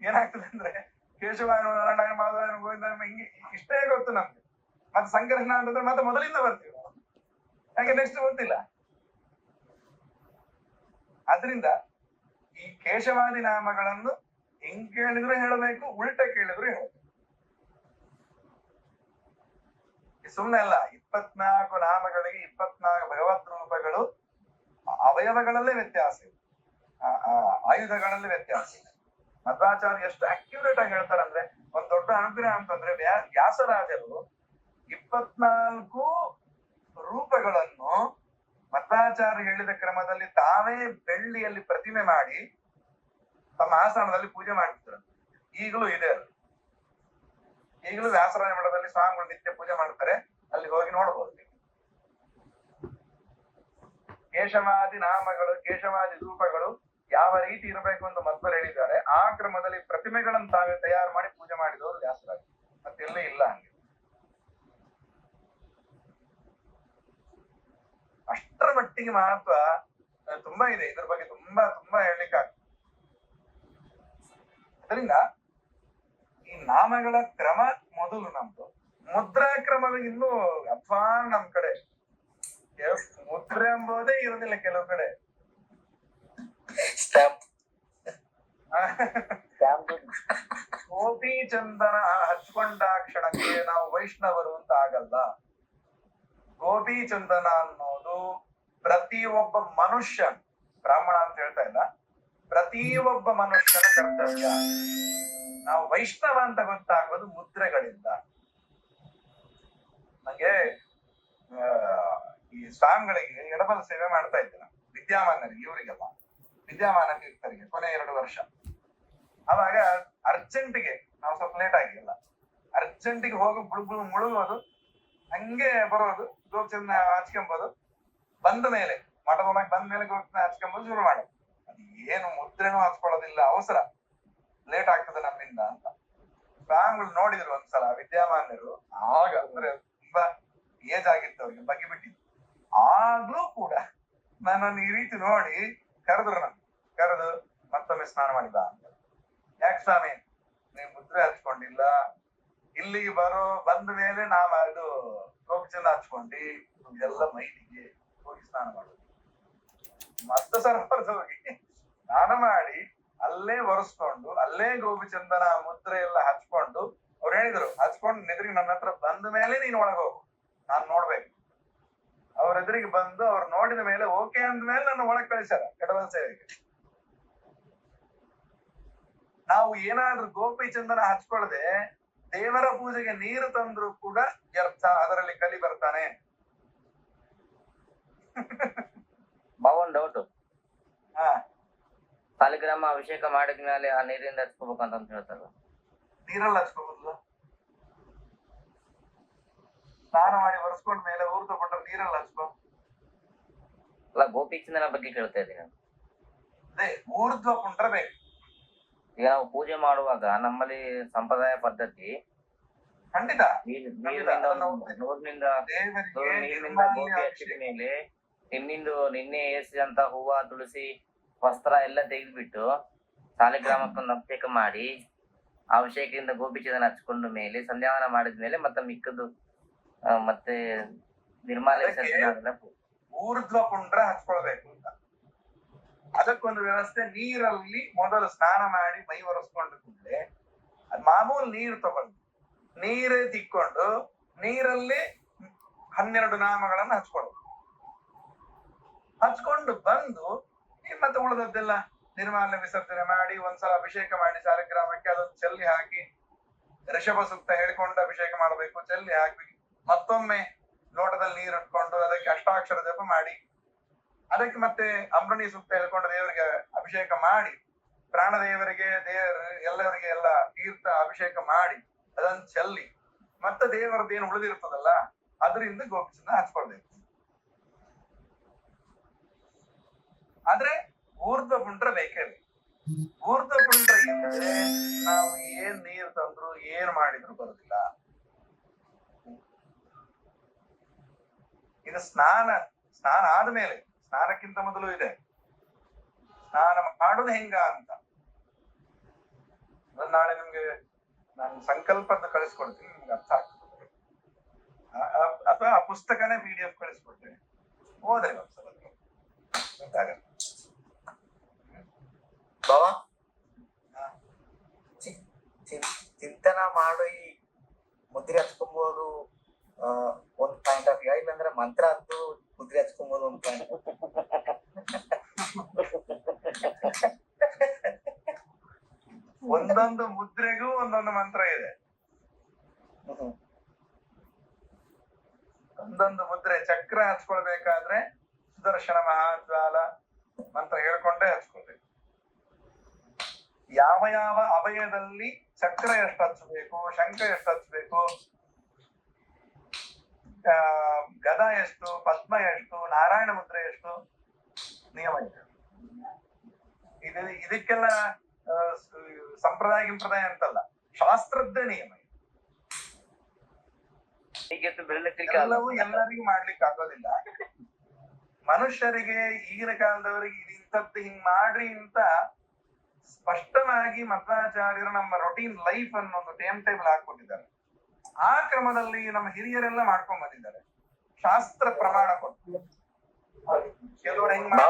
ಏನಾಗ್ತದೆ ಅಂದ್ರೆ ಕೇಶವಾಯನ, ನಾರಾಯಣ, ಮಾಧವಾಯನ, ಗೋವಿಂದ ಹಿಂಗೆ ಇಷ್ಟೇ ಗೊತ್ತು ನಮ್ಗೆ. ಮತ್ತೆ ಸಂಕರ್ಷಣ ಅಂತಂದ್ರೆ ಮತ್ತೆ ಮೊದಲಿಂದ ಬರ್ತೀವಿ ನಾವು. ಯಾಕೆ ನೆಕ್ಸ್ಟ್ ಗೊತ್ತಿಲ್ಲ. ಆದ್ರಿಂದ ಈ ಕೇಶವಾದಿ ನಾಮಗಳನ್ನು ಹೆಂಗ್ ಕೇಳಿದ್ರು ಹೇಳಬೇಕು, ಉಲ್ಟ ಕೇಳಿದ್ರು ಹೇಳಬೇಕು. ಸುಮ್ಮನೆ ಅಲ್ಲ, 24 ನಾಮಗಳಿಗೆ 24 ಭಗವದ್ ರೂಪಗಳು, ಅವಯವಗಳಲ್ಲೇ ವ್ಯತ್ಯಾಸ ಇದೆ, ಆಯುಧಗಳಲ್ಲಿ ವ್ಯತ್ಯಾಸ ಇದೆ. ಮಧ್ವಾಚಾರ್ಯ ಎಷ್ಟು ಅಕ್ಯುರೇಟ್ ಆಗಿ ಹೇಳ್ತಾರಂದ್ರೆ, ಒಂದ್ ದೊಡ್ಡ ಅನುಗ್ರಹ ಅಂತಂದ್ರೆ ವ್ಯಾಸರಾಜರು 24 ರೂಪಗಳನ್ನು ಮಧ್ವಾಚಾರ್ಯ ಹೇಳಿದ ಕ್ರಮದಲ್ಲಿ ತಾವೇ ಬೆಳ್ಳಿಯಲ್ಲಿ ಪ್ರತಿಮೆ ಮಾಡಿ ತಮ್ಮ ಆಸ್ಥಾನದಲ್ಲಿ ಪೂಜೆ ಮಾಡ್ತಿದ್ರು. ಈಗಲೂ ಇದೆ ಅದು. ಈಗಲೂ ವ್ಯಾಸರಾಜ ಮಠದಲ್ಲಿ ಸ್ವಾಮಿಗಳು ನಿತ್ಯ ಪೂಜೆ ಮಾಡ್ತಾರೆ, ಅಲ್ಲಿ ಹೋಗಿ ನೋಡ್ಬೋದು. ಕೇಶವಾದಿ ನಾಮಗಳು, ಕೇಶವಾದಿ ರೂಪಗಳು ಯಾವ ರೀತಿ ಇರಬೇಕು ಅಂತ ಮಧ್ವರು ಹೇಳಿದ್ದಾರೆ. ಆ ಕ್ರಮದಲ್ಲಿ ಪ್ರತಿಮೆಗಳನ್ನು ತಾವೇ ತಯಾರು ಮಾಡಿ ಪೂಜೆ ಮಾಡಿದವರು ವ್ಯಾಸರಾಜ, ಮತ್ತೆಲ್ಲೇ ಇಲ್ಲ ಹಂಗೆ. ಅಷ್ಟರ ಮಟ್ಟಿಗೆ ಮಹತ್ವ ತುಂಬಾ ಇದೆ. ಇದ್ರ ಬಗ್ಗೆ ತುಂಬಾ ಹೇಳಲಿಕ್ಕಾಗ್ತದೆ. ಅದರಿಂದ ಈ ನಾಮಗಳ ಕ್ರಮ ಮೊದಲು ನಮ್ದು. ಮುದ್ರಾ ಕ್ರಮ ಇನ್ನೂ ಅಥವಾ ನಮ್ ಕಡೆ ಮುದ್ರೆ ಎಂಬುದೇ ಇರೋದಿಲ್ಲ ಕೆಲವು ಕಡೆ. ಗೋಪಿ ಚಂದನ ಹಚ್ಕೊಂಡ ಕ್ಷಣಕ್ಕೆ ನಾವು ವೈಷ್ಣವರು ಅಂತ ಆಗಲ್ಲ. ಗೋಪಿ ಚಂದನ ಅನ್ನೋದು ಪ್ರತಿಯೊಬ್ಬ ಮನುಷ್ಯ, ಬ್ರಾಹ್ಮಣ ಅಂತ ಹೇಳ್ತಾ ಇಲ್ಲ, ಪ್ರತಿಯೊಬ್ಬ ಮನುಷ್ಯನ ಕರ್ತವ್ಯ. ನಾವು ವೈಷ್ಣವ ಅಂತ ಗೊತ್ತಾಗೋದು ಮುದ್ರೆಗಳಿಂದ. ನಂಗೆ ಈ ಸ್ವಾಮಿಗಳಿಗೆ ಎಡಬಲ ಸೇವೆ ಮಾಡ್ತಾ ಇದ್ದೆ ನಾನು, ವಿದ್ಯಾಮಾನರಿಗೆ, ಇವರಿಗೆಲ್ಲ ವಿದ್ಯಾಮಾನ ತೀರ್ಥರಿಗೆ ಕೊನೆ 2 ವರ್ಷ. ಅವಾಗ ಅರ್ಜೆಂಟ್ಗೆ ನಾವು ಸ್ವಲ್ಪ ಲೇಟ್ ಆಗಿಲ್ಲ, ಅರ್ಜೆಂಟಿಗೆ ಹೋಗಿ ಮುಳುಗೋದು, ಹಂಗೆ ಬರೋದು, ಗೋಚರನ್ನ ಹಚ್ಕೊಂಬೋದು. ಬಂದ ಮೇಲೆ ಮಠದೊಳಗೆ ಬಂದ ಮೇಲೆ ಗೋಚರನ್ನ ಹಚ್ಕೊಂಬೋದು ಶುರು ಮಾಡೋದು. ಅದು ಏನು ಮುದ್ರೆನೂ ಹಚ್ಕೊಳ್ಳೋದಿಲ್ಲ, ಅವಸರ, ಲೇಟ್ ಆಗ್ತದೆ ನಮ್ಮಿಂದ ಅಂತ ಸ್ವಾಮಿಗಳು ನೋಡಿದ್ರು ಒಂದ್ಸಲ ವಿದ್ಯಾಮಾನ್ಯರು. ಆಗ ಅಂದ್ರೆ ತುಂಬಾ ಏಜ್ ಆಗಿದ್ದವ್ರಿಗೆ ಬಗ್ಗಿ ಬಿಟ್ಟಿದ್ರು. ಆಗ್ಲೂ ಕೂಡ ನನ್ನನ್ನು ಈ ರೀತಿ ನೋಡಿ ಕರೆದ್ರು. ಕರೆದು ಮತ್ತೊಮ್ಮೆ ಸ್ನಾನ ಮಾಡಿದ ಅಂತ. ಯಾಕೆ ಸ್ವಾಮಿ ನೀವು ಮುದ್ರೆ ಹಚ್ಕೊಂಡಿಲ್ಲ, ಇಲ್ಲಿಗೆ ಬಂದ ಮೇಲೆ ಇದು ಗೋಪಿಚಂದ ಹಚ್ಕೊಂಡಿ, ಎಲ್ಲ ಮೈಲಿಗೆ ಹೋಗಿ ಸ್ನಾನ ಮಾಡೋದು. ಮತ್ತೆ ಸರೋವರದ ಹೋಗಿ ಸ್ನಾನ ಮಾಡಿ ಅಲ್ಲೇ ಒರೆಸ್ಕೊಂಡು ಅಲ್ಲೇ ಗೋಪಿಚಂದನ ಮುದ್ರೆ ಎಲ್ಲ ಹಚ್ಕೊಂಡು, ಅವ್ರು ಹೇಳಿದ್ರು ಹಚ್ಕೊಂಡು ನೆದ್ರಿಗೆ ನನ್ನ ಹತ್ರ ಬಂದ ಮೇಲೆ ನೀನ್ ಒಳಗೋಗು, ನಾನ್ ನೋಡ್ಬೇಕು. ಅವ್ರ ಎದುರಿಗೆ ಬಂದು ಅವ್ರು ನೋಡಿದ ಮೇಲೆ ಓಕೆ ಅಂದ್ಮೇಲೆ ನನ್ನ ಒಳಗ್ ಕಳಿಸ್ಯಾರ ಎಡಬಲ ಸೇವೆಗೆ. ನಾವು ಏನಾದ್ರೂ ಗೋಪಿ ಚಂದನ ಹಚ್ಕೊಳ್ಳದೆ ದೇವರ ಪೂಜೆಗೆ ನೀರು ತಂದ್ರು ಕೂಡ ವ್ಯರ್ಥ, ಅದರಲ್ಲಿ ಕಲಿ ಬರ್ತಾನೆ. ಬಾವನ್ ಡೌಟ್, ಹಾ, ಸಾಲಿಗ್ರಾಮ ಅಭಿಷೇಕ ಮಾಡಿದ್ಮೇಲೆ ಆ ನೀರಿಂದ ಹಚ್ಕೋಬೇಕಂತ ಹೇಳ್ತಾರ. ನೀರಲ್ಲಿ ಹಚ್ಕೋಬಹುದು, ಸ್ನಾನ ಮಾಡಿ ಒರೆಸ್ಕೊಂಡ ಮೇಲೆ ಊರು ತಗೊಂಡ್ರೆ ನೀರಲ್ಲಿ ಹಚ್ಕೋ. ಅಲ್ಲ, ಗೋಪಿ ಚಂದನ ಬಗ್ಗೆ ಕೇಳ್ತಾ ಇದ್ದೀನಿ. ಅದೇ ಊರ್ಧ್ವ ಪುಂಡ್ರ ಬೇಕು. ಈಗ ನಾವು ಪೂಜೆ ಮಾಡುವಾಗ ನಮ್ಮಲ್ಲಿ ಸಂಪ್ರದಾಯ ಪದ್ಧತಿ ಖಂಡಿತ ನೂರಿನಿಂದ ದೇವರಿಗೆ ನೀರಿನಿಂದ ಗೋಪಿ ಹಚ್ಚಿದ ಮೇಲೆ ನಿನ್ನೆ ಏರಿಸಿದಂತ ಹೂವ ತುಳಸಿ ವಸ್ತ್ರ ಎಲ್ಲ ತೆಗೆದ್ಬಿಟ್ಟು ಸಾಲಿಗ್ರಾಮಕ್ಕೊಂದು ಅಭಿಷೇಕ ಮಾಡಿ ಆ ಅಭಿಷೇಕದಿಂದ ಗೋಪಿಚಂದನ ಹಚ್ಕೊಂಡ ಮೇಲೆ ಸಂಧ್ಯಾವನ ಮಾಡಿದ್ಮೇಲೆ ಮತ್ತೆ ಮಿಕ್ಕದು ಮತ್ತೆ ನಿರ್ಮಾಲ ವಿಸರ್ಜನೆ ಅದೆಲ್ಲ ಊರ್ಧ್ವ ಪುಂಡ್ರ ಹಚ್ಕೊಳ್ಬೇಕು ಅಂತ. ಅದಕ್ಕೊಂದು ವ್ಯವಸ್ಥೆ, ನೀರಲ್ಲಿ ಮೊದಲು ಸ್ನಾನ ಮಾಡಿ ಮೈ ಒರೆಸ್ಕೊಂಡು ಕೂಡಲೇ ಮಾಮೂಲು ನೀರು ತಗೊಂಡು ನೀರೇ ತಿಕ್ಕೊಂಡು ನೀರಲ್ಲಿ 12 ನಾಮಗಳನ್ನು ಹಚ್ಕೊಂಡು ಬಂದು ಮತ್ತೆ ಉಳಿದದ್ದೆಲ್ಲ ನಿರ್ಮಾಲ್ಯ ವಿಸರ್ಜನೆ ಮಾಡಿ ಒಂದ್ಸಲ ಅಭಿಷೇಕ ಮಾಡಿ ಸಾಲಿಗ್ರಾಮಕ್ಕೆ ಅದನ್ನು ಚೆಲ್ಲಿ ಹಾಕಿ ಋಷಭ ಸೂಕ್ತ ಹೇಳಿಕೊಂಡು ಅಭಿಷೇಕ ಮಾಡಬೇಕು. ಚೆಲ್ಲಿ ಹಾಕಿ ಮತ್ತೊಮ್ಮೆ ಲೋಟದಲ್ಲಿ ನೀರು ಇಟ್ಕೊಂಡು ಅದಕ್ಕೆ ಅಷ್ಟಾಕ್ಷರ ಜಪ ಮಾಡಿ ಅದಕ್ಕೆ ಮತ್ತೆ ಅಮೃಣಿ ಸೂಕ್ತ ಹೇಳ್ಕೊಂಡು ದೇವರಿಗೆ ಅಭಿಷೇಕ ಮಾಡಿ ಪ್ರಾಣದೇವರಿಗೆ ಎಲ್ಲರಿಗೆ ಎಲ್ಲ ತೀರ್ಥ ಅಭಿಷೇಕ ಮಾಡಿ ಅದನ್ನು ಚೆಲ್ಲಿ ಮತ್ತೆ ದೇವರದ್ದೇನು ಉಳಿದಿರ್ತದಲ್ಲ ಅದರಿಂದ ಗೋಪಿಚಂದ ಹಚ್ಕೊಳ್ಬೇಕು. ಆದ್ರೆ ಊರ್ಧ್ವ ಪುಂಡ್ರ ಬೇಕೇ ಬೇಕು. ಊರ್ಧ್ವ ಪುಂಡ್ರ ಇದ್ರೆ ನಾವು ಏನ್ ನೀರು ತಂದ್ರು ಏನ್ ಮಾಡಿದ್ರು ಬರುದಿಲ್ಲ. ಇದು ಸ್ನಾನ ಆದ್ಮೇಲೆ, ಸ್ನಾನಕ್ಕಿಂತ ಮೊದಲು ಇದೆ ಸ್ನಾನ ಮಾಡೋದು ಹೆಂಗ ಅಂತ. ನಾಳೆ ನಿಮ್ಗೆ ನಾನು ಸಂಕಲ್ಪದ ಕಳಿಸ್ಕೊಡ್ತೀನಿ, ನಿಮ್ಗೆ ಅರ್ಥ ಆಗ್ತದೆ. ಅಥವಾ ಆ ಪುಸ್ತಕನೇ PDF ಕಳಿಸ್ಕೊಡ್ತೇನೆ, ಓದ್ರಿ ಒಂದ್ಸಲ ಗೊತ್ತಾಗತ್ತೆ. ಬಾಬಾ ಚಿಂತನ ಮಾಡೋ ಈ ಮುದ್ರೆ ಹಚ್ಕೊಬಹುದು ಒಂದ್ ಪಾಯಿಂಟ್ ಆಫ್ ವ್ಯೂ, ಇಲ್ಲಾಂದ್ರೆ ಮಂತ್ರ ಹತ್ತು ಮುದ್ರೆ ಹಚ್ಕೊಬಹುದು ಒಂದ್ ಪಾಯಿಂಟ್. ಒಂದೊಂದು ಮುದ್ರೆಗೂ ಒಂದೊಂದು ಮಂತ್ರ ಇದೆ. ಒಂದೊಂದು ಮುದ್ರೆ ಚಕ್ರ ಹಚ್ಕೊಳ್ಬೇಕಾದ್ರೆ ಸುದರ್ಶನ ಮಹಾಜ್ವಾಲ ಮಂತ್ರ ಹೇಳ್ಕೊಂಡೇ ಹಚ್ಕೊಳ್ಬೇಕು. ಯಾವ ಯಾವ ಅವಯದಲ್ಲಿ ಚಕ್ರ ಎಷ್ಟು ಹಚ್ಚಬೇಕು, ಶಂಖ ಎಷ್ಟು ಹಚ್ಚಬೇಕು, ಗದ ಎಷ್ಟು, ಪದ್ಮ ಎಷ್ಟು, ನಾರಾಯಣ ಮುದ್ರೆ ಎಷ್ಟು ನಿಯಮ ಇದೆ. ಇದಕ್ಕೆಲ್ಲ ಸಂಪ್ರದಾಯ ಅಂತಲ್ಲ, ಶಾಸ್ತ್ರದ್ದೇ ನಿಯಮ ಇದೆ. ಎಲ್ಲವೂ ಎಲ್ಲರಿಗೂ ಮಾಡ್ಲಿಕ್ಕೆ ಆಗೋದಿಲ್ಲ. ಮನುಷ್ಯರಿಗೆ ಈಗಿನ ಕಾಲದವರಿಗೆ ಇಂಥದ್ದು ಹಿಂಗ್ ಮಾಡ್ರಿ ಅಂತ ಸ್ಪಷ್ಟವಾಗಿ ಮಧ್ವಾಚಾರ್ಯರು ನಮ್ಮ ರೊಟೀನ್ ಲೈಫ್ ಅನ್ನೋ ಒಂದು ಟೈಮ್ ಟೇಬಲ್ ಹಾಕೊಟ್ಟಿದ್ದಾರೆ. ಆ ಕ್ರಮದಲ್ಲಿ ನಮ್ಮ ಹಿರಿಯರೆಲ್ಲ ಮಾಡ್ಕೊಂಡ್ ಬಂದಿದ್ದಾರೆ, ಶಾಸ್ತ್ರ ಪ್ರಮಾಣ ಕೊಟ್ಟು. ಕೆಲವರು ಹೆಂಗ್